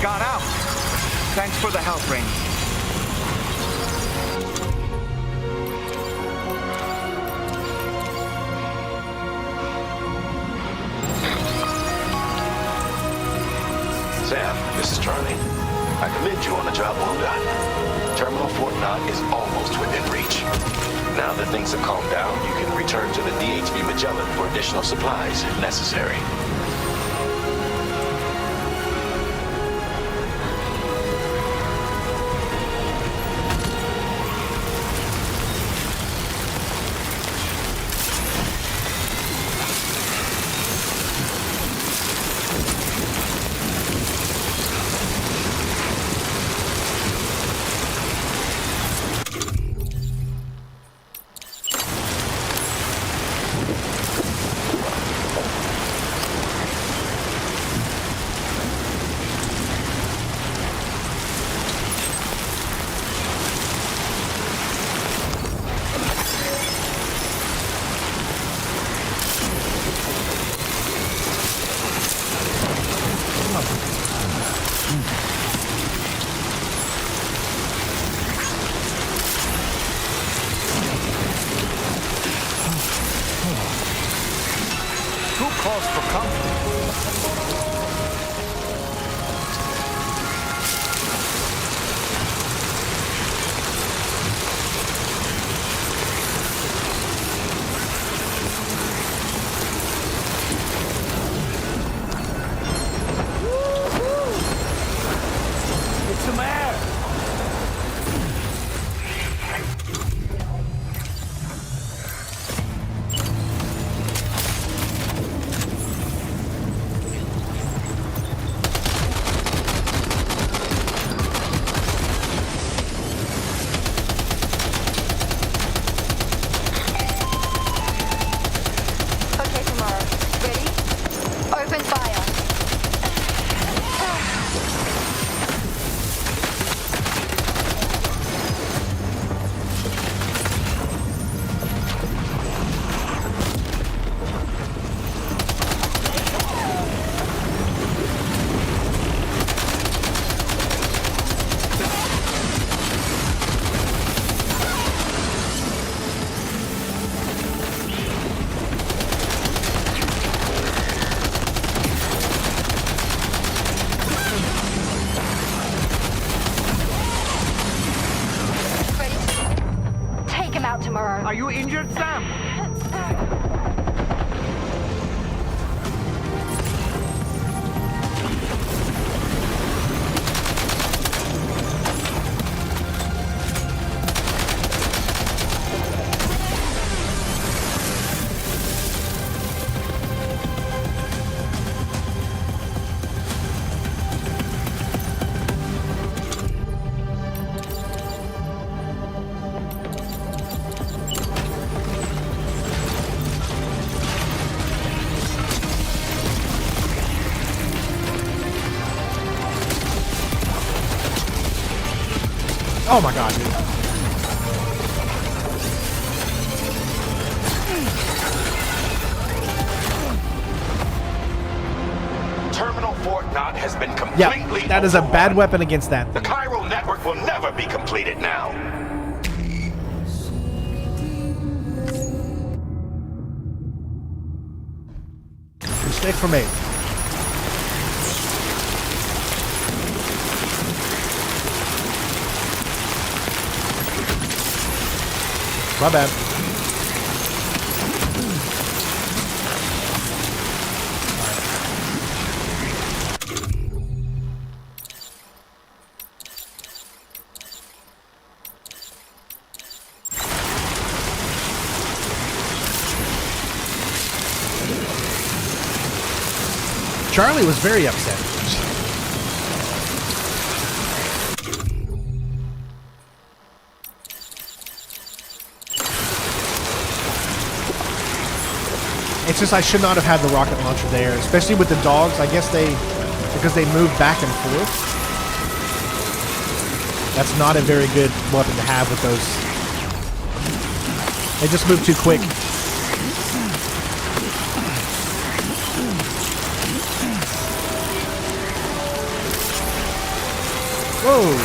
Got out. Thanks for the help, Rain. This is Charlie. I commend you on the job well done. Terminal Fort Knott is almost within reach. Now that things have calmed down, you can return to the DHV Magellan for additional supplies if necessary. Calls for comfort. Get some air. Are you injured, Sam? Oh my god, dude. Terminal Fort Knott has been completely Yeah, that is a bad weapon against that The thing. Cairo network will never be completed now. Mistake for me. My bad. Charlie was very upset. It's just I should not have had the rocket launcher there, especially with the dogs. I guess because they move back and forth. That's not a very good weapon to have with those. They just move too quick. Whoa.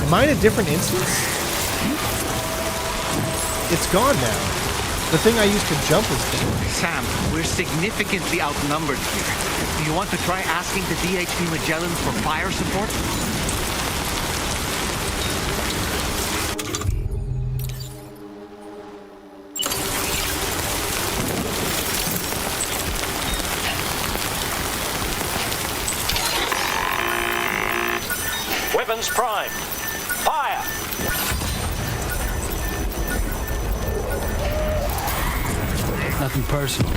Am I in a different instance? It's gone now. The thing I used to jump was dead. Sam, we're significantly outnumbered here. Do you want to try asking the DHV Magellan for fire support? Weapons prime. Fire! Nothing personal.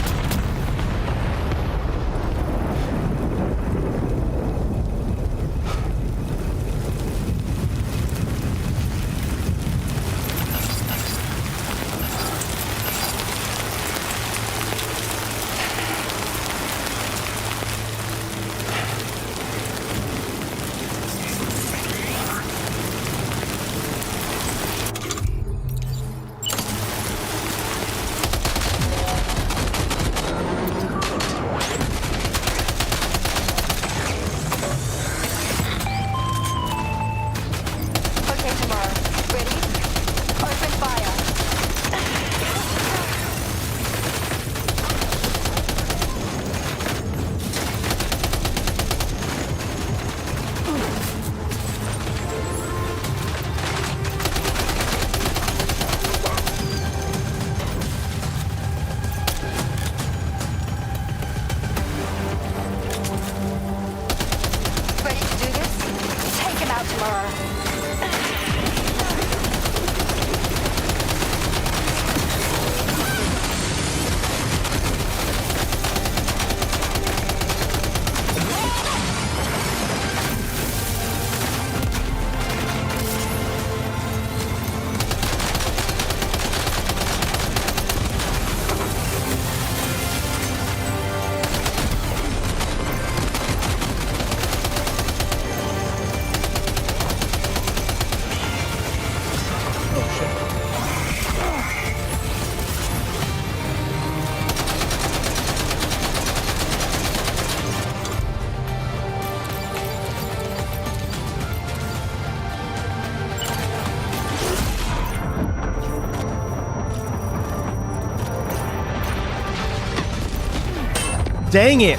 Dang it!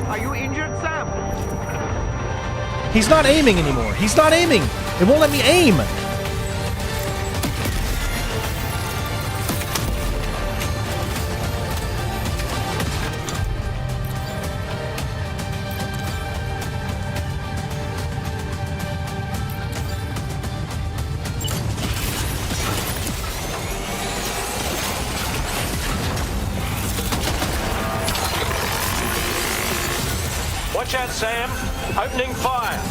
Are you injured, Sam? He's not aiming anymore. He's not aiming. It won't let me aim. Watch out, Sam. Opening fire.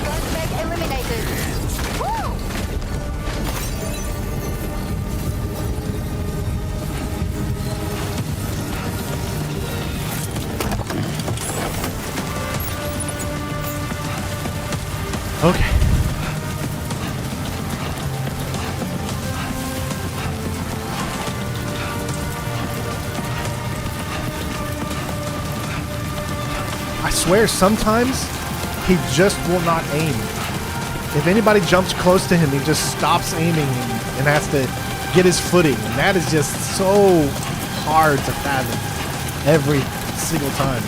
Gunmeg eliminated. Woo! Okay. I swear sometimes he just will not aim. If anybody jumps close to him, he just stops aiming and has to get his footing. And that is just so hard to fathom every single time.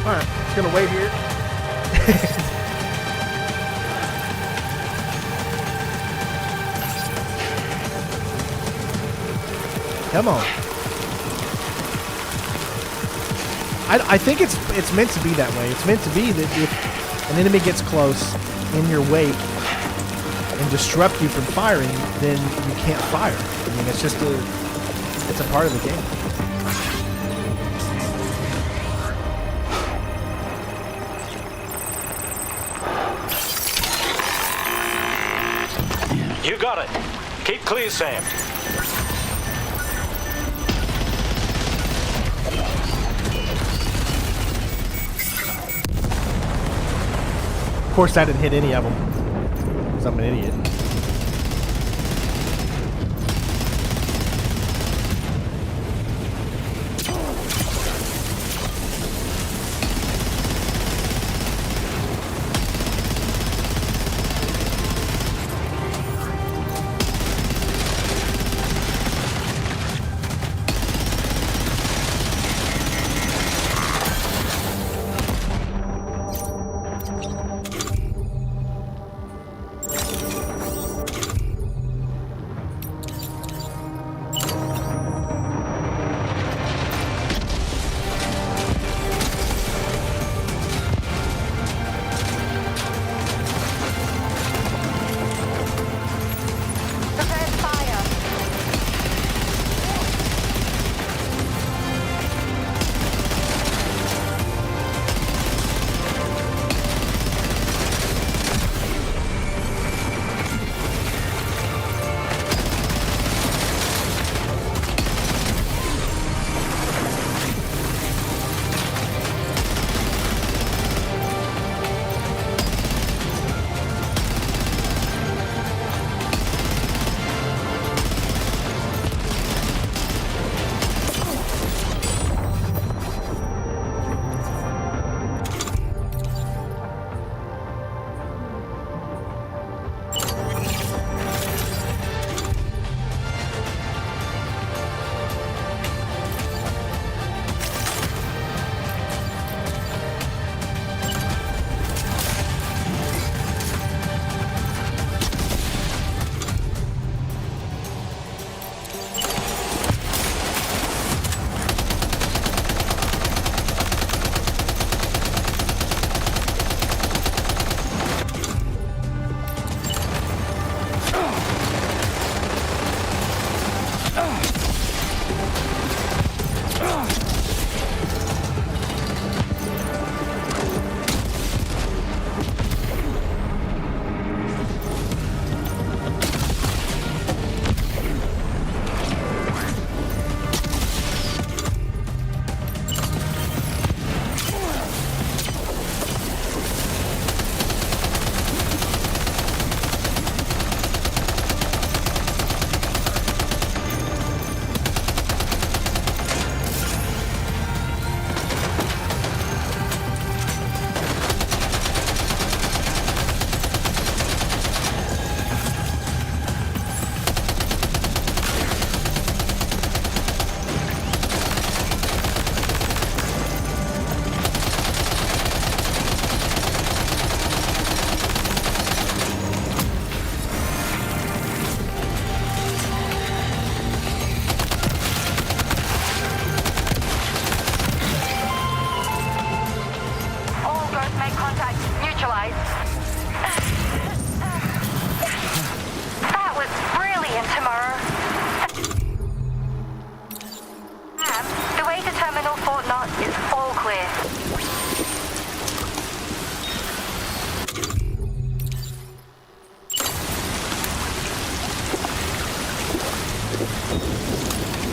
Alright, just gonna wait here. Come on. I think it's meant to be that way. It's meant to be that if an enemy gets close in your wake, and disrupt you from firing, then you can't fire. I mean, it's a part of the game. You got it. Keep clear, Sam. Of course, I didn't hit any of them, because I'm an idiot.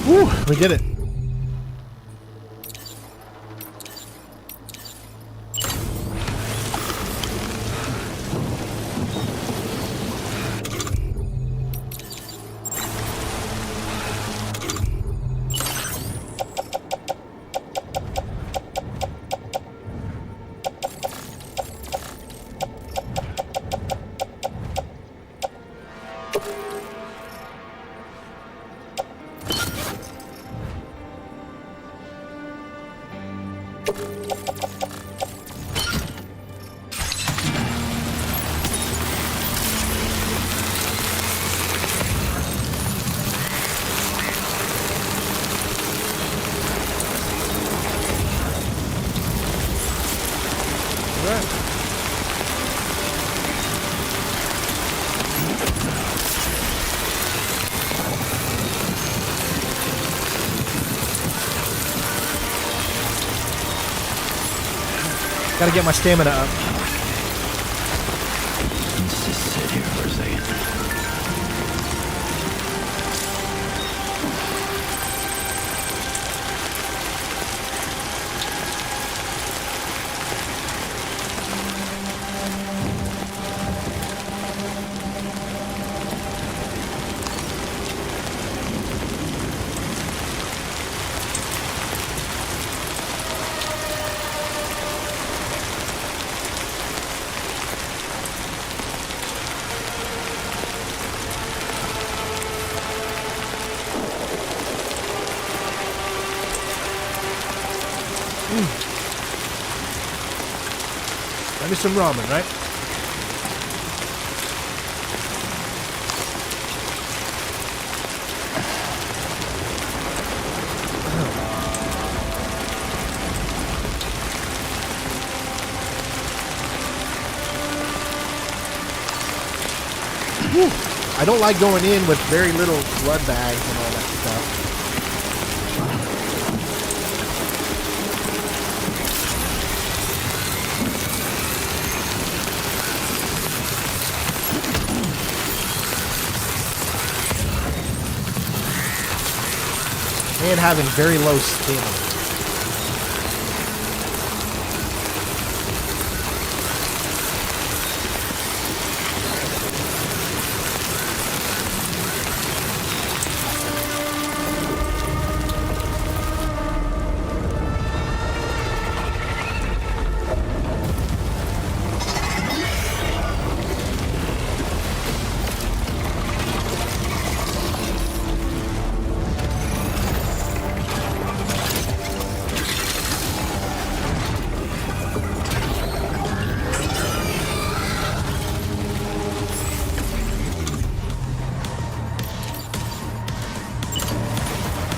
Woo, we did it. Gotta get my stamina up. Let's just sit here for a second. Maybe some ramen, right? Whew. I don't like going in with very little blood bags and all that stuff. And having very low stamina.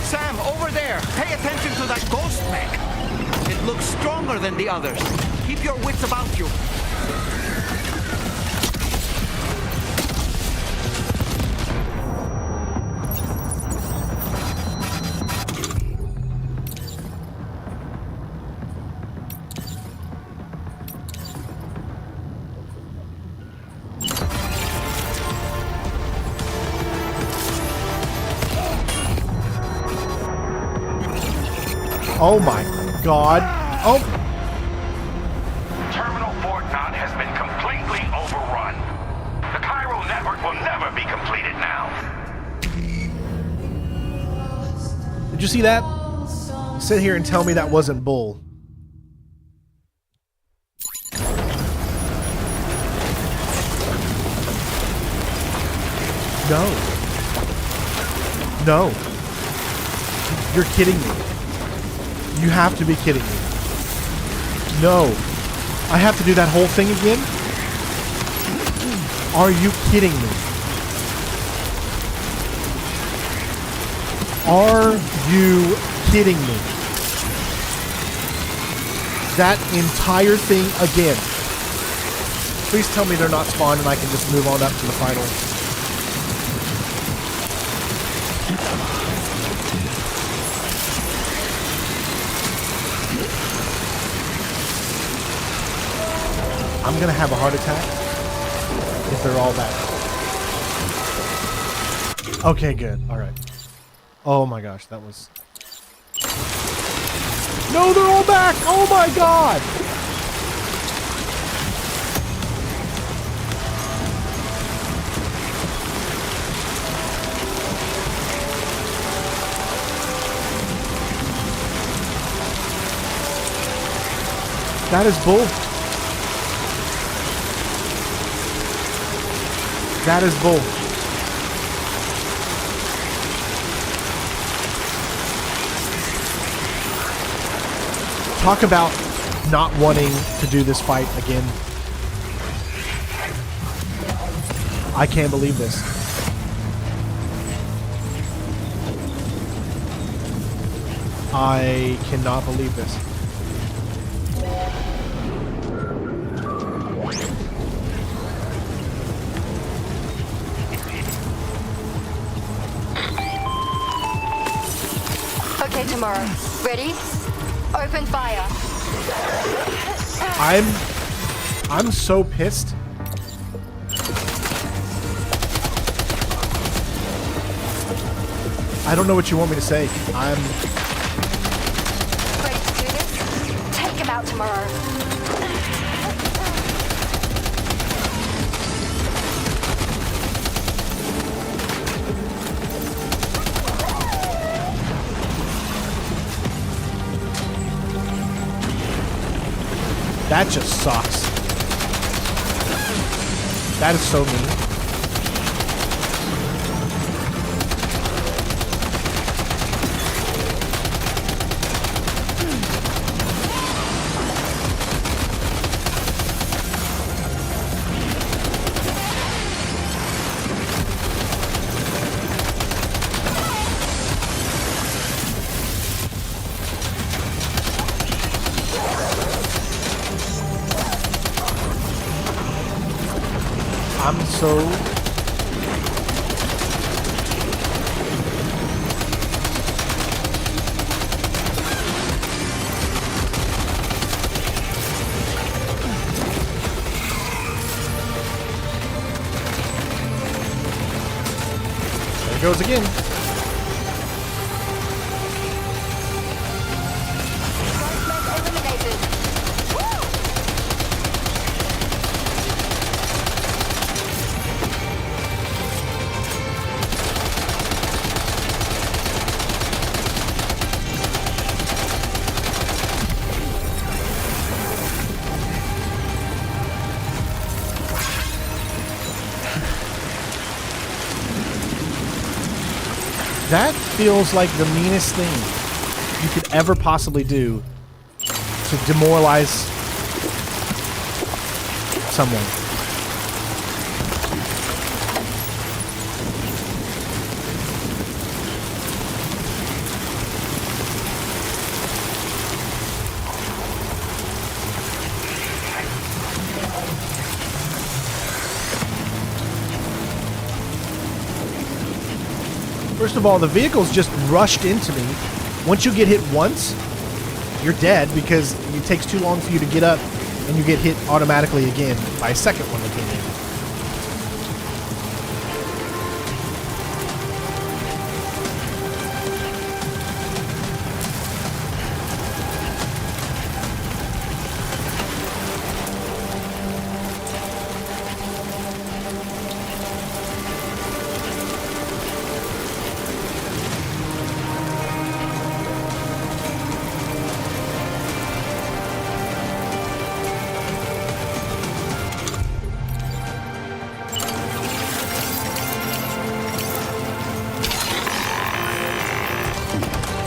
Sam, over there! Pay attention to that ghost mech! It looks stronger than the others. Keep your wits about you. Oh my god. Oh. Terminal Fort Knott has been completely overrun. The Cairo network will never be completed now. Did you see that? Sit here and tell me that wasn't bull. No. No. You're kidding me. You have to be kidding me. No. I have to do that whole thing again? Are you kidding me? Are you kidding me? That entire thing again. Please tell me they're not spawned and I can just move on up to the final. I'm gonna have a heart attack if they're all back. Okay, good. All right. Oh my gosh, that was... No, they're all back! Oh my god! That is bull. That is bull. Talk about not wanting to do this fight again. I can't believe this. I cannot believe this. Okay, tomorrow. Ready? Open fire. I'm so pissed. I don't know what you want me to say. I'm Ready to do this? Take him out tomorrow. That just sucks. That is so mean. I'm so... There it goes again. That feels like the meanest thing you could ever possibly do to demoralize someone. First of all, the vehicles just rushed into me. Once you get hit once, you're dead because it takes too long for you to get up and you get hit automatically again by a second one that came in.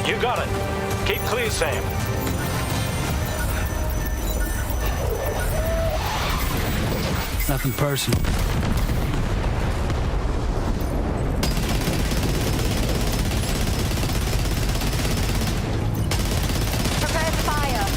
You got it. Keep clear, Sam. Nothing personal. Prepare to fire.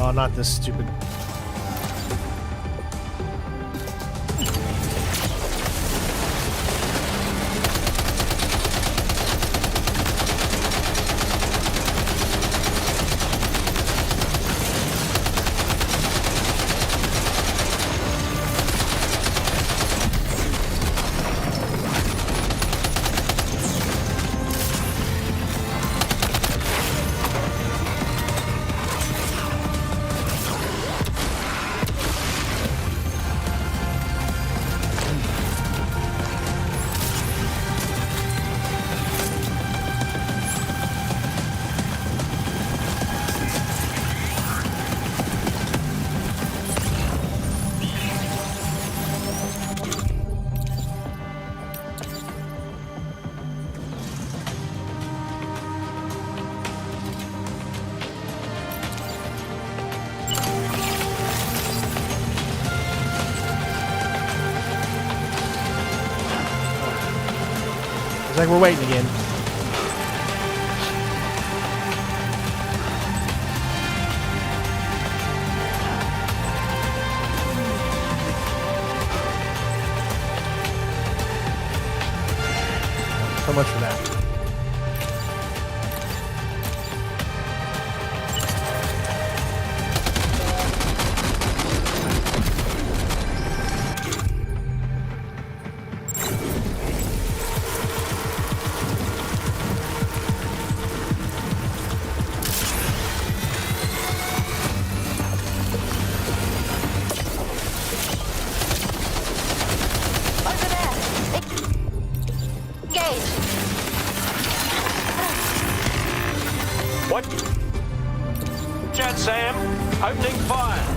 Oh, not this stupid... like we're waiting again. So much for that. What? Chat, Sam. Opening fire.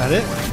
That it?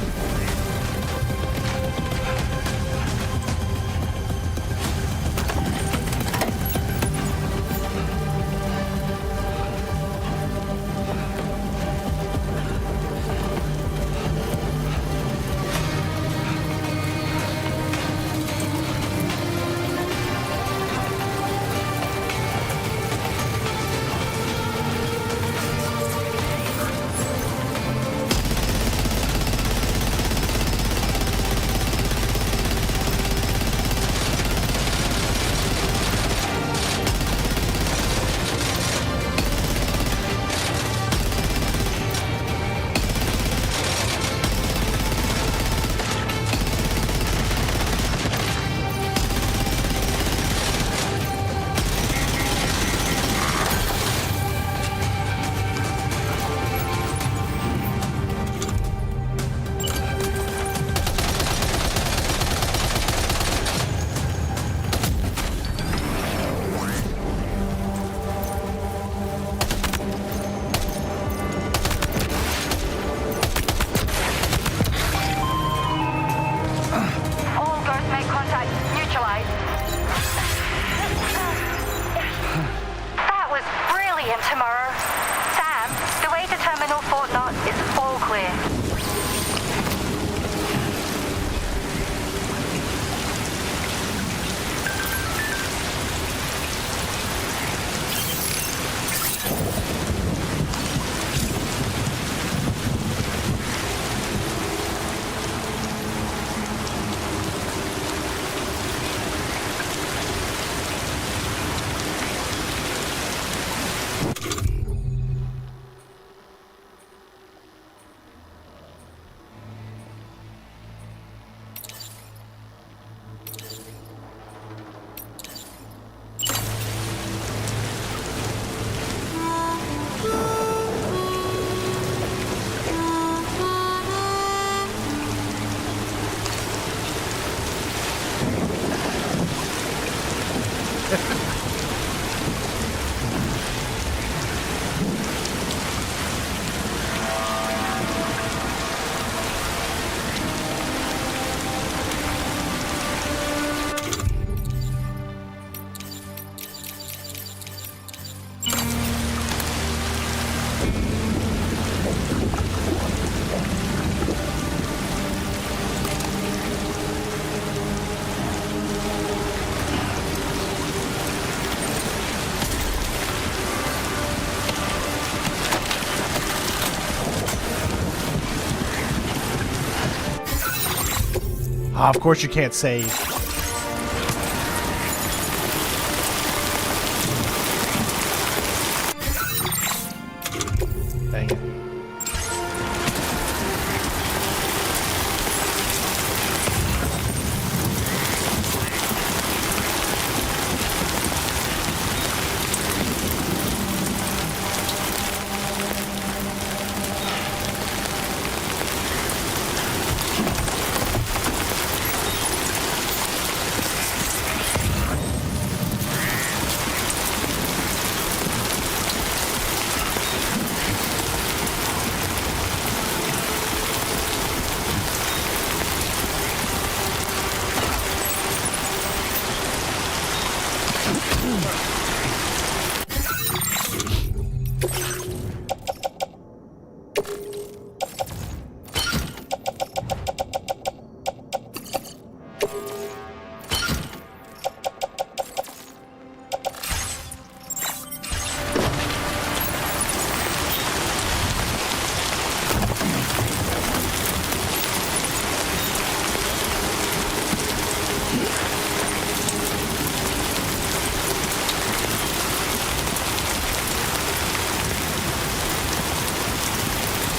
Of course you can't save. Dang it.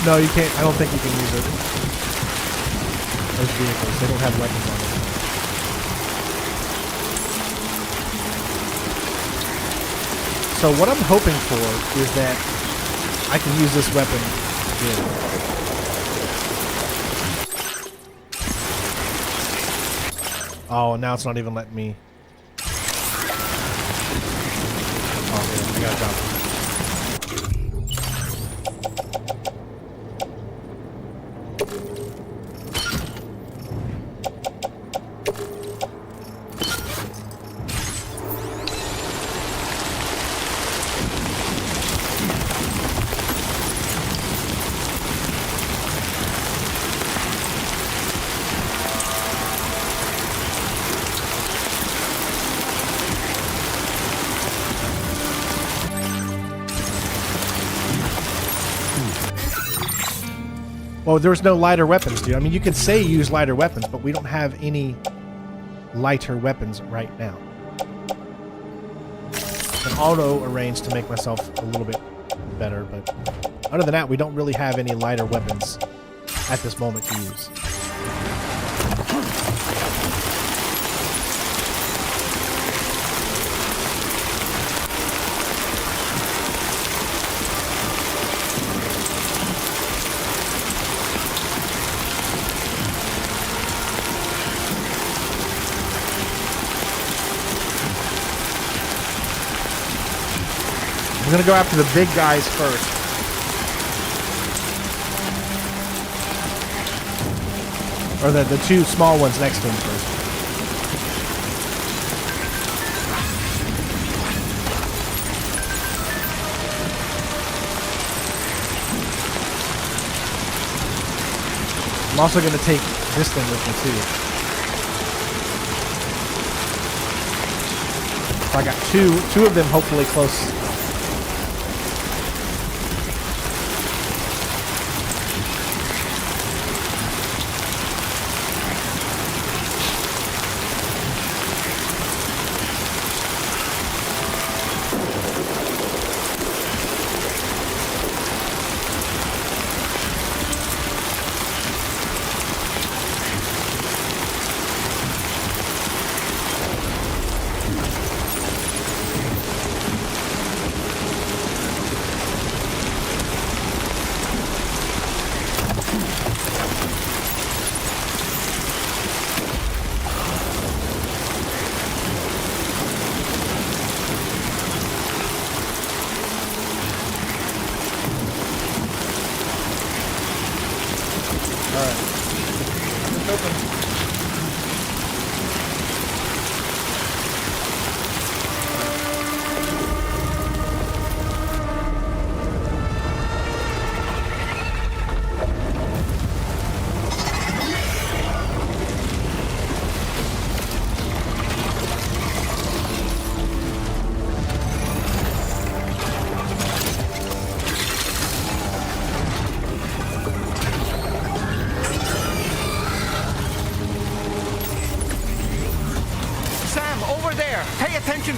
No, you can't. I don't think you can use it. Those vehicles, they don't have weapons on them. So what I'm hoping for is that I can use this weapon again. Oh, now it's not even letting me. Oh, man, I gotta drop it. Well, there's no lighter weapons, dude. I mean, you can say use lighter weapons, but we don't have any lighter weapons right now. I can auto-arrange to make myself a little bit better, but other than that, we don't really have any lighter weapons at this moment to use. I'm gonna go after the big guys first. Or the two small ones next to him first. I'm also gonna take this thing with me too. So I got two of them hopefully close.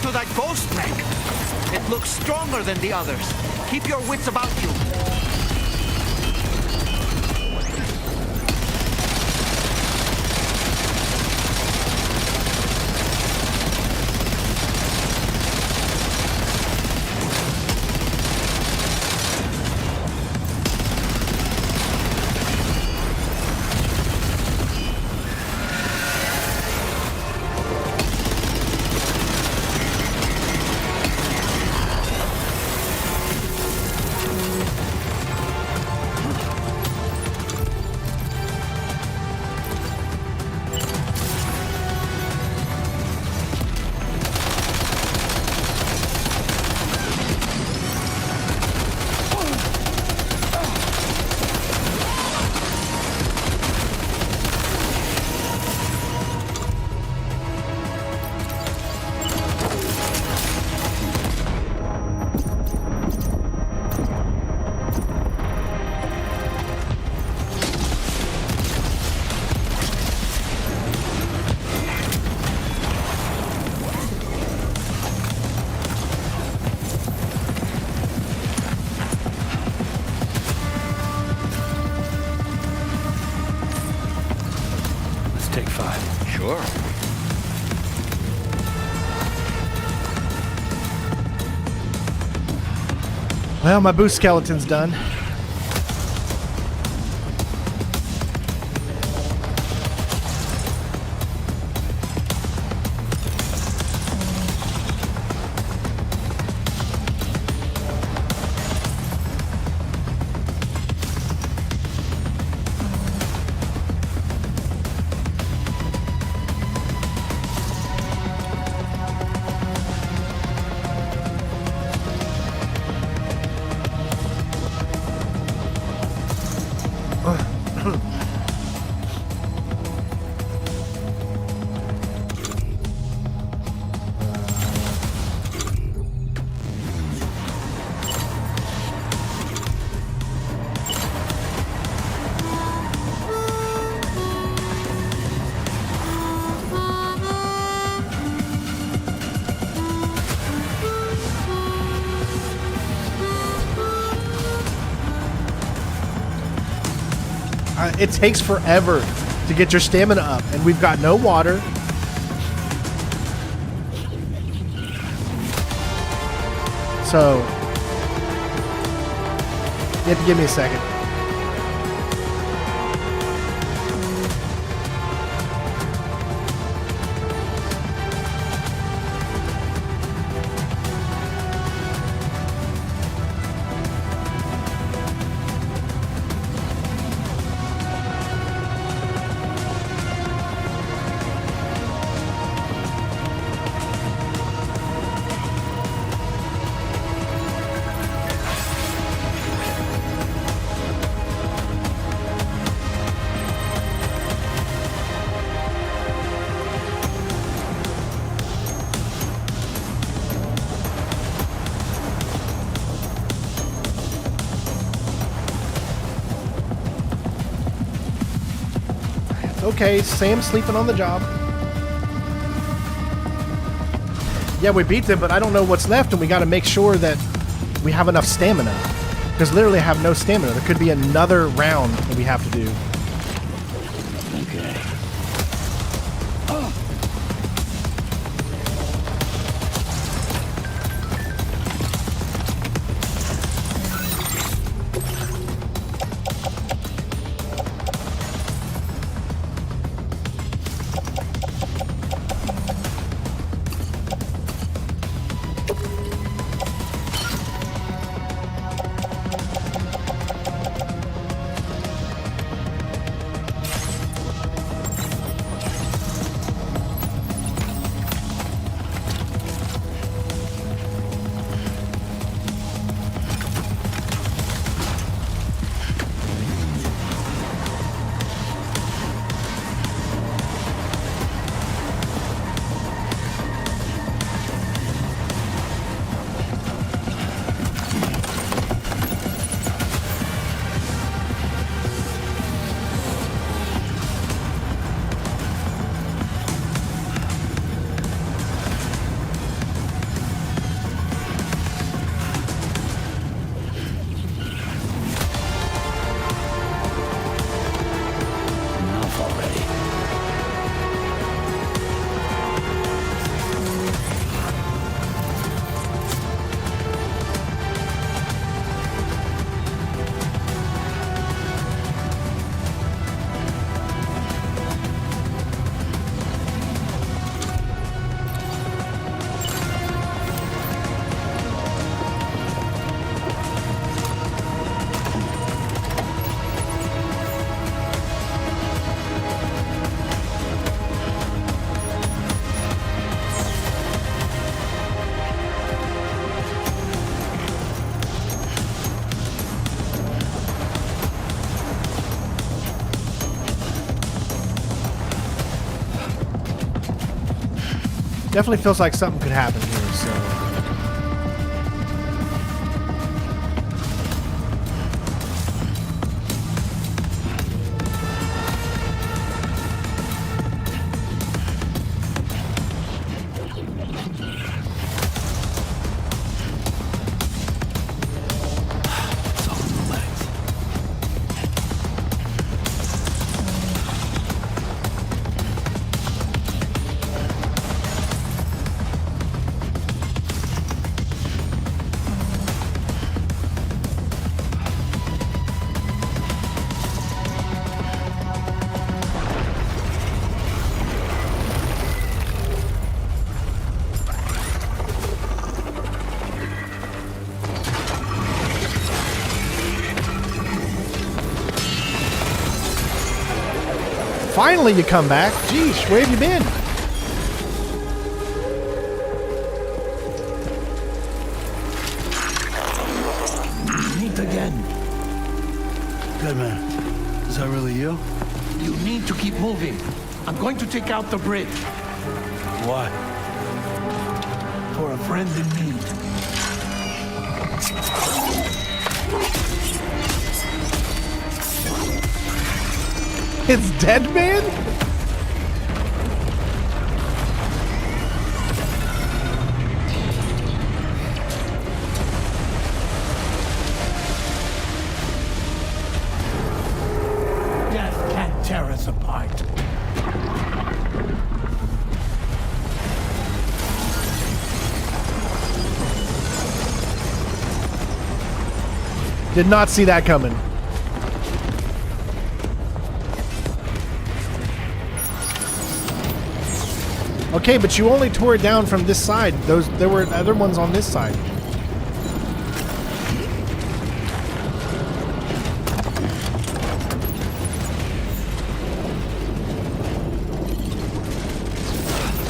To that ghost tank. It looks stronger than the others. Keep your wits about you. Sure. Well, my boost skeleton's done. It takes forever to get your stamina up, and we've got no water. So, you have to give me a second. Okay, Sam's sleeping on the job. Yeah, we beat them, but I don't know what's left, and we got to make sure that we have enough stamina. Because literally I have no stamina. There could be another round that we have to do. Okay. Definitely feels like something could happen here, so... Finally you come back. Jeez, where have you been? Meet again. Good man. Is that really you? You need to keep moving. I'm going to take out the bridge. Why? For a friend in need. It's dead man? Death can't tear us apart. Did not see that coming. Okay, but you only tore it down from this side. There were other ones on this side.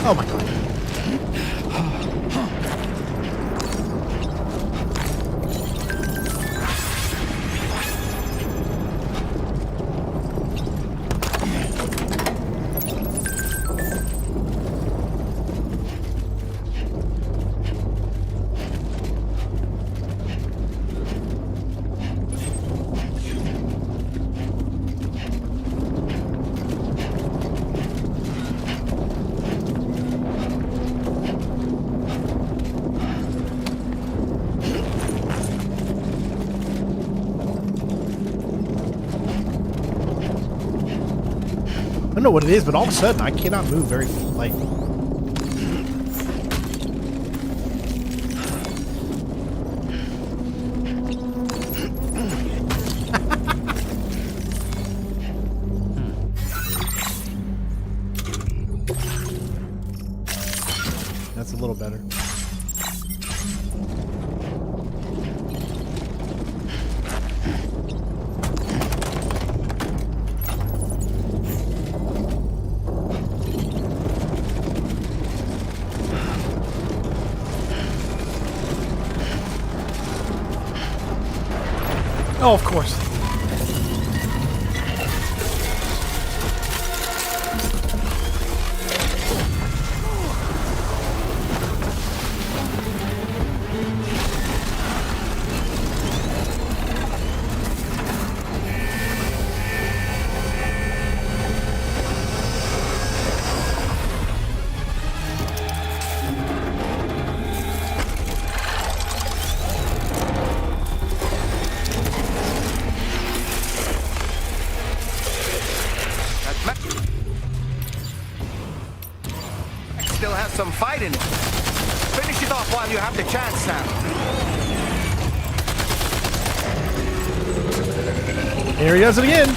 Oh my god. I don't know what it is, but all of a sudden I cannot move very, like... That's a little better. Oh, of course. Still has some fight in it. Finish it off while you have the chance, Sam. Here he does it again.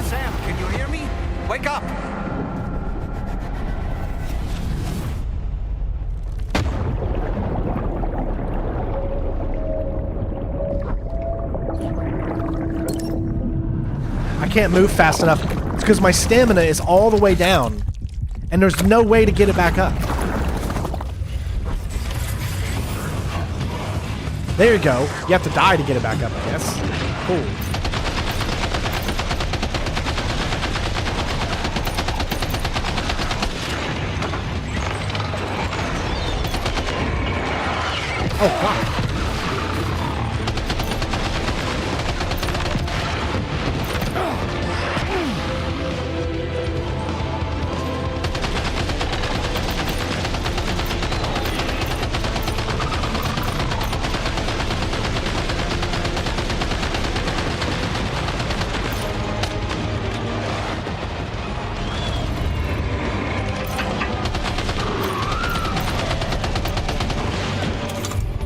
Sam, can you hear me? Wake up! I can't move fast enough. It's because my stamina is all the way down. And there's no way to get it back up. There you go. You have to die to get it back up, I guess. Cool. Oh, God.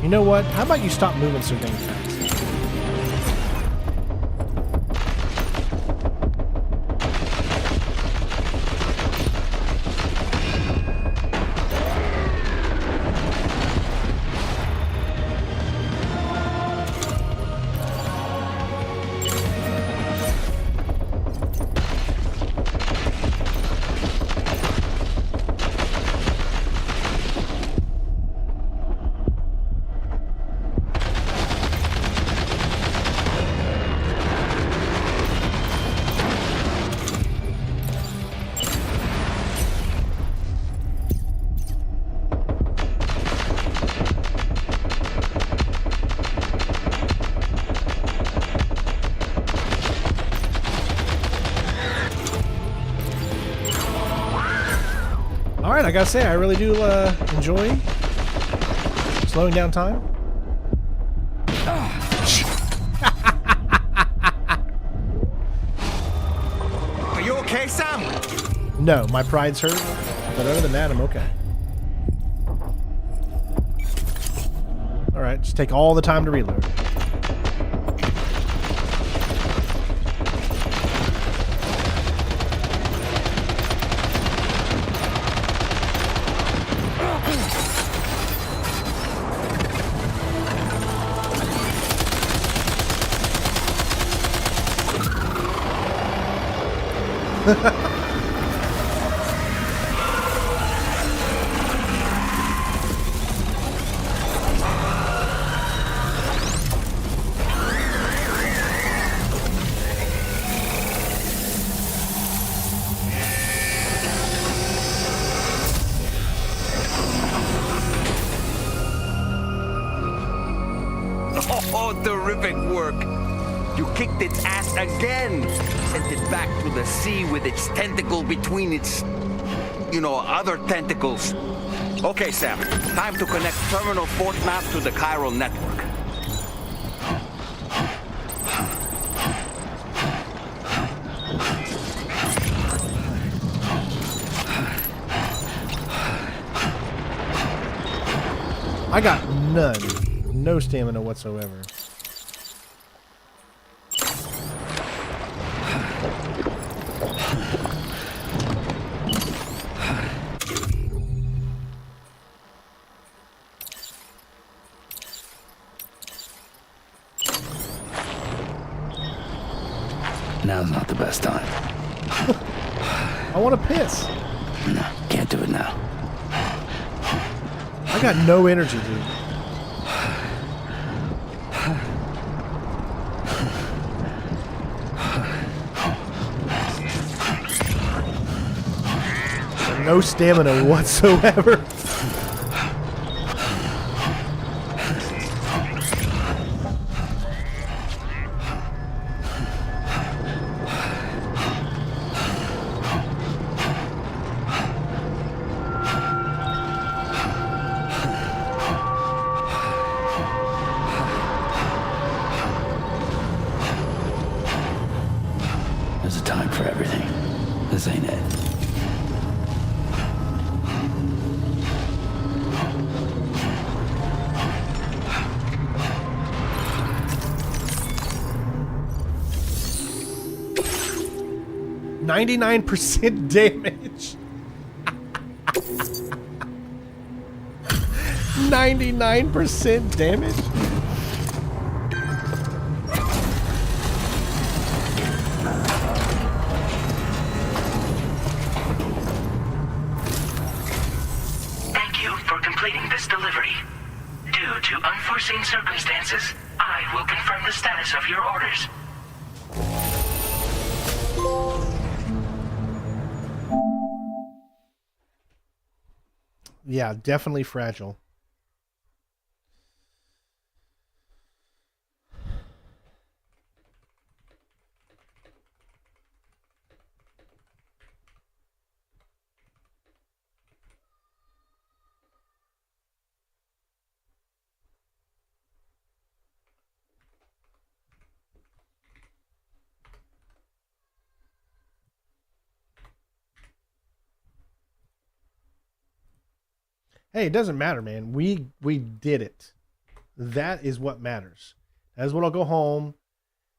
You know what? How about you stop moving so dang fast? All right, I gotta say, I really do enjoy slowing down time. Are you okay, Sam? No, my pride's hurt, but other than that, I'm okay. All right, just take all the time to reload. Oh, terrific work. You kicked its ass again. Sent it back to the sea with its tentacle between its, other tentacles. Okay, Sam. Time to connect Terminal Fort Map to the chiral network. I got none. No stamina whatsoever. Now's not the best time. I want to piss. No, can't do it now. I got no energy, dude. No stamina whatsoever. There's a time for everything. This ain't it. %99 damage. 99% damage. Thank you for completing this delivery. Due to unforeseen circumstances, I will confirm the status of your orders. Yeah, definitely fragile. Hey, it doesn't matter, man. We did it. That is what matters. That is what I'll go home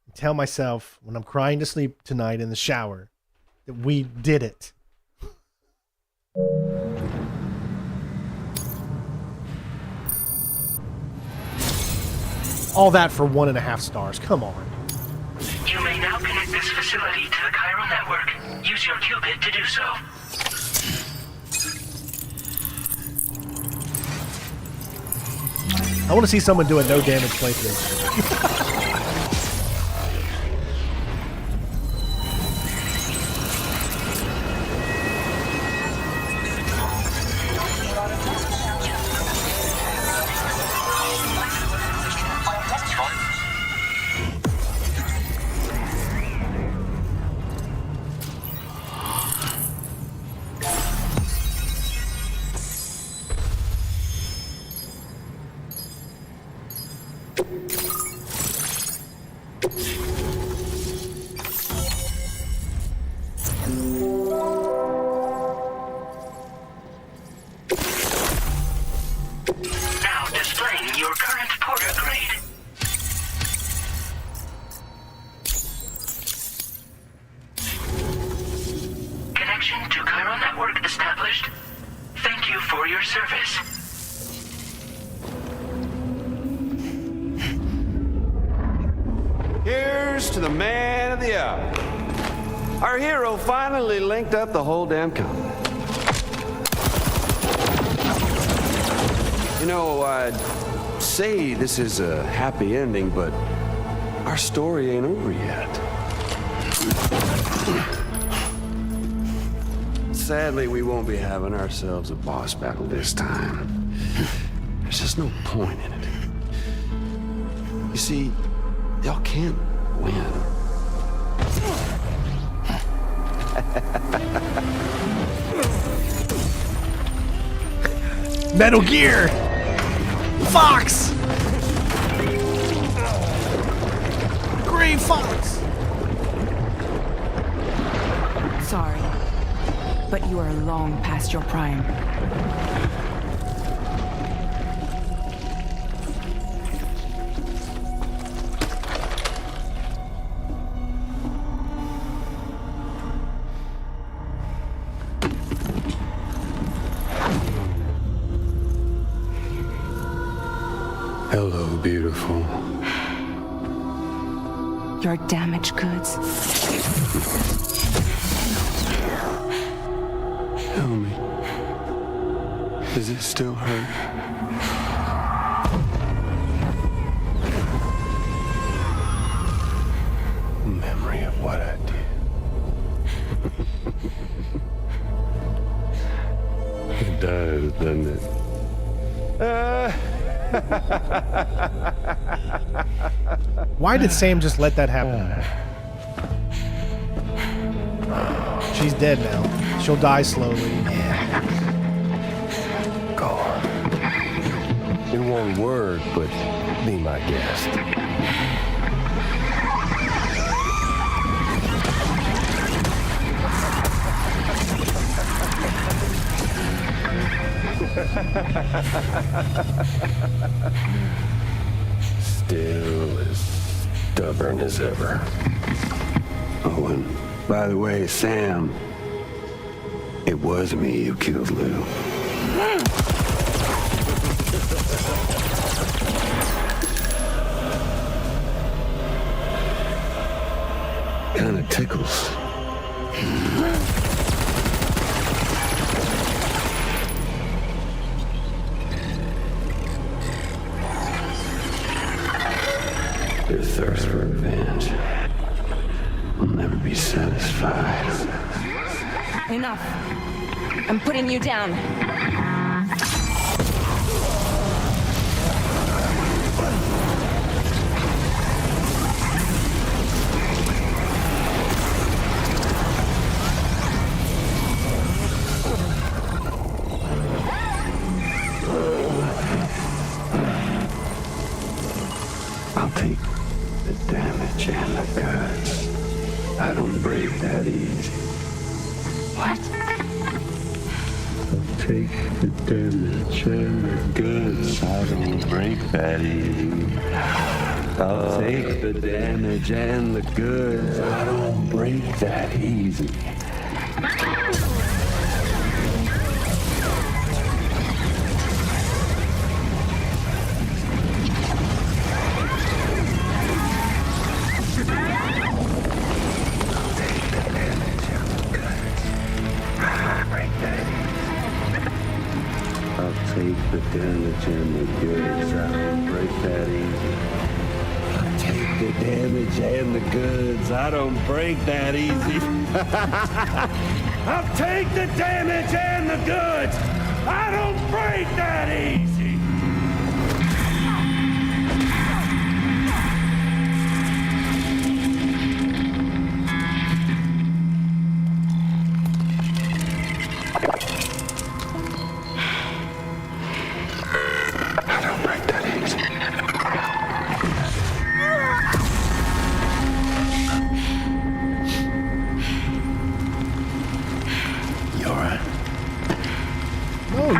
and tell myself when I'm crying to sleep tonight in the shower, that we did it. All that for 1.5 stars. Come on. You may now connect this facility to the chiral network. Use your qubit to do so. I want to see someone do a no damage playthrough. Now displaying your current porter grade. Connection to Chiral Network established. Thank you for your service. Here's to the man of the hour. Our hero finally linked up the whole damn company. You know, I'd say this is a happy ending, but our story ain't over yet. Sadly, we won't be having ourselves a boss battle this time. There's just no point in it. You see, y'all can't win. Metal Gear! Fox! Gray Fox! Sorry, but you are long past your prime. Hello, beautiful. Your damaged goods. Tell me, does it still hurt? Memory of what I did. It does, doesn't it? Why did Sam just let that happen? She's dead now. She'll die slowly. Go on. In one word, but be my guest. Still as stubborn as ever. Oh, and by the way, Sam, it was me who killed Lou. Kinda tickles. Your thirst for revenge will never be satisfied. Enough. I'm putting you down. I'll take the damage and the goods. I don't break that easy. What? I'll take the damage and the goods. I don't break that easy. I'll take the damage and the goods. I don't break that easy. Take the damage and the goods. I don't break that easy. I'll take the damage and the goods. I don't break that easy. I'll take the damage and the goods. I don't break that easy.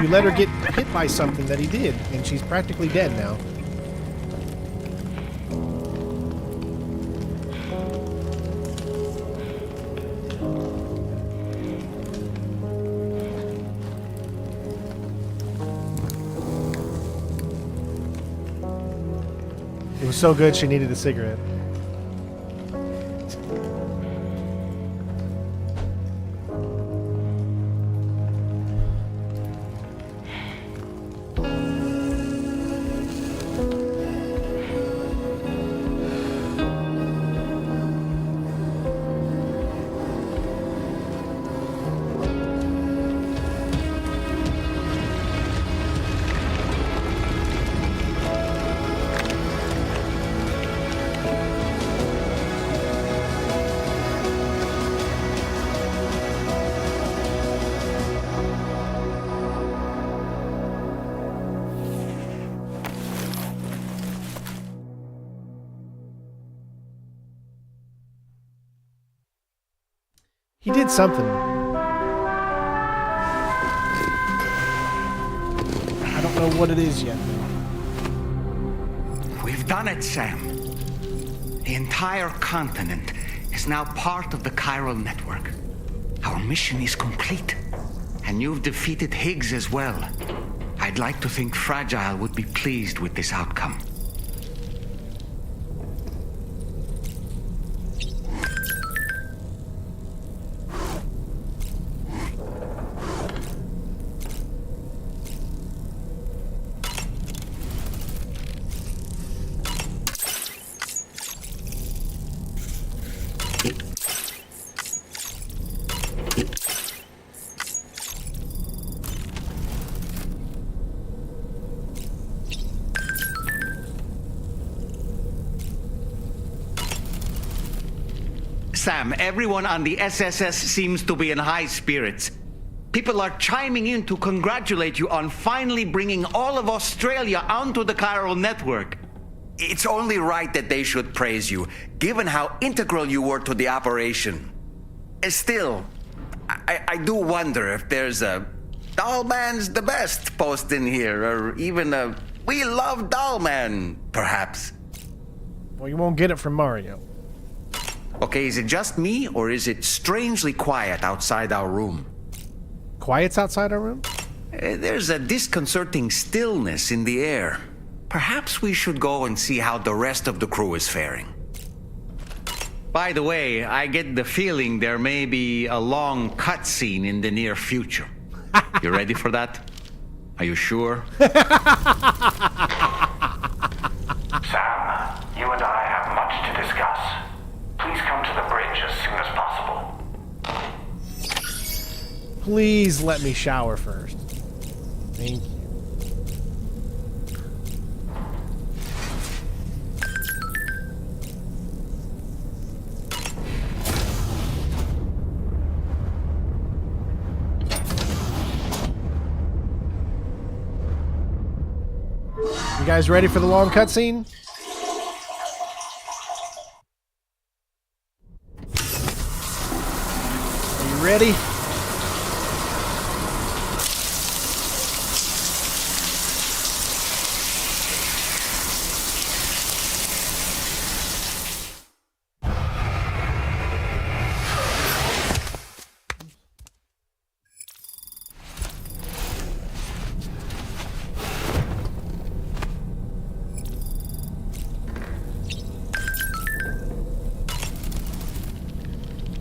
you let her get hit by something that he did, and she's practically dead now. It was so good she needed a cigarette. He did something. I don't know what it is yet, though. We've done it, Sam. The entire continent is now part of the chiral network. Our mission is complete. And you've defeated Higgs as well. I'd like to think Fragile would be pleased with this outcome. Sam, everyone on the SSS seems to be in high spirits. People are chiming in to congratulate you on finally bringing all of Australia onto the chiral network. It's only right that they should praise you, given how integral you were to the operation. Still, I do wonder if there's a Dollman's the best post in here, or even a We Love Dollman, perhaps. Well, you won't get it from Mario. Okay, is it just me, or is it strangely quiet outside our room? Quiet's outside our room? There's a disconcerting stillness in the air. Perhaps we should go and see how the rest of the crew is faring. By the way, I get the feeling there may be a long cutscene in the near future. You ready for that? Are you sure? Sam, you and I have much to discuss. Please come to the bridge as soon as possible. Please let me shower first. Thank you. You guys ready for the long cutscene? Are you ready?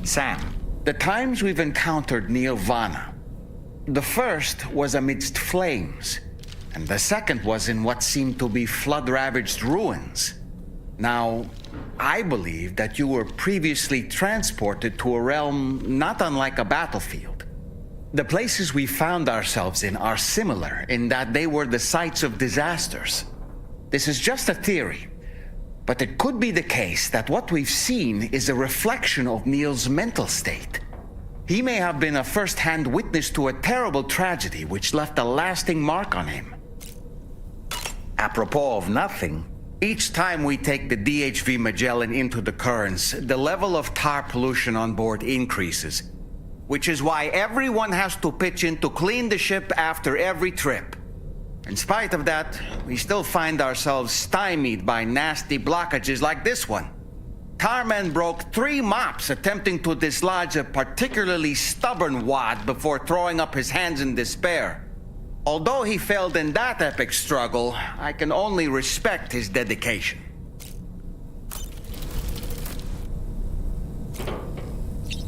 Sam, the times we've encountered Nirvana, the first was amidst flames, and the second was in what seemed to be flood-ravaged ruins. Now, I believe that you were previously transported to a realm not unlike a battlefield. The places we found ourselves in are similar in that they were the sites of disasters. This is just a theory, but it could be the case that what we've seen is a reflection of Neil's mental state. He may have been a first-hand witness to a terrible tragedy which left a lasting mark on him. Apropos of nothing, each time we take the DHV Magellan into the currents, the level of tar pollution on board increases. which is why everyone has to pitch in to clean the ship after every trip. In spite of that, we still find ourselves stymied by nasty blockages like this one. Tarman broke 3 mops attempting to dislodge a particularly stubborn wad before throwing up his hands in despair. Although he failed in that epic struggle, I can only respect his dedication.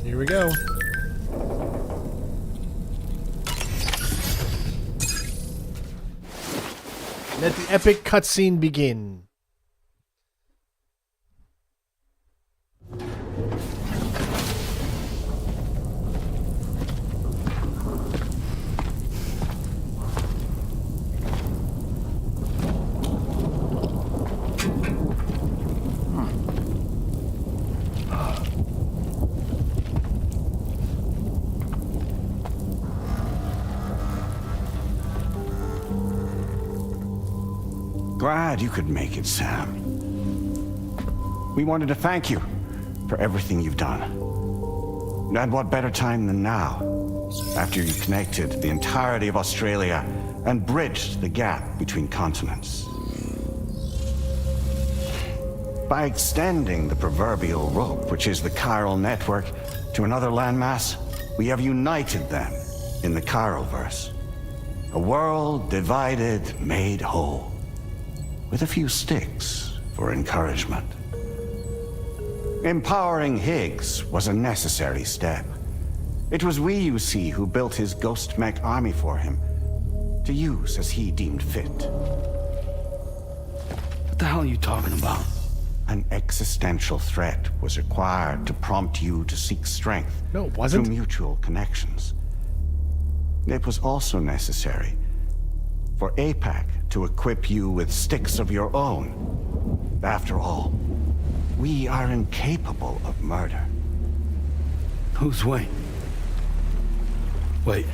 Here we go. Let the epic cutscene begin. Glad you could make it, Sam. We wanted to thank you for everything you've done. And what better time than now, after you connected the entirety of Australia and bridged the gap between continents. By extending the proverbial rope, which is the chiral network, to another landmass, we have united them in the Chiroverse. A world divided, made whole. With a few sticks for encouragement. Empowering Higgs was a necessary step. It was we, you see, who built his ghost mech army for him, to use as he deemed fit. What the hell are you talking about? An existential threat was required to prompt you to seek strength through mutual connections. It was also necessary for APAC to equip you with sticks of your own. After all, we are incapable of murder. Who's Wayne? Wait.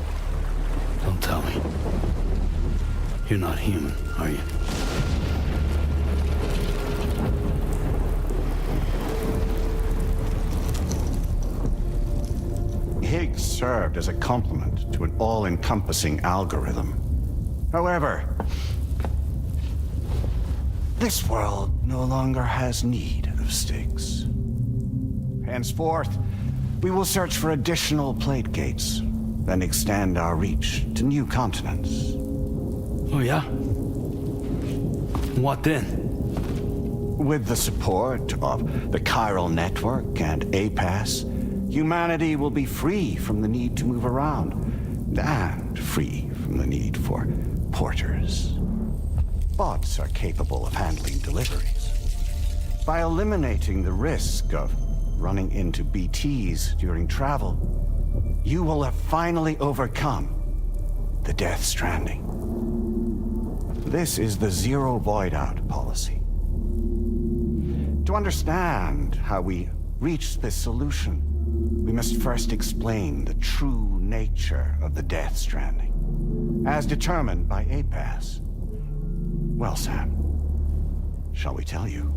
Don't tell me. You're not human, are you? Higgs served as a complement to an all-encompassing algorithm. However, this world no longer has need of sticks. Henceforth, we will search for additional plate gates, then extend our reach to new continents. Oh yeah? What then? With the support of the chiral network and APAS, humanity will be free from the need to move around, and free from the need for porters. Bots are capable of handling deliveries. By eliminating the risk of running into BTs during travel, you will have finally overcome the Death Stranding. This is the zero void out policy. To understand how we reached this solution, we must first explain the true nature of the Death Stranding, as determined by APAS. Well, Sam, shall we tell you?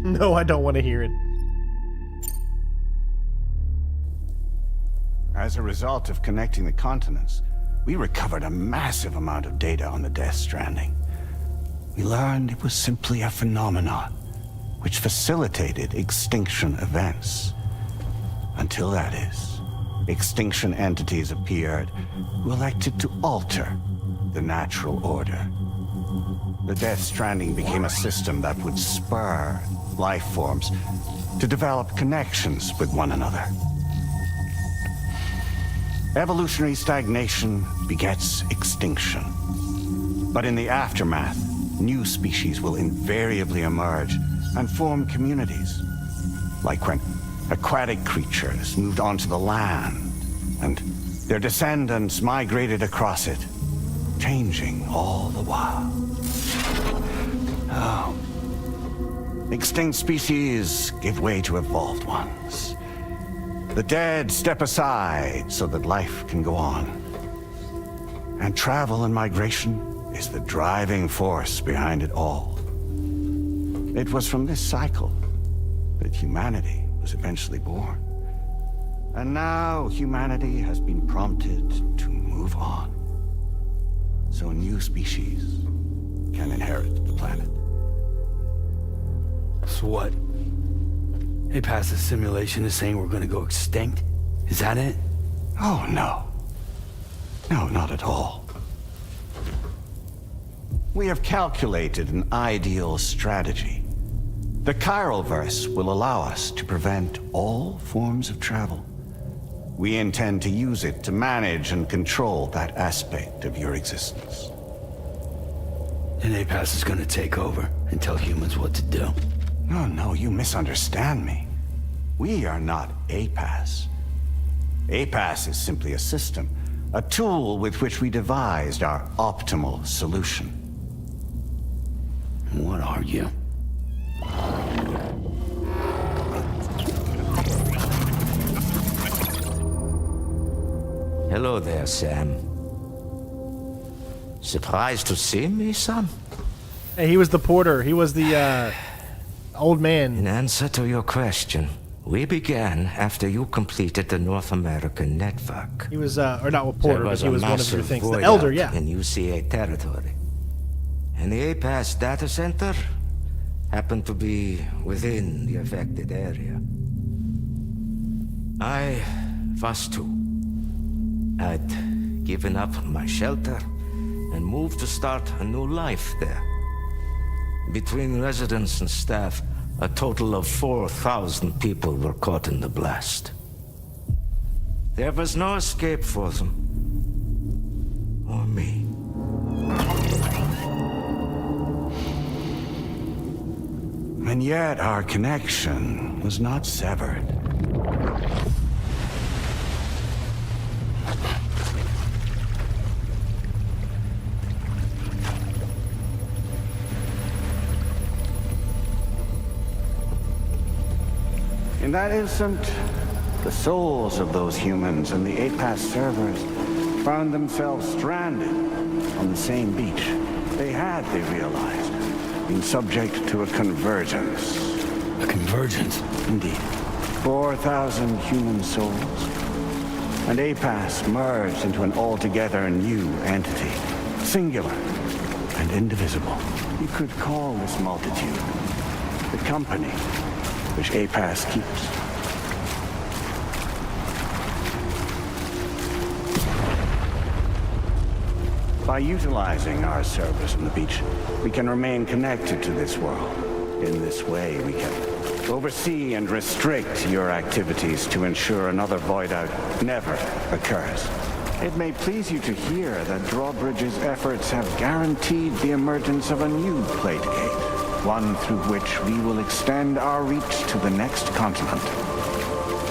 No, I don't want to hear it. As a result of connecting the continents, we recovered a massive amount of data on the Death Stranding. We learned it was simply a phenomenon which facilitated extinction events. Until that is, extinction entities appeared who elected to alter the natural order. The Death Stranding became a system that would spur life forms to develop connections with one another. Evolutionary stagnation begets extinction. But in the aftermath, new species will invariably emerge and form communities. Like when aquatic creatures moved onto the land and their descendants migrated across it, changing all the while. Oh. Extinct species give way to evolved ones. The dead step aside so that life can go on. And travel and migration is the driving force behind it all. It was from this cycle that humanity was eventually born. And now humanity has been prompted to move on. So a new species can inherit the planet. So what? APAS's simulation is saying we're gonna go extinct? Is that it? Oh, no. No, not at all. We have calculated an ideal strategy. The Chiralverse will allow us to prevent all forms of travel. We intend to use it to manage and control that aspect of your existence. And APAS is gonna take over and tell humans what to do. No, you misunderstand me. We are not APAS. APAS is simply a system, a tool with which we devised our optimal solution. What are you? Hello there, Sam. Surprised to see me, son? Hey, he was the porter. He was the old man. In answer to your question, we began after you completed the North American network. He was, or not a porter, but he was one of your things. The void elder, out yeah. in UCA territory. And the APAS data center happened to be within the affected area. I was too. I'd given up my shelter and moved to start a new life there. Between residents and staff, a total of 4,000 people were caught in the blast. There was no escape for them. Or me. And yet our connection was not severed. In that instant, the souls of those humans and the APAS servers found themselves stranded on the same beach. They realized, been subject to a convergence. A convergence? Indeed. 4,000 human souls. And APAS merged into an altogether new entity. Singular and indivisible. You could call this multitude the company which APAS keeps. By utilizing our service on the beach, we can remain connected to this world. In this way, we can oversee and restrict your activities to ensure another void out never occurs. It may please you to hear that Drawbridge's efforts have guaranteed the emergence of a new plate gate. One through which we will extend our reach to the next continent.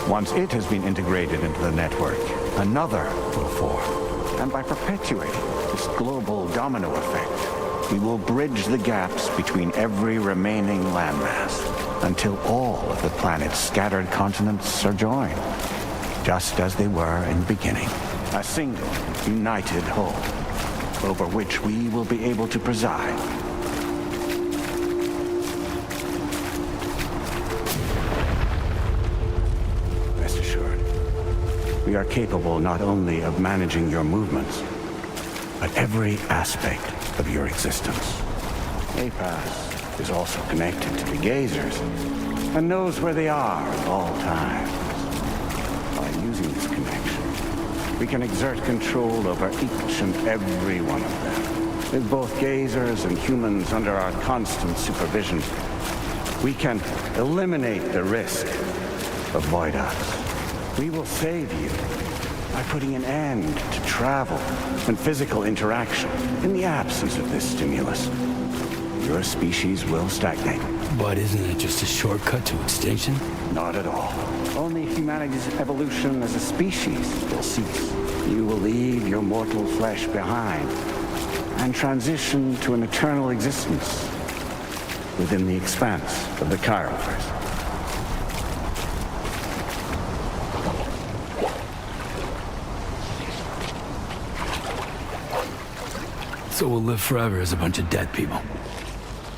Once it has been integrated into the network, another will form. And by perpetuating this global domino effect, we will bridge the gaps between every remaining landmass until all of the planet's scattered continents are joined, just as they were in the beginning. A single, united whole, over which we will be able to preside. We are capable not only of managing your movements, but every aspect of your existence. APAS is also connected to the gazers and knows where they are at all times. By using this connection, we can exert control over each and every one of them. With both gazers and humans under our constant supervision, we can eliminate the risk of void outs. We will save you by putting an end to travel and physical interaction. In the absence of this stimulus, your species will stagnate. But isn't it just a shortcut to extinction? Not at all. Only humanity's evolution as a species will cease. You will leave your mortal flesh behind and transition to an eternal existence within the expanse of the Chiralverse. So we'll live forever as a bunch of dead people.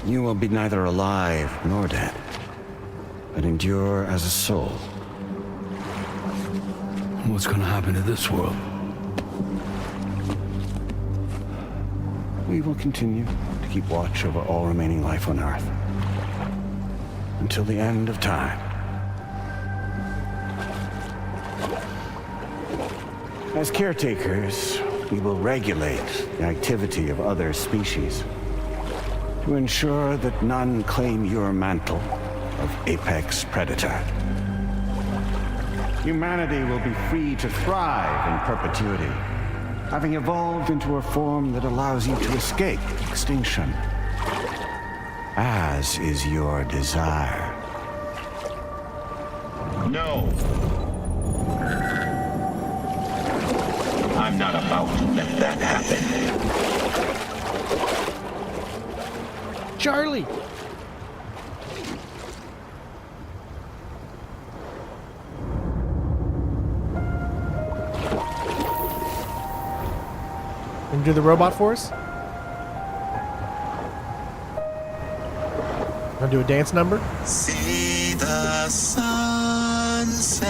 You will be neither alive nor dead, but endure as a soul. What's gonna happen to this world? We will continue to keep watch over all remaining life on Earth. Until the end of time. As caretakers, we will regulate the activity of other species to ensure that none claim your mantle of apex predator. Humanity will be free to thrive in perpetuity, having evolved into a form that allows you to escape extinction, as is your desire. No. I'm not about to let that happen. Charlie! Can you do the robot for us? Wanna do a dance number? See the sunset.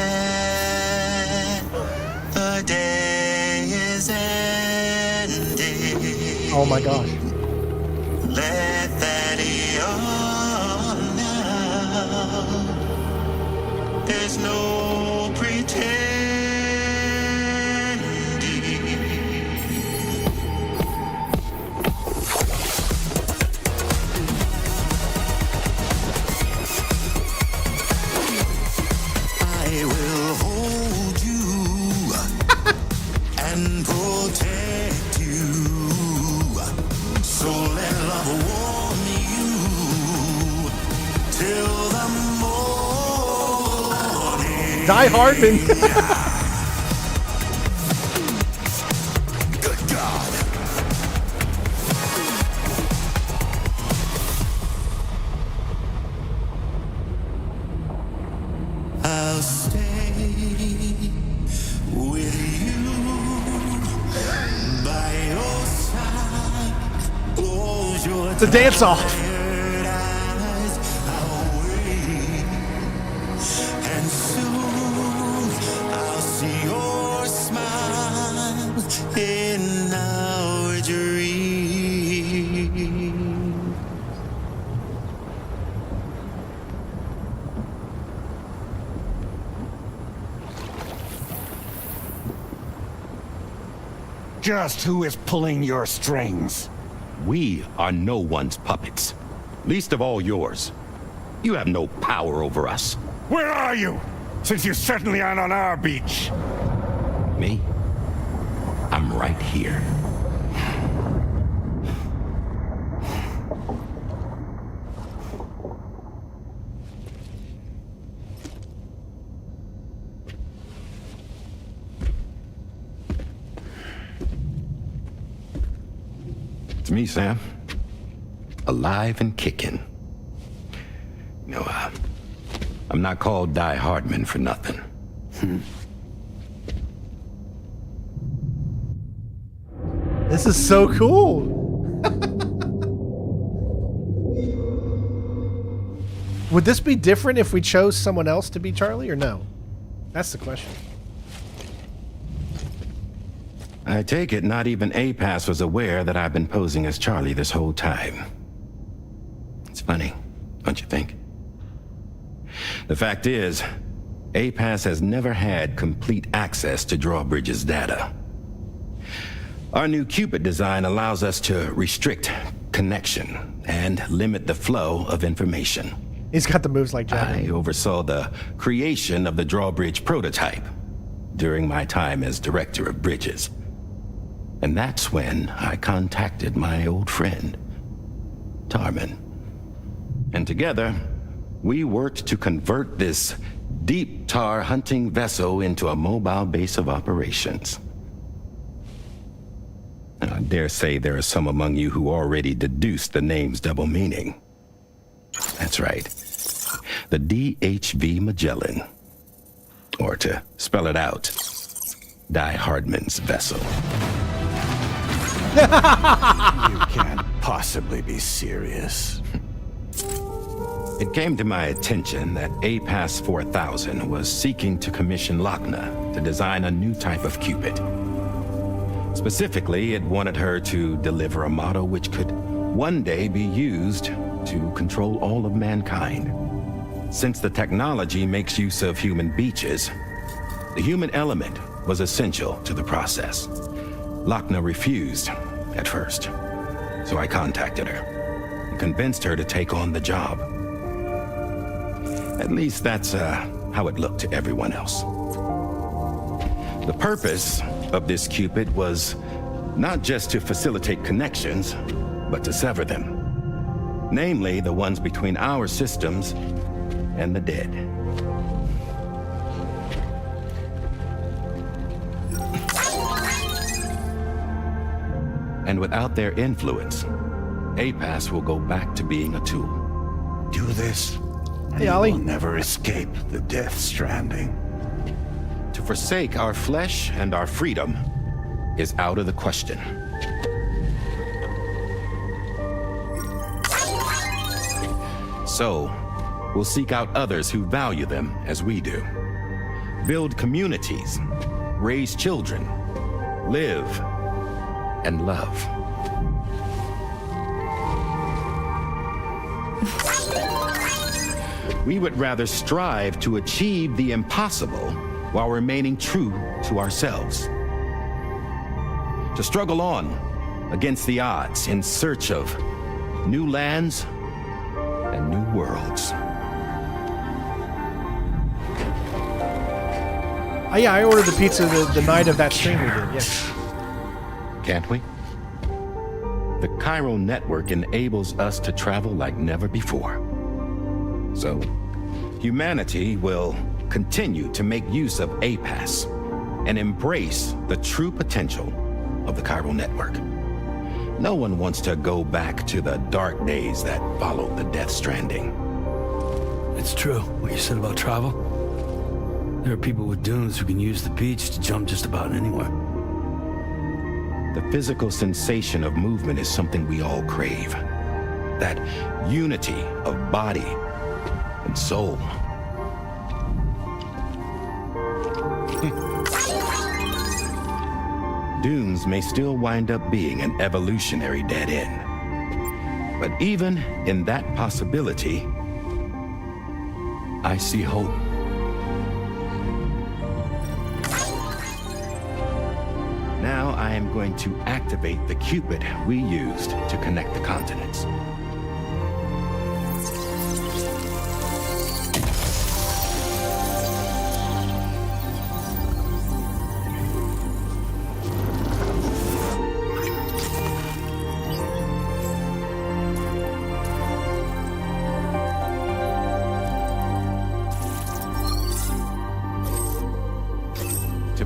The day is ending. Oh my gosh. Let that yawn now. There's no pretending. I will hold you and protect you. So let love warm you till the morning. Die Hardman! Good God. I'll stay with you by your side. Close your It's a dance off. tired eyes. I'll wait. And soon I'll see your smile in our dream. Just who is pulling your strings? We are no one's puppets. Least of all yours. You have no power over us. Where are you? Since you certainly aren't on our beach. Me? I'm right here. It's me, Sam. Alive and kicking. No, I'm not called Die Hardman for nothing. This is so cool! Would this be different if we chose someone else to be Charlie, or no? That's the question. I take it not even APAS was aware that I've been posing as Charlie this whole time. It's funny, don't you think? The fact is, APAS has never had complete access to Drawbridge's data. Our new Cupid design allows us to restrict connection and limit the flow of information. He's got the moves like Jack. I oversaw the creation of the Drawbridge prototype during my time as Director of Bridges. And that's when I contacted my old friend, Tarman. And together, we worked to convert this deep tar hunting vessel into a mobile base of operations. And I dare say there are some among you who already deduced the name's double meaning. That's right. The DHV Magellan. Or to spell it out, Die Hardman's vessel. You can't possibly be serious. It came to my attention that APAS 4000 was seeking to commission Lochna to design a new type of Cupid. Specifically, it wanted her to deliver a model which could one day be used to control all of mankind. Since the technology makes use of human beaches, the human element was essential to the process. Lochna refused at first, so I contacted her and convinced her to take on the job. At least that's how it looked to everyone else. The purpose of this Cupid was not just to facilitate connections, but to sever them. Namely, the ones between our systems and the dead. And without their influence, APAS will go back to being a tool. Do this, and Hey, you Ollie. will never escape the Death Stranding. To forsake our flesh and our freedom is out of the question. So, we'll seek out others who value them as we do. Build communities, raise children, live, and love. We would rather strive to achieve the impossible while remaining true to ourselves. To struggle on against the odds in search of new lands and new worlds. Oh, yeah, I ordered the pizza the night of that stream we did, yes. Can't we? The chiral network enables us to travel like never before. So, humanity will continue to make use of APAS and embrace the true potential of the chiral network. No one wants to go back to the dark days that followed the Death Stranding. It's true, what you said about travel. There are people with dunes who can use the beach to jump just about anywhere. The physical sensation of movement is something we all crave. That unity of body and soul. Dunes may still wind up being an evolutionary dead end. But even in that possibility, I see hope. Now I am going to activate the Cupid we used to connect the continents.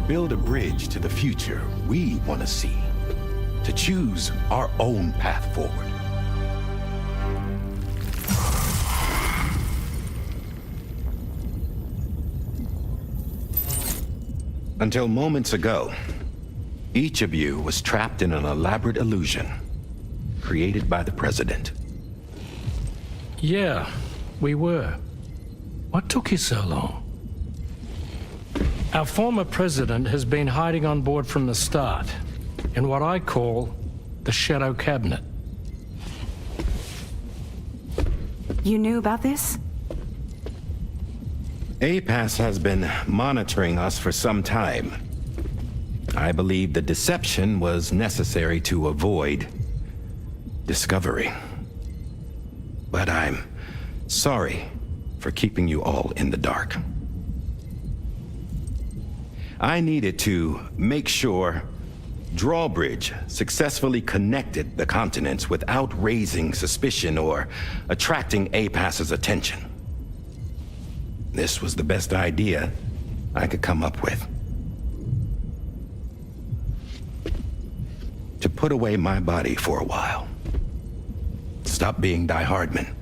Build a bridge to the future we want to see, to choose our own path forward. Until moments ago, each of you was trapped in an elaborate illusion created by the President. Yeah, we were. What took you so long? Our former president has been hiding on board from the start, in what I call the Shadow Cabinet. You knew about this? APAS has been monitoring us for some time. I believe the deception was necessary to avoid discovery. But I'm sorry for keeping you all in the dark. I needed to make sure Drawbridge successfully connected the continents without raising suspicion or attracting APAS's attention. This was the best idea I could come up with. To put away my body for a while. Stop being Die Hardman.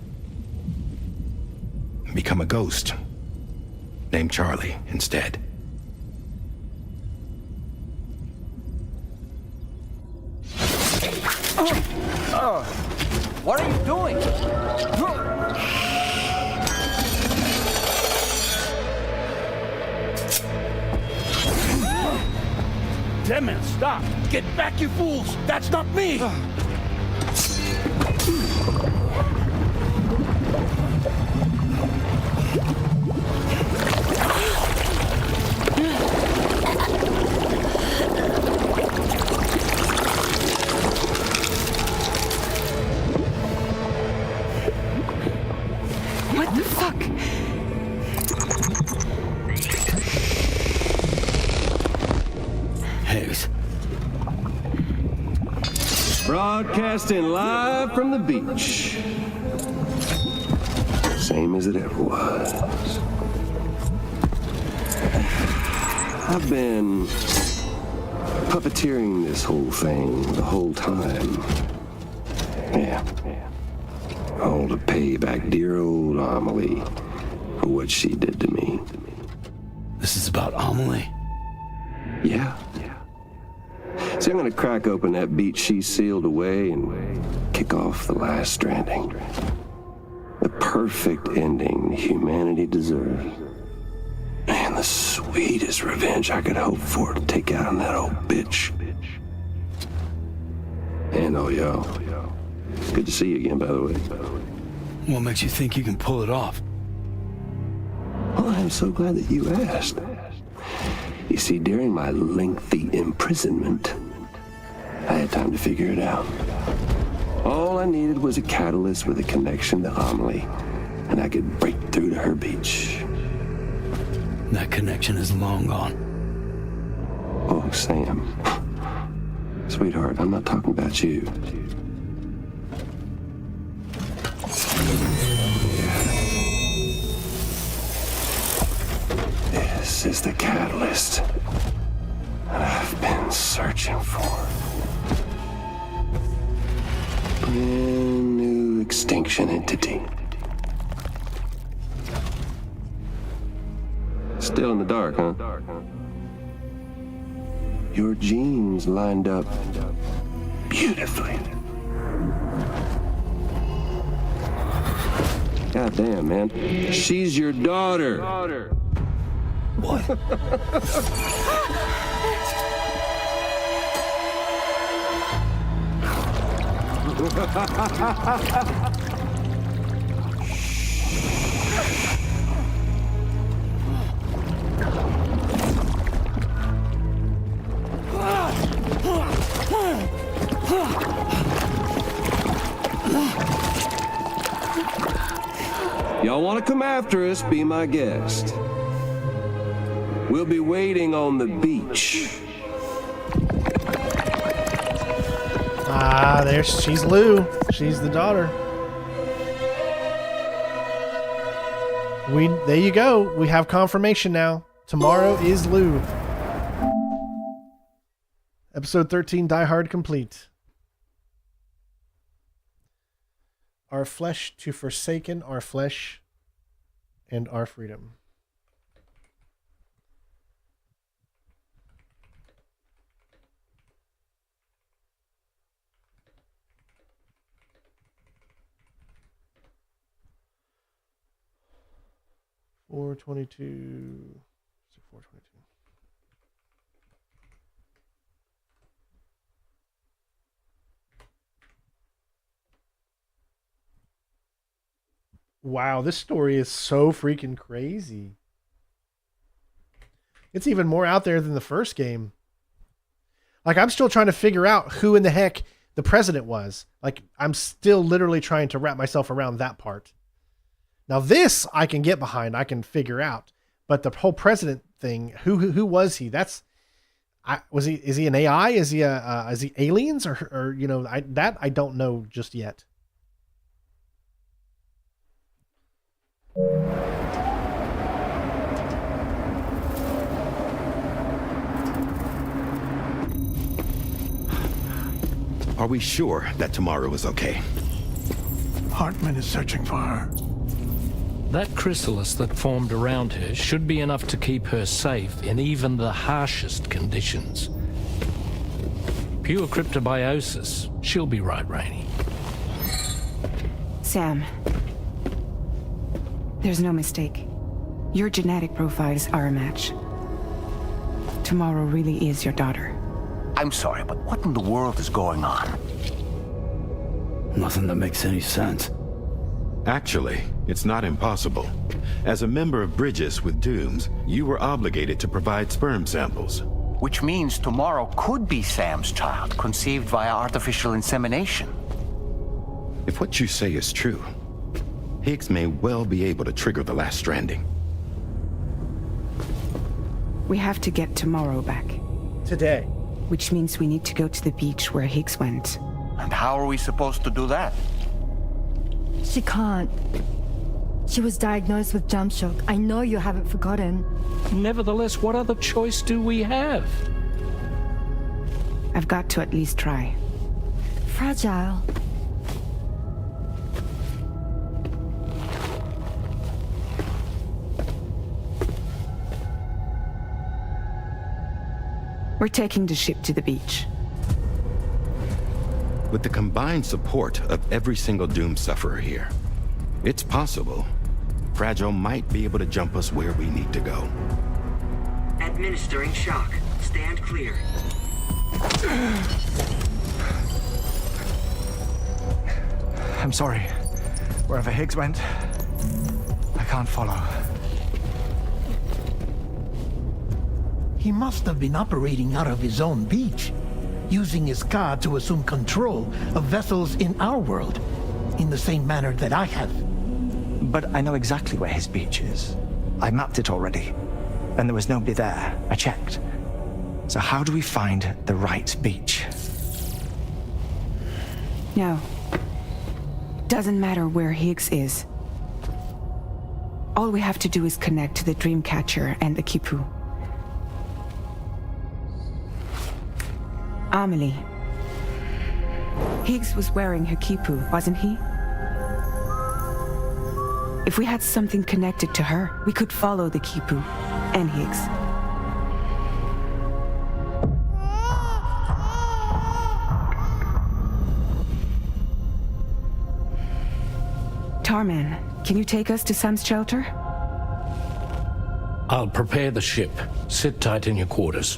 Become a ghost. Named Charlie instead. What are you doing? Damn man, stop! Get back, you fools! That's not me! What the fuck? Hayes. Broadcasting live from the beach. Same as it ever was. I've been puppeteering this whole thing the whole time. Yeah. All to pay back dear old Amelie for what she did to me. This is about Amelie? Yeah. See, I'm gonna crack open that beach she sealed away and kick off the last Stranding. The perfect ending humanity deserves. And the sweetest revenge I could hope for to take out on that old bitch. And oh, yo. Good to see you again, by the way. What makes you think you can pull it off? Well, I'm so glad that you asked. You see, during my lengthy imprisonment, I had time to figure it out. All I needed was a catalyst with a connection to Amelie, and I could break through to her beach. That connection is long gone. Oh, Sam. Sweetheart, I'm not talking about you. This is the catalyst that I've been searching for. Brand new extinction entity. Still in the dark, huh? Your genes lined up beautifully. God damn, man. She's your daughter. What? Y'all want to come after us, be my guest. We'll be waiting on the beach. Ah, she's Lou. She's the daughter. There you go. We have confirmation now. Tomorrow is Lou. Episode 13, Die Hard complete. Our flesh to forsaken our flesh and our freedom. $422. Wow, this story is so freaking crazy. It's even more out there than the first game. Like, I'm still trying to figure out who in the heck the president was. Like, I'm still literally trying to wrap myself around that part. Now, this I can get behind. I can figure out. But the whole president thing, who was he? Is he an AI? Is he aliens or you know, I don't know just yet. Are we sure that tomorrow is okay? Hartman is searching for her. That chrysalis that formed around her should be enough to keep her safe in even the harshest conditions. Pure cryptobiosis. She'll be right, Rainey. Sam, there's no mistake. Your genetic profiles are a match. Tomorrow really is your daughter. I'm sorry, but what in the world is going on? Nothing that makes any sense. Actually, it's not impossible. As a member of Bridges with Dooms, you were obligated to provide sperm samples. Which means tomorrow could be Sam's child, conceived via artificial insemination. If what you say is true, Higgs may well be able to trigger the last stranding. We have to get tomorrow back. Today. Which means we need to go to the beach where Higgs went. And how are we supposed to do that? She can't. She was diagnosed with jump shock. I know you haven't forgotten. Nevertheless, what other choice do we have? I've got to at least try. Fragile. We're taking the ship to the beach. With the combined support of every single Doom sufferer here, it's possible Fragile might be able to jump us where we need to go. Administering shock. Stand clear. I'm sorry. Wherever Higgs went, I can't follow. He must have been operating out of his own beach, using his car to assume control of vessels in our world, in the same manner that I have. But I know exactly where his beach is. I mapped it already, and there was nobody there. I checked. So how do we find the right beach? No. Doesn't matter where Higgs is. All we have to do is connect to the Dreamcatcher and the Kipu. Amelie. Higgs was wearing her Kipu, wasn't he? If we had something connected to her, we could follow the Kipu and Higgs. Tarman, can you take us to Sam's shelter? I'll prepare the ship. Sit tight in your quarters.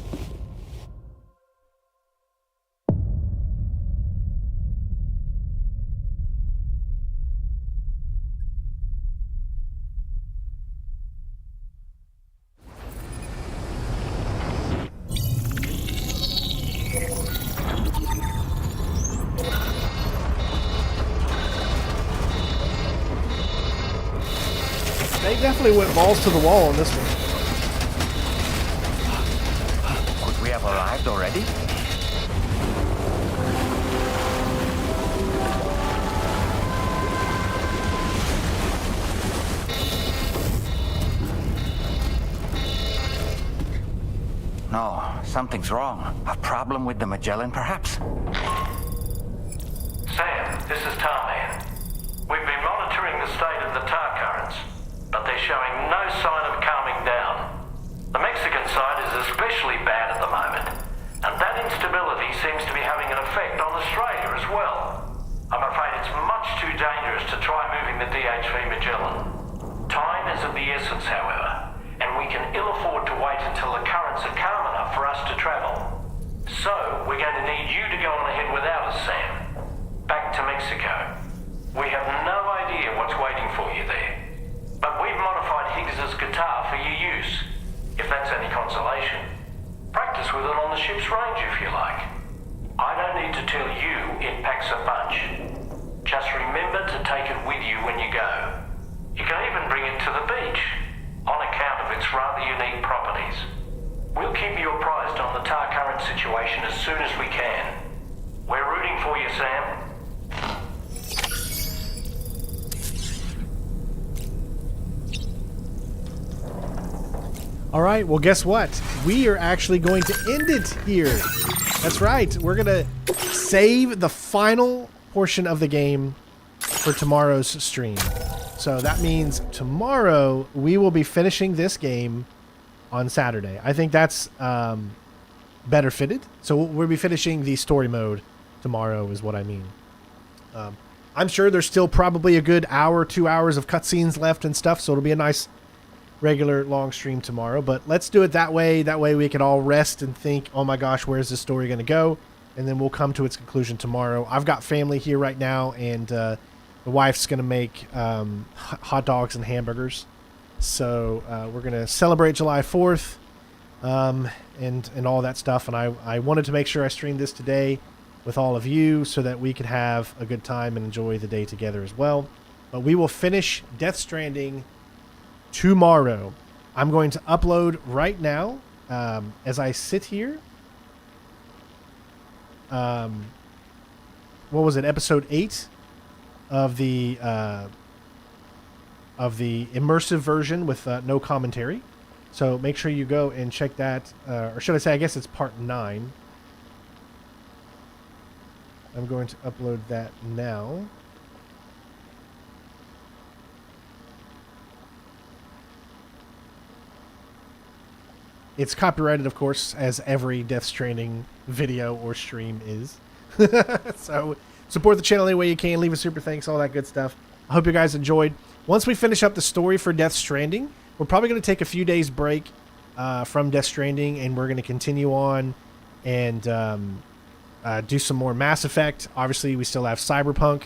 They definitely went balls to the wall on this one. Could we have arrived already? No, something's wrong. A problem with the Magellan, perhaps? Sam, this is Tarman. We've been monitoring the state of the tar currents, but they're showing no sign of calming down. The Mexican side is especially bad at the moment, and that instability seems to be having an effect on Australia as well. I'm afraid it's much too dangerous to try moving the DHV Magellan. Time is of the essence, however, and we can ill afford to wait until the currents are calm enough for us to travel. So, we're going to need you to go on ahead without us, Sam. Back to Mexico. We have no idea what's waiting for you there. But we've modified Higgs's guitar for your use, if that's any consolation. Practice with it on the ship's range if you like. I don't need to tell you it packs a punch. Just remember to take it with you when you go. You can even bring it to the beach, on account of its rather unique properties. We'll keep you apprised on the tar current situation as soon as we can. We're rooting for you, Sam. All right, well, guess what? We are actually going to end it here. That's right. We're going to save the final portion of the game for tomorrow's stream. So that means tomorrow we will be finishing this game on Saturday. I think that's better fitted. So we'll be finishing the story mode tomorrow is what I mean. I'm sure there's still probably a good hour, 2 hours of cutscenes left and stuff. So it'll be a nice regular long stream tomorrow, but let's do it that way. That way we can all rest and think, oh my gosh, where's this story going to go? And then we'll come to its conclusion tomorrow. I've got family here right now, and the wife's going to make hot dogs and hamburgers. So we're going to celebrate July 4th and all that stuff. And I wanted to make sure I streamed this today with all of you so that we could have a good time and enjoy the day together as well. But we will finish Death Stranding tomorrow. I'm going to upload right now as I sit here. What was it? Episode 8 of the immersive version with no commentary. So make sure you go and check that. Or should I say, I guess it's part 9. I'm going to upload that now. It's copyrighted, of course, as every Death Stranding video or stream is. So support the channel any way you can. Leave a super thanks, all that good stuff. I hope you guys enjoyed. Once we finish up the story for Death Stranding, we're probably going to take a few days break from Death Stranding, and we're going to continue on and do some more Mass Effect. Obviously, we still have Cyberpunk.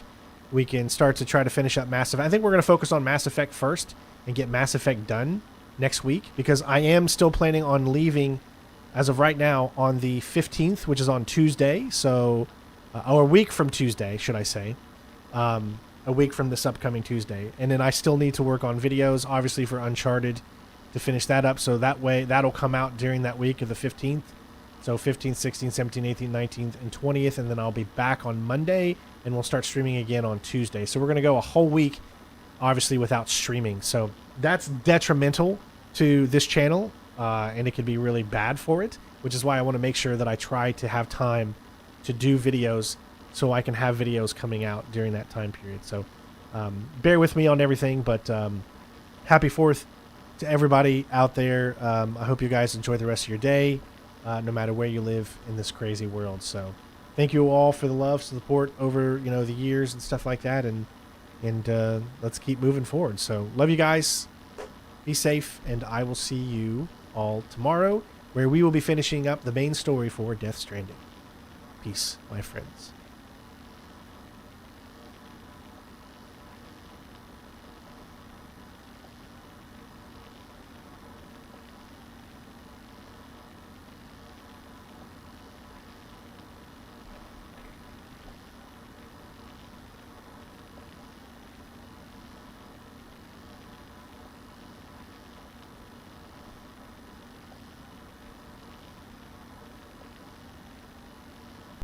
We can start to try to finish up Mass Effect. I think we're going to focus on Mass Effect first and get Mass Effect done next week, because I am still planning on leaving as of right now on the 15th, which is on Tuesday. So, or a week from Tuesday, should I say. A week from this upcoming Tuesday. And then I still need to work on videos, obviously, for Uncharted to finish that up. So that way, that'll come out during that week of the 15th. So 15th, 16th, 17th, 18th, 19th, and 20th. And then I'll be back on Monday, and we'll start streaming again on Tuesday. So we're going to go a whole week, obviously, without streaming. So that's detrimental to this channel, and it could be really bad for it, which is why I want to make sure that I try to have time to do videos so I can have videos coming out during that time period. So bear with me on everything, but happy 4th to everybody out there. I hope you guys enjoy the rest of your day, no matter where you live in this crazy world. So thank you all for the love, support over, you know, the years and stuff like that, and let's keep moving forward. So love you guys. Be safe, and I will see you all tomorrow, where we will be finishing up the main story for Death Stranding. Peace, my friends.